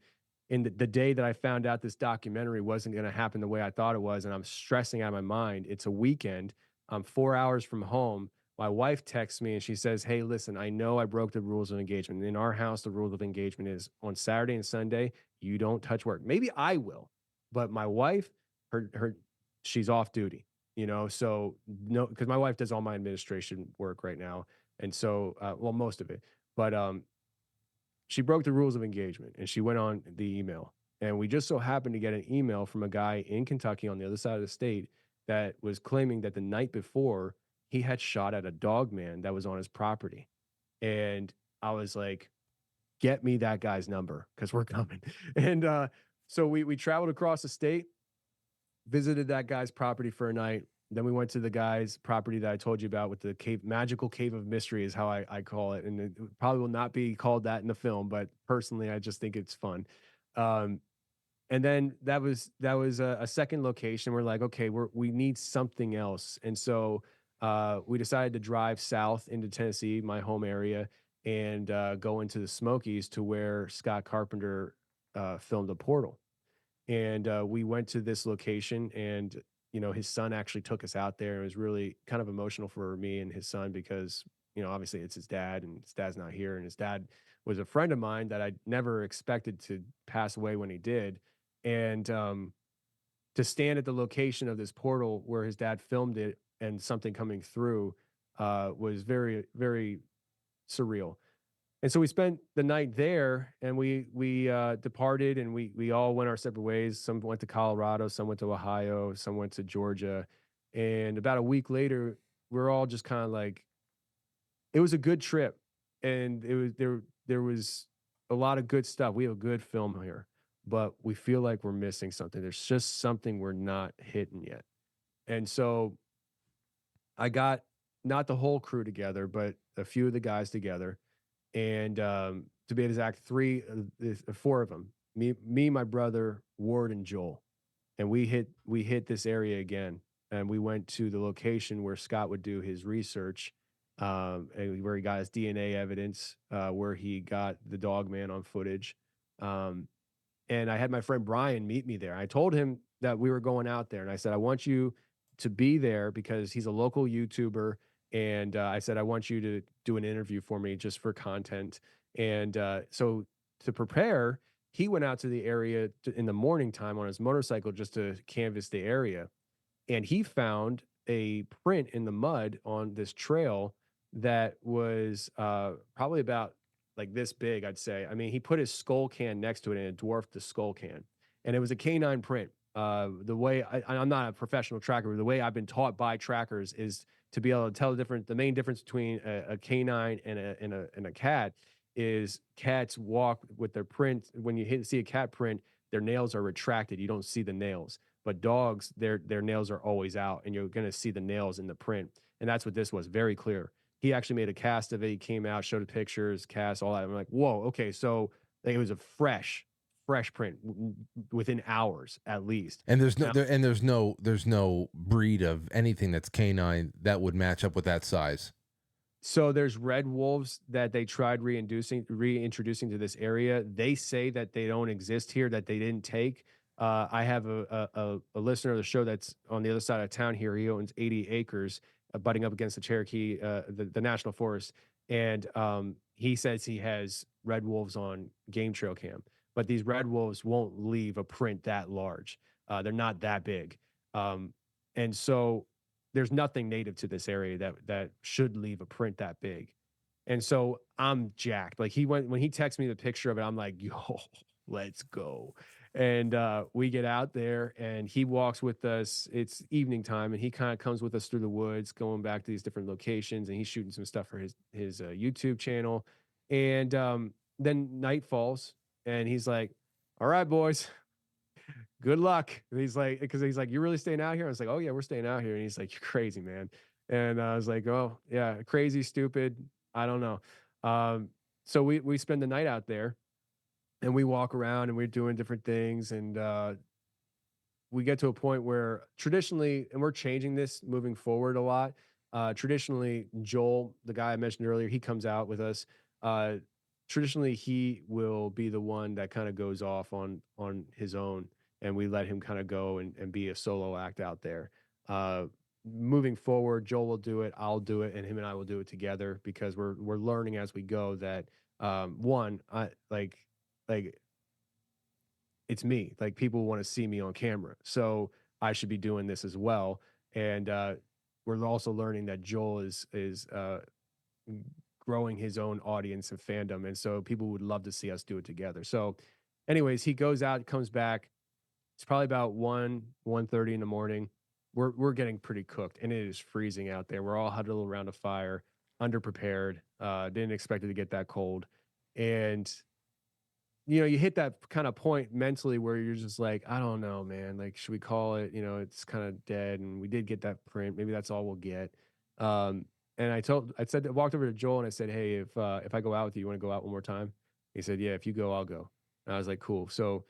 in the day that I found out this documentary wasn't going to happen the way I thought it was, and I'm stressing out of my mind. It's a weekend. I'm 4 hours from home. My wife texts me and she says, hey, listen, I know I broke the rules of engagement. In our house, the rule of engagement is on Saturday and Sunday, you don't touch work. Maybe I will, but my wife, she's off duty, you know? So no, because my wife does all my administration work right now. And so, well, most of it, but, she broke the rules of engagement and she went on the email. And we just so happened to get an email from a guy in Kentucky on the other side of the state that was claiming that the night before he had shot at a dog man that was on his property. And I was like, get me that guy's number because we're coming. And so we traveled across the state, visited that guy's property for a night. Then we went to the guy's property that I told you about with the magical cave of mystery is how I call it. And it probably will not be called that in the film, but personally, I just think it's fun. And then that was a second location. We're like, okay, we need something else. And so we decided to drive south into Tennessee, my home area, and go into the Smokies to where Scott Carpenter filmed a portal. And we went to this location, and his son actually took us out there. It was really kind of emotional for me and his son because obviously it's his dad, and his dad's not here, and his dad was a friend of mine that I never expected to pass away when he did. And to stand at the location of this portal where his dad filmed it and something coming through was very, very surreal. And so we spent the night there, and we departed, and we all went our separate ways. Some went to Colorado, some went to Ohio, some went to Georgia. And about a week later, we're all just kind of like, it was a good trip, and it was there was a lot of good stuff. We have a good film here, but we feel like we're missing something. There's just something we're not hitting yet. And so I got not the whole crew together, but a few of the guys together. And to be exact, four of them, me, my brother, Ward, and Joel. And we hit this area again. And we went to the location where Scott would do his research, and where he got his DNA evidence, where he got the dog man on footage. And I had my friend Brian meet me there. I told him that we were going out there, and I said, I want you to be there because he's a local YouTuber. And I said, I want you to do an interview for me just for content. And so to prepare, he went out to the area in the morning time on his motorcycle just to canvass the area. And he found a print in the mud on this trail that was probably about like this big, I'd say. I mean, he put his skull can next to it, and it dwarfed the skull can. And it was a canine print. The way I'm not a professional tracker, but the way I've been taught by trackers is to be able to tell the main difference between a canine and a cat is cats walk with their print. When you see a cat print, their nails are retracted. You don't see the nails. But dogs, their nails are always out, and you're going to see the nails in the print. And that's what this was, very clear. He actually made a cast of it. He came out, showed the pictures, cast, all that. I'm like, whoa, okay. So like, it was a fresh print within hours at least. And there's no breed of anything that's canine that would match up with that size. So there's red wolves that they tried reintroducing to this area. They say that they don't exist here, that they didn't take. I have a listener of the show that's on the other side of town here. He owns 80 acres, butting up against the Cherokee, the national forest. And he says he has red wolves on game trail cam, but these red wolves won't leave a print that large. They're not that big. And so there's nothing native to this area that should leave a print that big. And so I'm jacked. Like when he texted me the picture of it, I'm like, yo, let's go. And we get out there, and he walks with us. It's evening time, and he kind of comes with us through the woods, going back to these different locations, and he's shooting some stuff for his YouTube channel. And then night falls, and he's like, all right, boys, good luck. And he's like, because he's like, you really staying out here? I was like, oh yeah, we're staying out here. And he's like, you're crazy, man. And I was like, oh yeah, crazy, stupid. I don't know. So we spend the night out there, and we walk around, and we're doing different things. And we get to a point where traditionally, and we're changing this moving forward a lot. Traditionally, Joel, the guy I mentioned earlier, he comes out with us. Traditionally, he will be the one that kind of goes off on his own, and we let him kind of go and be a solo act out there. Moving forward, Joel will do it, I'll do it, and him and I will do it together because we're learning as we go that one, I like it's me. Like, people want to see me on camera, so I should be doing this as well. And we're also learning that Joel is growing his own audience and fandom, and so people would love to see us do it together. So, anyways, he goes out, comes back. It's probably about 1:30 in the morning. We're getting pretty cooked, and it is freezing out there. We're all huddled around a fire, underprepared. Didn't expect it to get that cold, and you hit that kind of point mentally where you're just like, I don't know, man. Like, should we call it? It's kind of dead, and we did get that print. Maybe that's all we'll get. And I walked over to Joel and I said, hey, if I go out with you, you want to go out one more time? He said, yeah, if you go, I'll go. And I was like, cool. So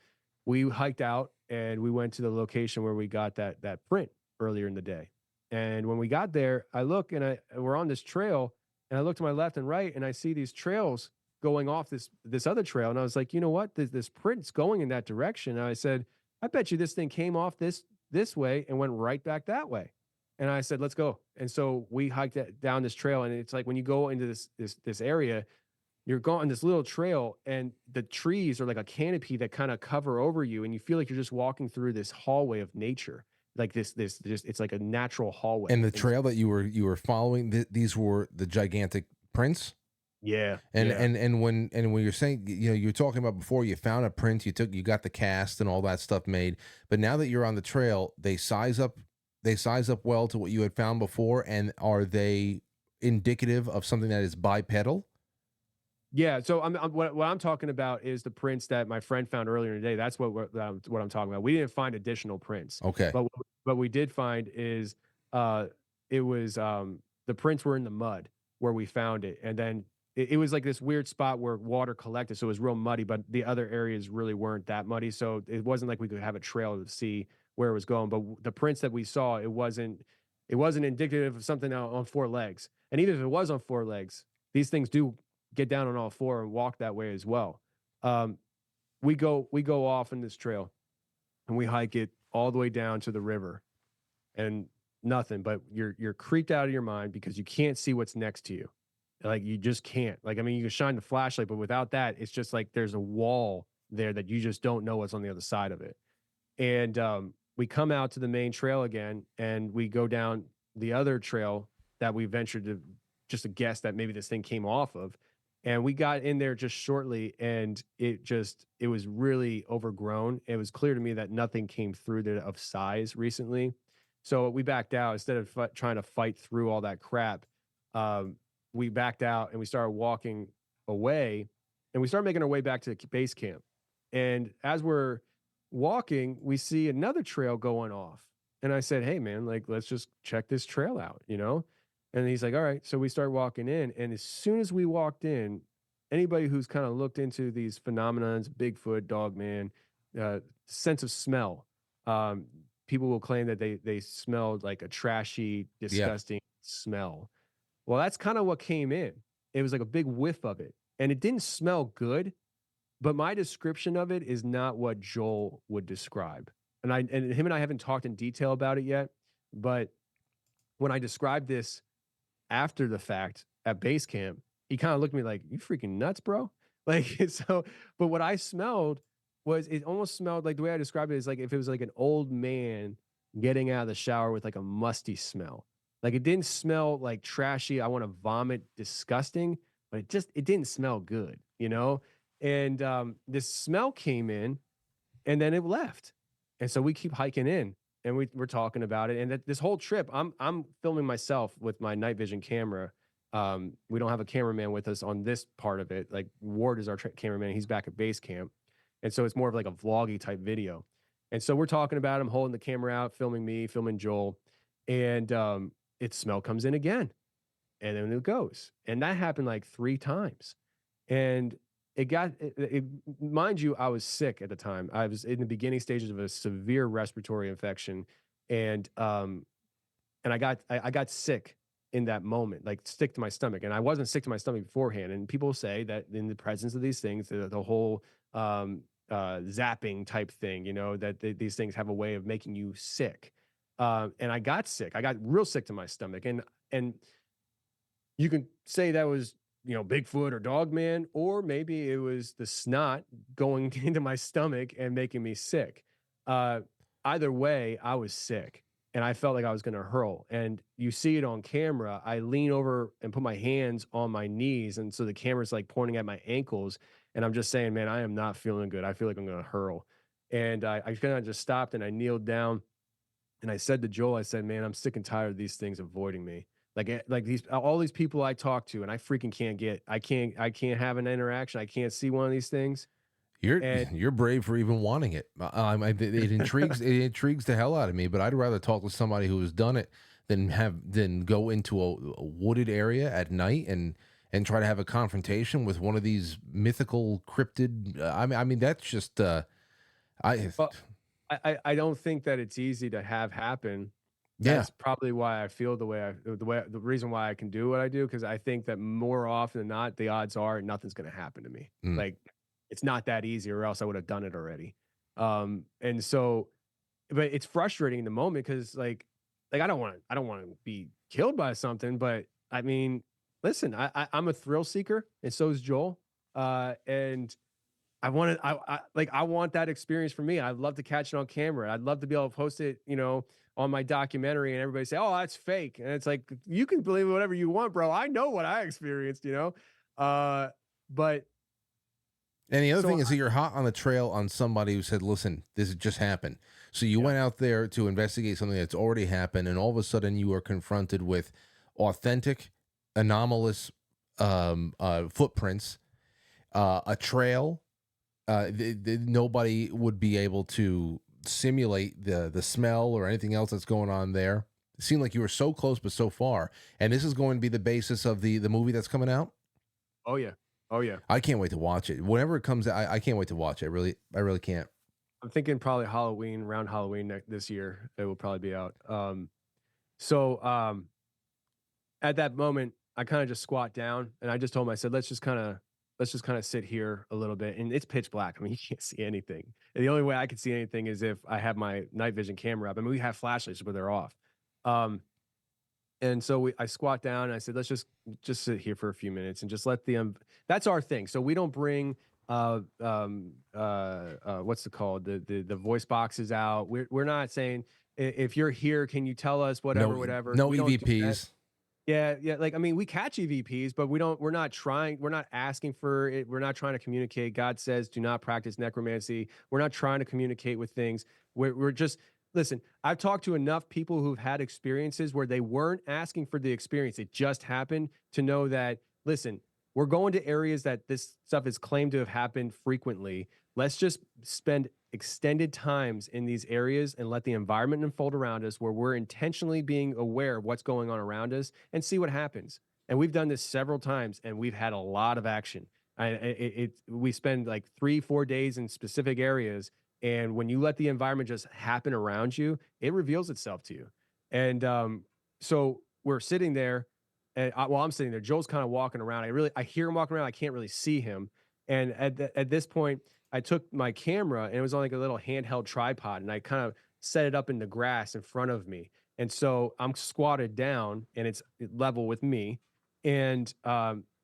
we hiked out and we went to the location where we got that print earlier in the day. And when we got there, I look and we're on this trail, and I look to my left and right, and I see these trails going off this other trail. And I was like, you know what? This print's going in that direction. And I said, I bet you this thing came off this way and went right back that way. And I said, let's go. And so we hiked down this trail, and it's like when you go into this area, you're going on this little trail, and the trees are like a canopy that kind of cover over you, and you feel like you're just walking through this hallway of nature. Like this it's like a natural hallway. And the trail that you were following, these were the gigantic prints. Yeah. And when you're saying, you know, you're talking about before you found a print, you got the cast and all that stuff made, but now that you're on the trail, they size up well to what you had found before, and are they indicative of something that is bipedal? Yeah, so what I'm talking about is the prints that my friend found earlier today. That's what I'm talking about. We didn't find additional prints. Okay. But what we did find is it was the prints were in the mud where we found it, and then it was like this weird spot where water collected, so it was real muddy, but the other areas really weren't that muddy, so it wasn't like we could have a trail to see where it was going. But the prints that we saw, it wasn't indicative of something on four legs. And even if it was on four legs, these things do get down on all four and walk that way as well. We go off in this trail, and we hike it all the way down to the river, and nothing, but you're creeped out of your mind because you can't see what's next to you. Like, you just can't. Like, I mean, you can shine the flashlight, but without that, it's just like there's a wall there that you just don't know what's on the other side of it. And we come out to the main trail again, and we go down the other trail that we ventured to, just to guess that maybe this thing came off of. And we got in there just shortly, and it was really overgrown. It was clear to me that nothing came through there of size recently. So we backed out instead of trying to fight through all that crap. We backed out and we started walking away, and we started making our way back to base camp. And as we're walking, we see another trail going off. And I said, hey man, like, let's just check this trail out, you know? And he's like, all right. So we start walking in. And as soon as we walked in, anybody who's kind of looked into these phenomenons, Bigfoot, Dogman, sense of smell, people will claim that they smelled like a trashy, disgusting smell. Well, that's kind of what came in. It was like a big whiff of it. And it didn't smell good, but my description of it is not what Joel would describe. And him and I haven't talked in detail about it yet, but when I described this after the fact at base camp, he kind of looked at me like, you freaking nuts, bro. Like, so, but what I smelled was, it almost smelled like, the way I described it is like if it was like an old man getting out of the shower with like a musty smell. Like, it didn't smell like trashy, I want to vomit, disgusting, but it didn't smell good, you know? And this smell came in, and then it left. And so we keep hiking in, and we're talking about it. And this whole trip, I'm filming myself with my night vision camera. We don't have a cameraman with us on this part of it. Like, Ward is our cameraman. He's back at base camp. And so it's more of like a vloggy type video. And so we're talking about him holding the camera out, filming me, filming Joel. And its smell comes in again. And then it goes. And that happened like 3 times. And mind you, I was sick at the time. I was in the beginning stages of a severe respiratory infection. And I got sick in that moment, like sick to my stomach. And I wasn't sick to my stomach beforehand. And people say that in the presence of these things, the whole zapping type thing, you know, that these things have a way of making you sick. And I got sick. I got real sick to my stomach. And you can say that was, you know, Bigfoot or Dogman, or maybe it was the snot going into my stomach and making me sick. Either way, I was sick, and I felt like I was going to hurl. And you see it on camera. I lean over and put my hands on my knees, and so the camera's like pointing at my ankles, and I'm just saying, man, I am not feeling good. I feel like I'm going to hurl. And I kind of just stopped, and I kneeled down, and I said to Joel, I said, man, I'm sick and tired of these things avoiding me. Like all these people I talk to, and I freaking I can't have an interaction. I can't see one of these things. You're brave for even wanting it. It intrigues the hell out of me. But I'd rather talk to somebody who has done it than go into a wooded area at night and and try to have a confrontation with one of these mythical cryptid. I mean, that's just. Well, I don't think that it's easy to have happen. Yeah. That's probably why I feel the reason why I can do what I do, because I think that more often than not, the odds are nothing's going to happen to me. Mm. Like, it's not that easy, or else I would have done it already. And so, but it's frustrating in the moment because I don't want to be killed by something. But I mean, listen, I'm a thrill seeker, and so is Joel. And I want I want that experience for me. I'd love to catch it on camera. I'd love to be able to post it, on my documentary, and everybody say, "Oh, that's fake." And it's like, you can believe whatever you want, bro. I know what I experienced, but And the other So thing is that you're hot on the trail on somebody who said, "Listen, this has just happened." So you went out there to investigate something that's already happened, and all of a sudden you are confronted with authentic, anomalous footprints, a trail. Nobody would be able to simulate the smell or anything else that's going on there. It seemed like you were so close but so far, and this is going to be the basis of the movie that's coming out. oh yeah, oh yeah. I can't wait to watch it. Whenever it comes out, I can't wait to watch it. I really can't. I'm thinking probably around Halloween this year, it will probably be out. So at that moment, I kind of just squat down, and I just told him, I said, let's just kind of sit here a little bit. And it's pitch black. I mean, you can't see anything. And the only way I could see anything is if I have my night vision camera up. I mean, we have flashlights, but they're off. And so I squat down, and I said, let's just sit here for a few minutes and just let that's our thing. So we don't bring what's it called? The voice boxes out. We're not saying, if you're here, can you tell us whatever. No We don't do that. EVPs. Yeah. Like, I mean, we catch EVPs, but we're not asking for it. We're not trying to communicate. God says, do not practice necromancy. We're not trying to communicate with things. We're just, listen, I've talked to enough people who've had experiences where they weren't asking for the experience. It just happened, to know that, listen, we're going to areas that this stuff is claimed to have happened frequently. Let's just spend extended times in these areas and let the environment unfold around us, where we're intentionally being aware of what's going on around us, and see what happens. And we've done this several times, and we've had a lot of action. We spend like 3-4 days in specific areas, and when you let the environment just happen around you, it reveals itself to you. And so we're sitting there, and I'm sitting there. Joel's kind of walking around. I hear him walking around. I can't really see him. And at this point, I took my camera, and it was on like a little handheld tripod, and I kind of set it up in the grass in front of me. And so I'm squatted down, and it's level with me. And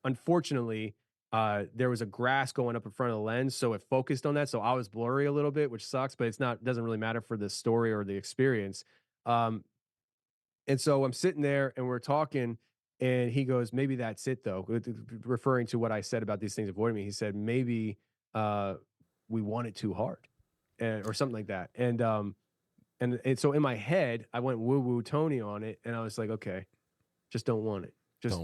unfortunately, there was a grass going up in front of the lens, so it focused on that. So I was blurry a little bit, which sucks, but doesn't really matter for the story or the experience. And so I'm sitting there, and we're talking, and he goes, maybe that's it though, referring to what I said about these things avoiding me. He said, maybe we want it too hard, or something like that. And so in my head, I went woo woo Tony on it, and I was like, okay, just don't want it. Just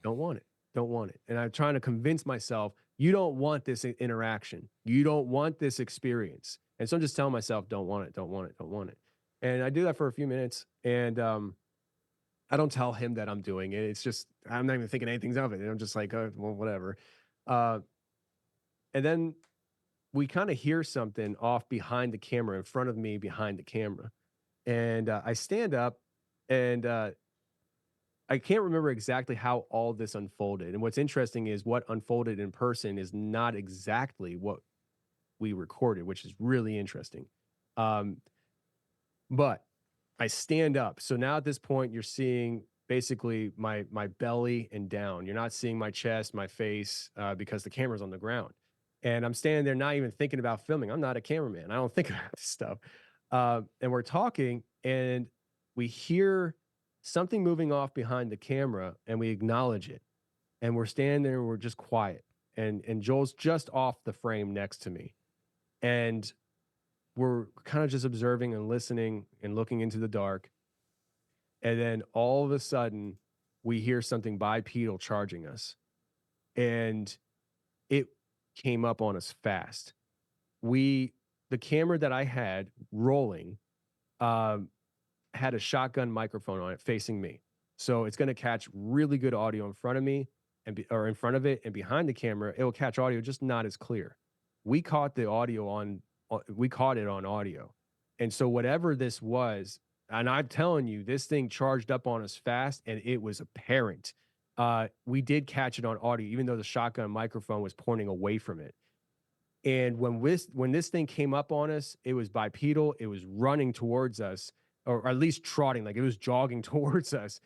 don't want it. Don't want it. And I'm trying to convince myself, you don't want this interaction. You don't want this experience. And so I'm just telling myself, don't want it, don't want it, don't want it. And I do that for a few minutes, and I don't tell him that I'm doing it. It's just, I'm not even thinking anything of it. And I'm just like, oh, well, whatever. And then we kind of hear something off behind the camera, in front of me, behind the camera. And I stand up, and I can't remember exactly how all this unfolded. And what's interesting is what unfolded in person is not exactly what we recorded, which is really interesting. But I stand up. So now at this point, you're seeing basically my belly and down. You're not seeing my chest, my face, because the camera's on the ground. And I'm standing there, not even thinking about filming. I'm not a cameraman. I don't think about this stuff. And we're talking, and we hear something moving off behind the camera, and we acknowledge it. And we're standing there, and we're just quiet. And Joel's just off the frame next to me. And we're kind of just observing and listening and looking into the dark. And then all of a sudden, we hear something bipedal charging us. And it came up on us fast. The camera that I had rolling had a shotgun microphone on it facing me. So it's going to catch really good audio in front of me. or in front of it and behind the camera, it will catch audio, just not as clear. We caught the audio we caught it on audio. And so whatever this was, and I'm telling you, this thing charged up on us fast and it was apparent. We did catch it on audio, even though the shotgun microphone was pointing away from it. And when this thing came up on us, it was bipedal. It was running towards us, or at least trotting, like it was jogging towards us.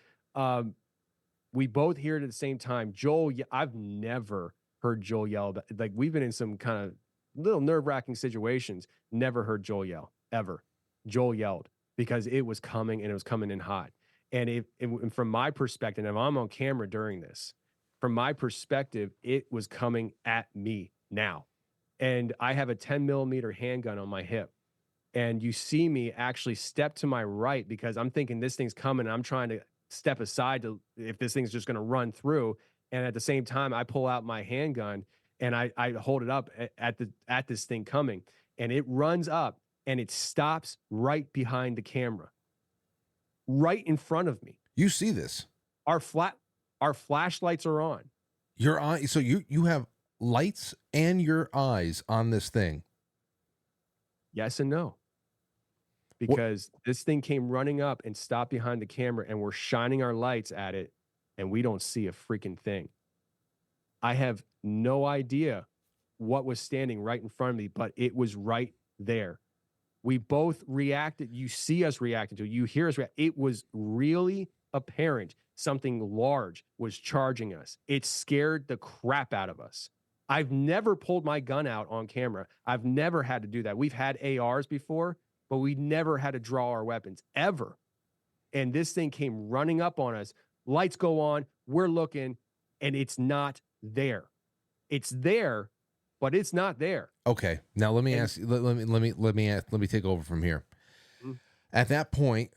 We both hear it at the same time. Joel, I've never heard Joel yell. Like, we've been in some kind of little nerve-wracking situations. Never heard Joel yell, ever. Joel yelled because it was coming, and it was coming in hot. And from my perspective, if I'm on camera during this, from my perspective, it was coming at me now. And I have a 10 millimeter handgun on my hip. And you see me actually step to my right because I'm thinking this thing's coming. And I'm trying to step aside to if this thing's just going to run through. And at the same time, I pull out my handgun and I hold it up at this thing coming. And it runs up and it stops right behind the camera, right in front of me. You see this? Our flashlights are on. Your eye. So you have lights and your eyes on this thing. Yes and no. Because this thing came running up and stopped behind the camera, and we're shining our lights at it, and we don't see a freaking thing. I have no idea what was standing right in front of me, but it was right there. We both reacted. You see us reacting to it. You hear us react. It was really apparent something large was charging us. It scared the crap out of us. I've never pulled my gun out on camera. I've never had to do that. We've had ARs before, but we never had to draw our weapons, ever. And this thing came running up on us. Lights go on. We're looking, and it's not there. It's there, but it's not there. Okay. Now let me ask you. Let me take over from here. Mm-hmm. At that point,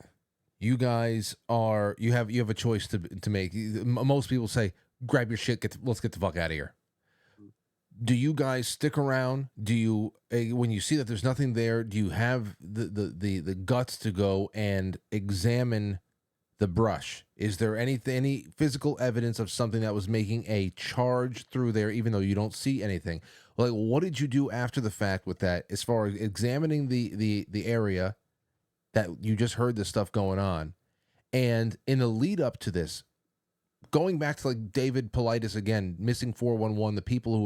you guys you have a choice to make. Most people say, "Grab your shit. Let's get the fuck out of here." Do you guys stick around? Do you, when you see that there's nothing there, do you have the guts to go and examine the brush? Is there any physical evidence of something that was making a charge through there, even though you don't see anything? Like, what did you do after the fact with that, as far as examining the area that you just heard this stuff going on, and in the lead up to this? Going back to like David Politis again, missing 411, the people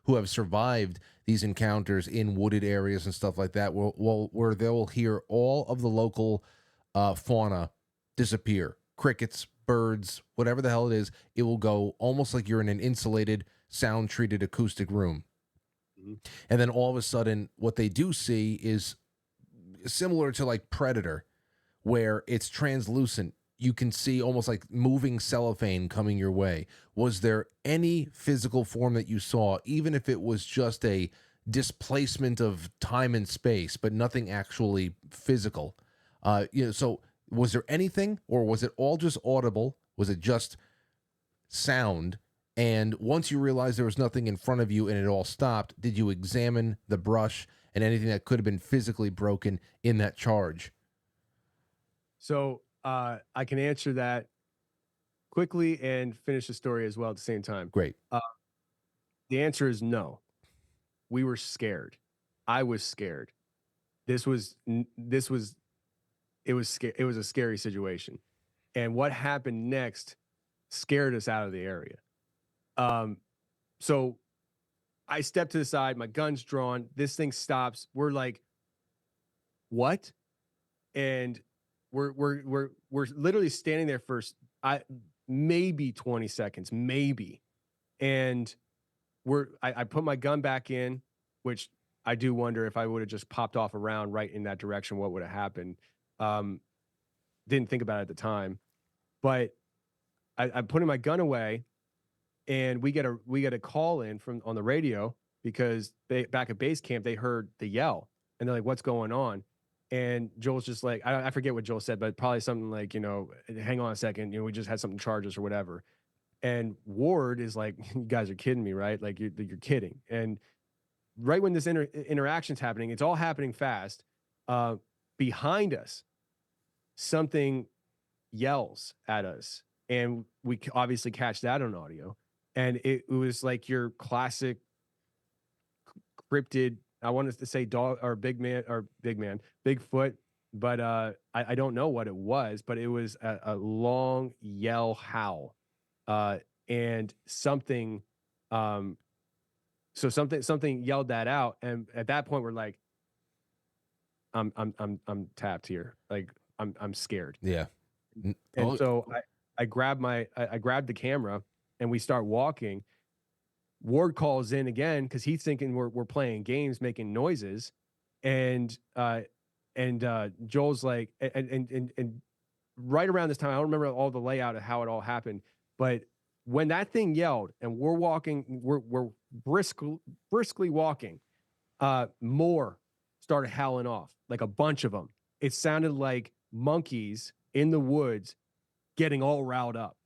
who have survived these encounters in wooded areas and stuff like that, where they will hear all of the local fauna disappear, crickets, birds, whatever the hell it is. It will go almost like you're in an insulated, sound-treated acoustic room. Mm-hmm. And then all of a sudden, what they do see is similar to like Predator, where it's translucent. You can see almost like moving cellophane coming your way. Was there any physical form that you saw, even if it was just a displacement of time and space, but nothing actually physical? So was there anything, or was it all just audible? Was it just sound? And once you realized there was nothing in front of you and it all stopped, did you examine the brush and anything that could have been physically broken in that charge? So I can answer that quickly and finish the story as well at the same time. Great. The answer is no. We were scared. I was scared. It was a scary situation. And what happened next scared us out of the area. So I step to the side, my gun's drawn, this thing stops. We're like, what? And we're literally standing there for maybe 20 seconds, maybe. And I put my gun back in, which I do wonder if I would have just popped off around right in that direction, what would have happened? Didn't think about it at the time, but I'm putting my gun away, and we get a call in on the radio because back at base camp, they heard the yell, and they're like, "What's going on?" And Joel's just like, I forget what Joel said, but probably something like, hang on a second, we just had something charge us or whatever. And Ward is like, you guys are kidding me, right? Like you're kidding. And right when this interaction's happening, it's all happening fast. Behind us, something yells at us, and we obviously catch that on audio. and it was like your classic cryptid. I wanted to say dog or Bigfoot, but I don't know what it was, but it was a long yell howl, and something, so something yelled that out, and at that point we're like, I'm tapped here, like I'm scared, Yeah. and so I grabbed the camera and we start walking. Ward calls in again because he's thinking we're playing games, making noises, and Joel's like, and right around this time, I don't remember all the layout of how it all happened, but when that thing yelled and we're walking, we're briskly walking, more started howling off, like a bunch of them. It sounded like monkeys in the woods getting all riled up,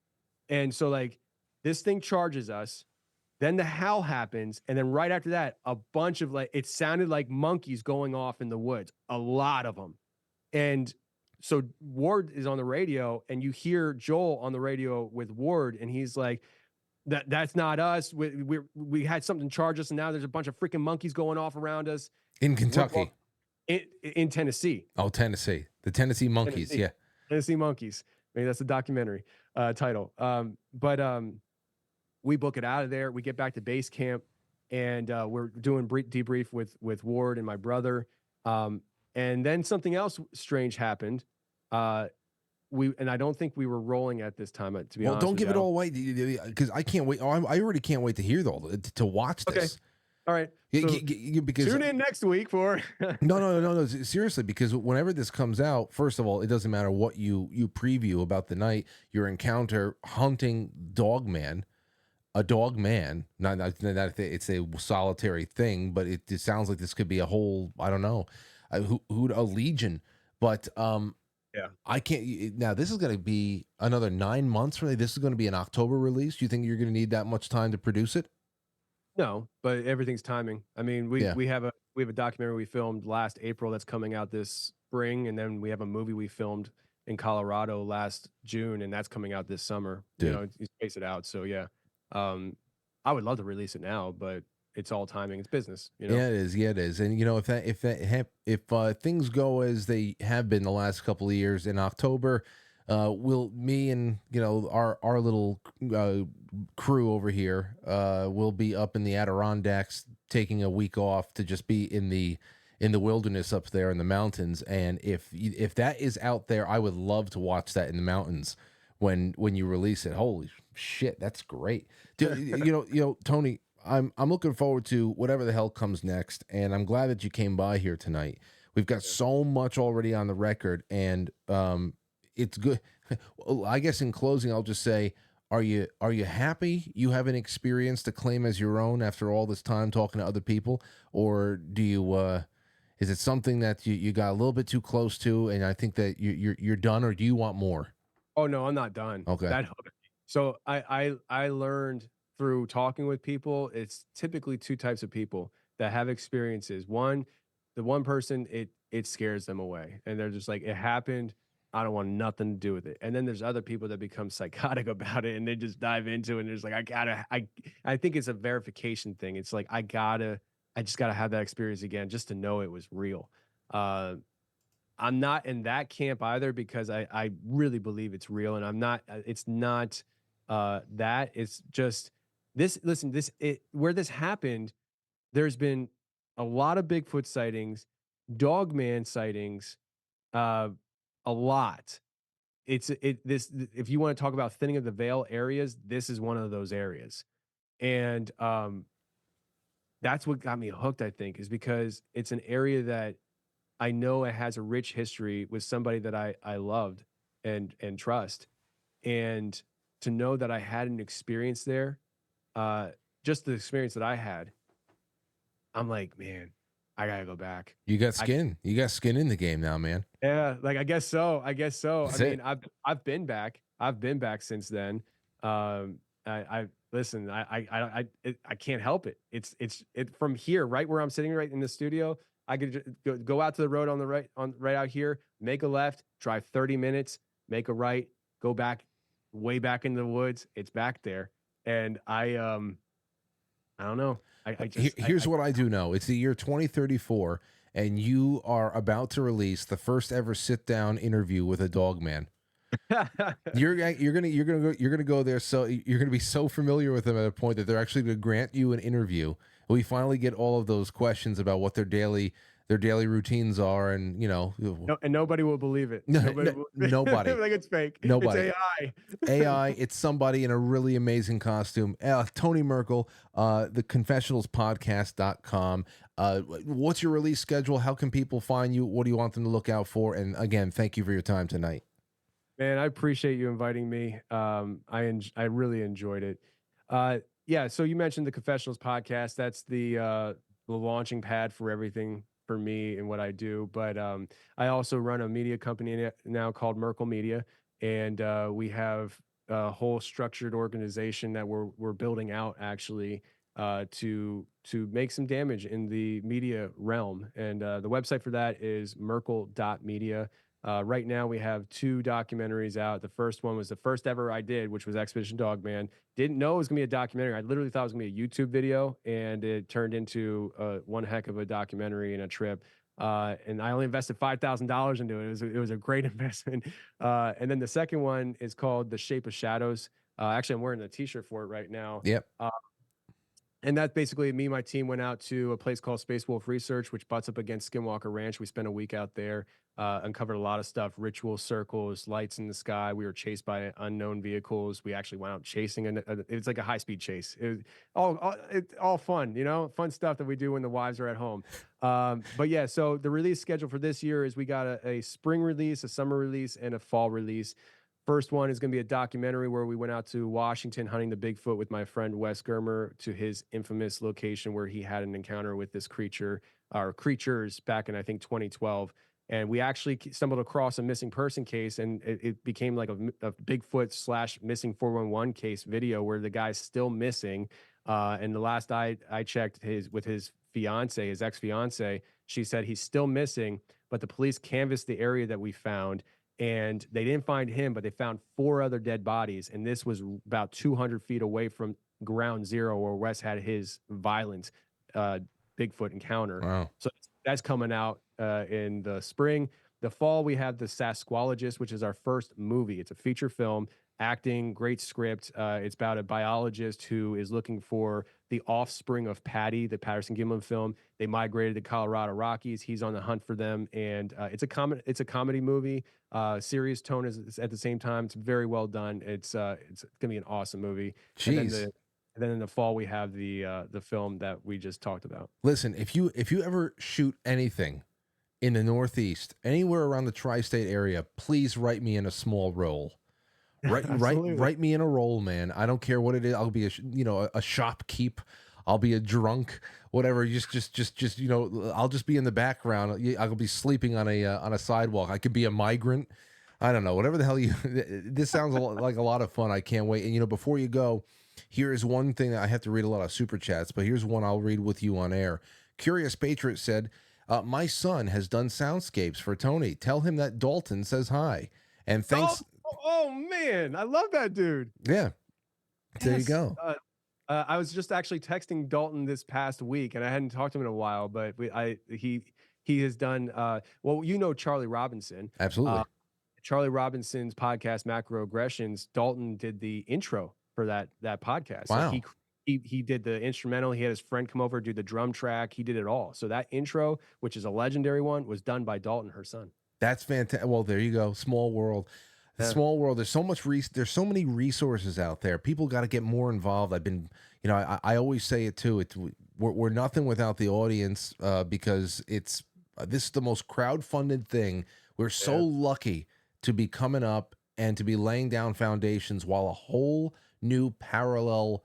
and so like this thing charges us. Then the howl happens, and then right after that, a bunch of it sounded like monkeys going off in the woods, a lot of them. And so Ward is on the radio, and you hear Joel on the radio with Ward, and he's like, that's not us. We had something charge us, and now there's a bunch of freaking monkeys going off around us. In Kentucky. In Tennessee. Oh, Tennessee. The Tennessee Monkeys, yeah. Tennessee Monkeys. Maybe that's the documentary title. But we book it out of there. We get back to base camp, and we're doing debrief with Ward and my brother. And then something else strange happened. And I don't think we were rolling at this time. To be honest, don't give it all away because I can't wait. I already can't wait to hear to watch this. Okay. All right. So because tune in next week for no. Seriously, because whenever this comes out, first of all, it doesn't matter what you preview about the night, your encounter hunting a dog man, not that it's a solitary thing, but it sounds like this could be a whole, I don't know, a legion. But yeah, I can't. Now this is going to be another 9 months from now. This is going to be an October release. Do you think you're going to need that much time to produce it? No, but everything's timing. I mean, we have a documentary we filmed last April that's coming out this spring, and then we have a movie we filmed in Colorado last June, and that's coming out this summer. Dude. You know, you space it out. So yeah. I would love to release it now, but it's all timing. It's business, you know. Yeah, it is. Yeah, it is. And you know, if things go as they have been the last couple of years, in October, me and our little crew over here will be up in the Adirondacks taking a week off to just be in the wilderness up there in the mountains. And if that is out there, I would love to watch that in the mountains when you release it. Holy shit, that's great. Dude, Tony, I'm looking forward to whatever the hell comes next, and I'm glad that you came by here tonight. We've got so much already on the record, and it's good. I guess in closing, I'll just say, are you happy you have an experience to claim as your own after all this time talking to other people, or do you is it something that you got a little bit too close to, and I think that you're done, or do you want more? Oh no, I'm not done. Okay. So I learned through talking with people, it's typically two types of people that have experiences. The one person, it scares them away, and they're just like, it happened, I don't want nothing to do with it. And then there's other people that become psychotic about it, and they just dive into it, and there's like, I think it's a verification thing. It's like, I just gotta have that experience again just to know it was real. I'm not in that camp either, because I really believe it's real, and I'm not. It's not that. It's just this. Listen, where this happened, there's been a lot of Bigfoot sightings, Dogman sightings, a lot. If you want to talk about thinning of the veil areas, this is one of those areas, and that's what got me hooked. I think is because it's an area that I know it has a rich history with somebody that I loved and trust. And to know that I had an experience there, just the experience that I had, I'm like, man, I gotta go back. You got skin. You got skin in the game now, man. Yeah, like I guess so. That's I mean, I've been back. I've been back since then. Listen, I can't help it. It's from here, right where I'm sitting right in the studio. I could go out to the road on the right out here, make a left, drive 30 minutes, make a right, go back, way back in the woods. It's back there. And I don't know. Here's what I do know. It's the year 2034, and you are about to release the first ever sit down interview with a dog man. You're gonna go there, so you're gonna be so familiar with them at a point that they're actually gonna grant you an interview. We finally get all of those questions about what their daily routines are, and and nobody will believe it. Nobody. Like it's fake. Nobody. It's AI. AI. It's somebody in a really amazing costume. Tony Merkel, the Confessionals podcast.com. What's your release schedule? How can people find you? What do you want them to look out for? And again, thank you for your time tonight. Man, I appreciate you inviting me. I really enjoyed it. Yeah, so you mentioned the Confessionals podcast. That's the launching pad for everything for me and what I do. But I also run a media company now called Merkel Media, and we have a whole structured organization that we're building out actually to make some damage in the media realm. And the website for that is merkel.media. Right now we have 2 documentaries out. The first one was the first ever I did, which was Expedition Dogman. Didn't know it was gonna be a documentary. I literally thought it was gonna be a YouTube video, and it turned into one heck of a documentary and a trip. And I only invested $5,000 into it. It was a great investment. And then the second one is called The Shape of Shadows. Actually, I'm wearing a T-shirt for it right now. Yep. And that basically, me and my team went out to a place called Space Wolf Research, which butts up against Skinwalker Ranch. We spent a week out there, uncovered a lot of stuff, ritual circles, lights in the sky. We were chased by unknown vehicles. We actually went out chasing, it's like a high-speed chase. It was all fun, fun stuff that we do when the wives are at home. But yeah, so the release schedule for this year is we got a spring release, a summer release, and a fall release. First one is going to be a documentary where we went out to Washington hunting the Bigfoot with my friend Wes Germer to his infamous location where he had an encounter with this creature or creatures back in, I think, 2012. And we actually stumbled across a missing person case, and it became like a Bigfoot / missing 411 case video where the guy's still missing. And the last I checked with his fiance, his ex-fiance, she said he's still missing, but the police canvassed the area that we found, and they didn't find him, but they found 4 other dead bodies. And this was about 200 feet away from ground zero where Wes had his violent Bigfoot encounter. Wow. So that's coming out in the spring. The fall, we have The Sasquologist, which is our first movie. It's a feature film, acting, great script. It's about a biologist who is looking for the offspring of Patty, the Patterson Gimlin film. They migrated to Colorado Rockies. He's on the hunt for them, and it's a comedy movie. Serious tone is at the same time. It's very well done. It's gonna be an awesome movie. Jeez. And then in the fall we have the film that we just talked about. Listen, if you ever shoot anything in the Northeast, anywhere around the tri-state area, please write me in a small role. Write me in a role, man. I don't care what it is. I'll be a shopkeep. I'll be a drunk, whatever. Just I'll just be in the background. I'll be sleeping on a sidewalk. I could be a migrant. I don't know. Whatever the hell you. This sounds like a lot of fun. I can't wait. And before you go, here is one thing that I have to read a lot of super chats, but here's one I'll read with you on air. Curious Patriot said, "My son has done soundscapes for Tony. Tell him that Dalton says hi." And thanks. Oh man, I love that dude. Yeah. There you go. I was just actually texting Dalton this past week, and I hadn't talked to him in a while, but he has done Charlie Robinson. Absolutely. Charlie Robinson's podcast Macroaggressions. Dalton did the intro for that podcast. Wow. So he did the instrumental. He had his friend come over, do the drum track. He did it all. So that intro, which is a legendary one, was done by Dalton, her son. That's fantastic. Well, there you go. Small world. Small world. There's so much. There's so many resources out there. People got to get more involved. I've been, I always say it too. We're nothing without the audience because this is the most crowdfunded thing. We're so lucky to be coming up and to be laying down foundations while a whole new parallel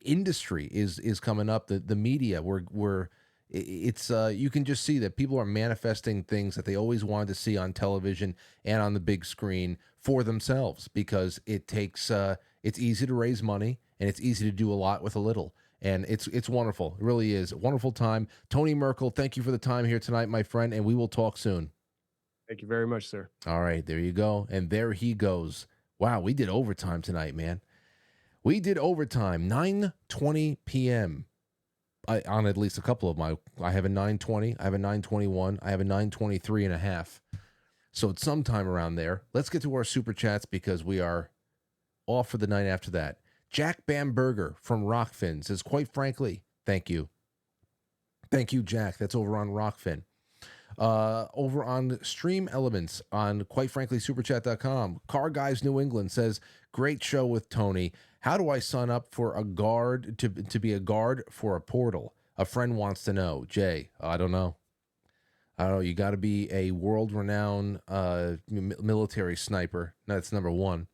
industry is coming up. The media. You can just see that people are manifesting things that they always wanted to see on television and on the big screen for themselves, because it's easy to raise money and it's easy to do a lot with a little, and it's wonderful. It really is a wonderful time. Tony Merkel, thank you for the time here tonight, my friend, and we will talk soon. Thank you very much, sir. All right, there you go, and there he goes. Wow, we did overtime tonight, man. We did overtime, 9:20 p.m. On at least a couple of I have a 9:20, I have a 9:21, I have a 9:23 and a half. So it's sometime around there. Let's get to our super chats because we are off for the night after that. Jack Bamberger from Rockfin says, quite frankly, thank you. Thank you, Jack. That's over on Rockfin. Over on Stream Elements on, quite frankly, superchat.com. Car Guys New England says, great show with Tony. How do I sign up for a guard to be a guard for a portal? A friend wants to know. Jay, I don't know. You got to be a world-renowned military sniper. That's number one.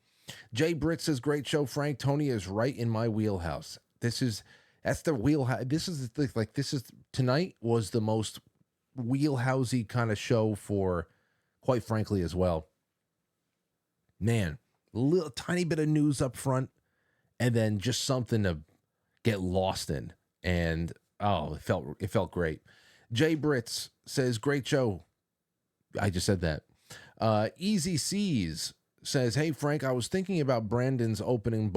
Jay Britt says, great show, Frank. Tony is right in my wheelhouse. That's the wheelhouse. Tonight was the most wheelhousey kind of show for, quite frankly, as well. Man, a little tiny bit of news up front, and then just something to get lost in. And it felt great. Jay Britz says, great show. I just said that. Easy Seas says, hey, Frank, I was thinking about Brandon's open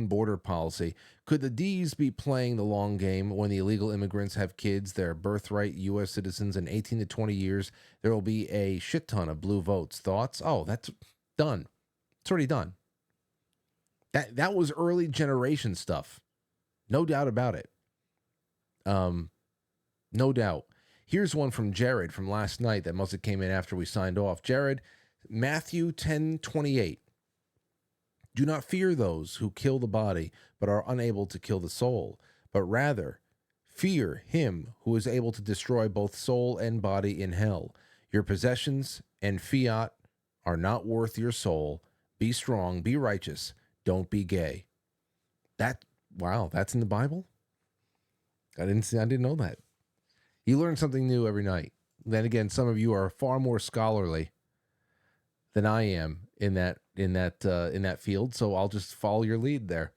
border policy. Could the D's be playing the long game when the illegal immigrants have kids, their birthright U.S. citizens, in 18 to 20 years? There will be a shit ton of blue votes. Thoughts? Oh, that's done. It's already done. That was early generation stuff. No doubt about it. No doubt. Here's one from Jared from last night that must have came in after we signed off. Jared, Matthew 10:28. Do not fear those who kill the body, but are unable to kill the soul, but rather fear him who is able to destroy both soul and body in hell. Your possessions and fiat are not worth your soul. Be strong, be righteous, don't be gay. That's in the Bible? I didn't know that. You learn something new every night. Then again, some of you are far more scholarly than I am in that field, so I'll just follow your lead there.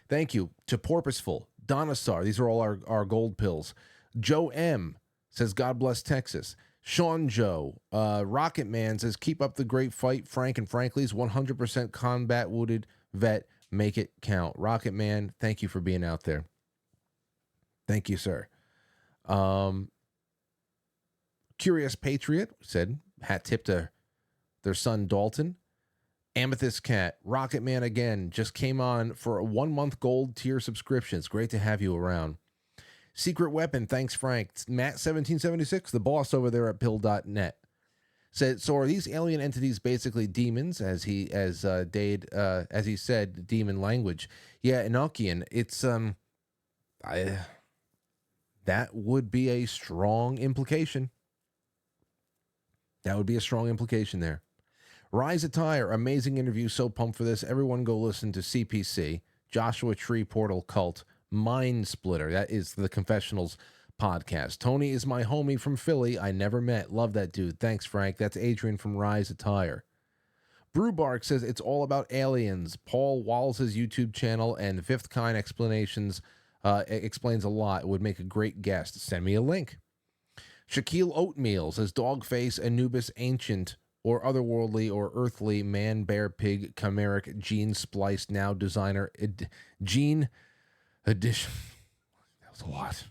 Thank you to Porpoiseful, Donisar. These are all our gold pills. Joe M says, God bless Texas. Sean Joe, Rocket Man says, keep up the great fight. Frank and Frankly's 100% combat wounded vet. Make it count. Rocket Man, thank you for being out there. Thank you, sir. Curious Patriot said, hat tip to their son Dalton. Amethyst Cat, Rocket Man again, just came on for a 1-month gold tier subscription. It's great to have you around. Secret Weapon, thanks Frank. Matt1776, the boss over there at pill.net, said, so are these alien entities basically demons, as he said, demon language? Yeah, Enochian. It's that would be a strong implication. That would be a strong implication there. Rise Attire, amazing interview. So pumped for this. Everyone go listen to CPC, Joshua Tree Portal Cult, Mind Splitter. That is the Confessionals podcast. Tony is my homie from Philly. I never met. Love that dude. Thanks, Frank. That's Adrian from Rise Attire. Brewbark says it's all about aliens. Paul Wallace's YouTube channel and the Fifth Kind explanations explains a lot. It would make a great guest. Send me a link. Shaquille Oatmeal says Dogface, Anubis, Ancient, or otherworldly or earthly man, bear, pig, chimeric, gene spliced, now designer, gene addition. That was a lot.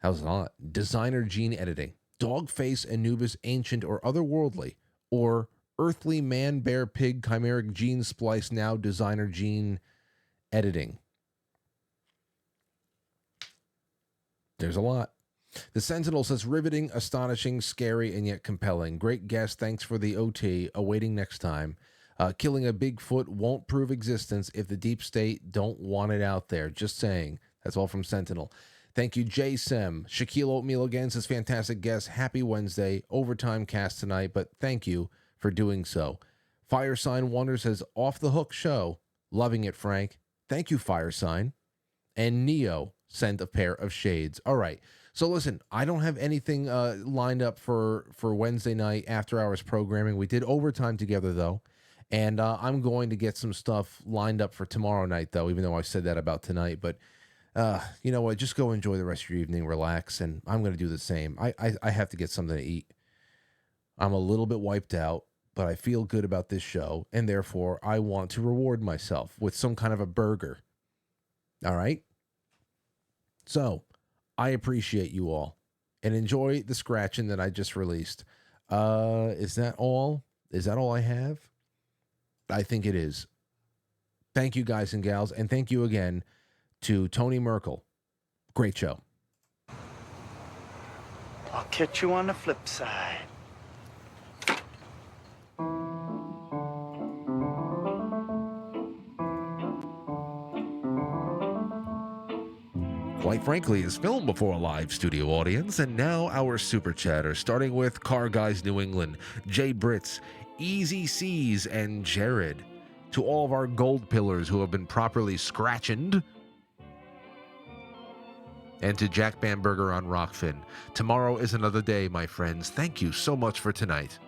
That was a lot. Designer gene editing. Dogface, Anubis, Ancient, or otherworldly or earthly man, bear, pig, chimeric, gene spliced, now designer gene editing. There's a lot. The Sentinel says, riveting, astonishing, scary, and yet compelling. Great guest. Thanks for the OT. Awaiting next time. Killing a Bigfoot won't prove existence if the deep state don't want it out there. Just saying. That's all from Sentinel. Thank you, Jay Sem. Shaquille Oatmeal again says, fantastic guest. Happy Wednesday. Overtime cast tonight, but thank you for doing so. Firesign Wonder says, off the hook show. Loving it, Frank. Thank you, Firesign. And Neo sent a pair of shades. All right. So listen, I don't have anything lined up for Wednesday night after hours programming. We did overtime together, though. And I'm going to get some stuff lined up for tomorrow night, though, even though I said that about tonight. But you know what? Just go enjoy the rest of your evening, relax, and I'm going to do the same. I have to get something to eat. I'm a little bit wiped out, but I feel good about this show, and therefore I want to reward myself with some kind of a burger. All right? So, I appreciate you all, and enjoy the scratching that I just released. Is that all? Is that all I have? I think it is. Thank you, guys and gals, and thank you again to Tony Merkel. Great show. I'll catch you on the flip side. Quite Frankly is filmed before a live studio audience, and now our super chatters, starting with Car Guys New England, Jay Britz, Easy Seas, and Jared. To all of our gold pillars who have been properly scratchened, and to Jack Bamberger on Rockfin. Tomorrow is another day, my friends. Thank you so much for tonight.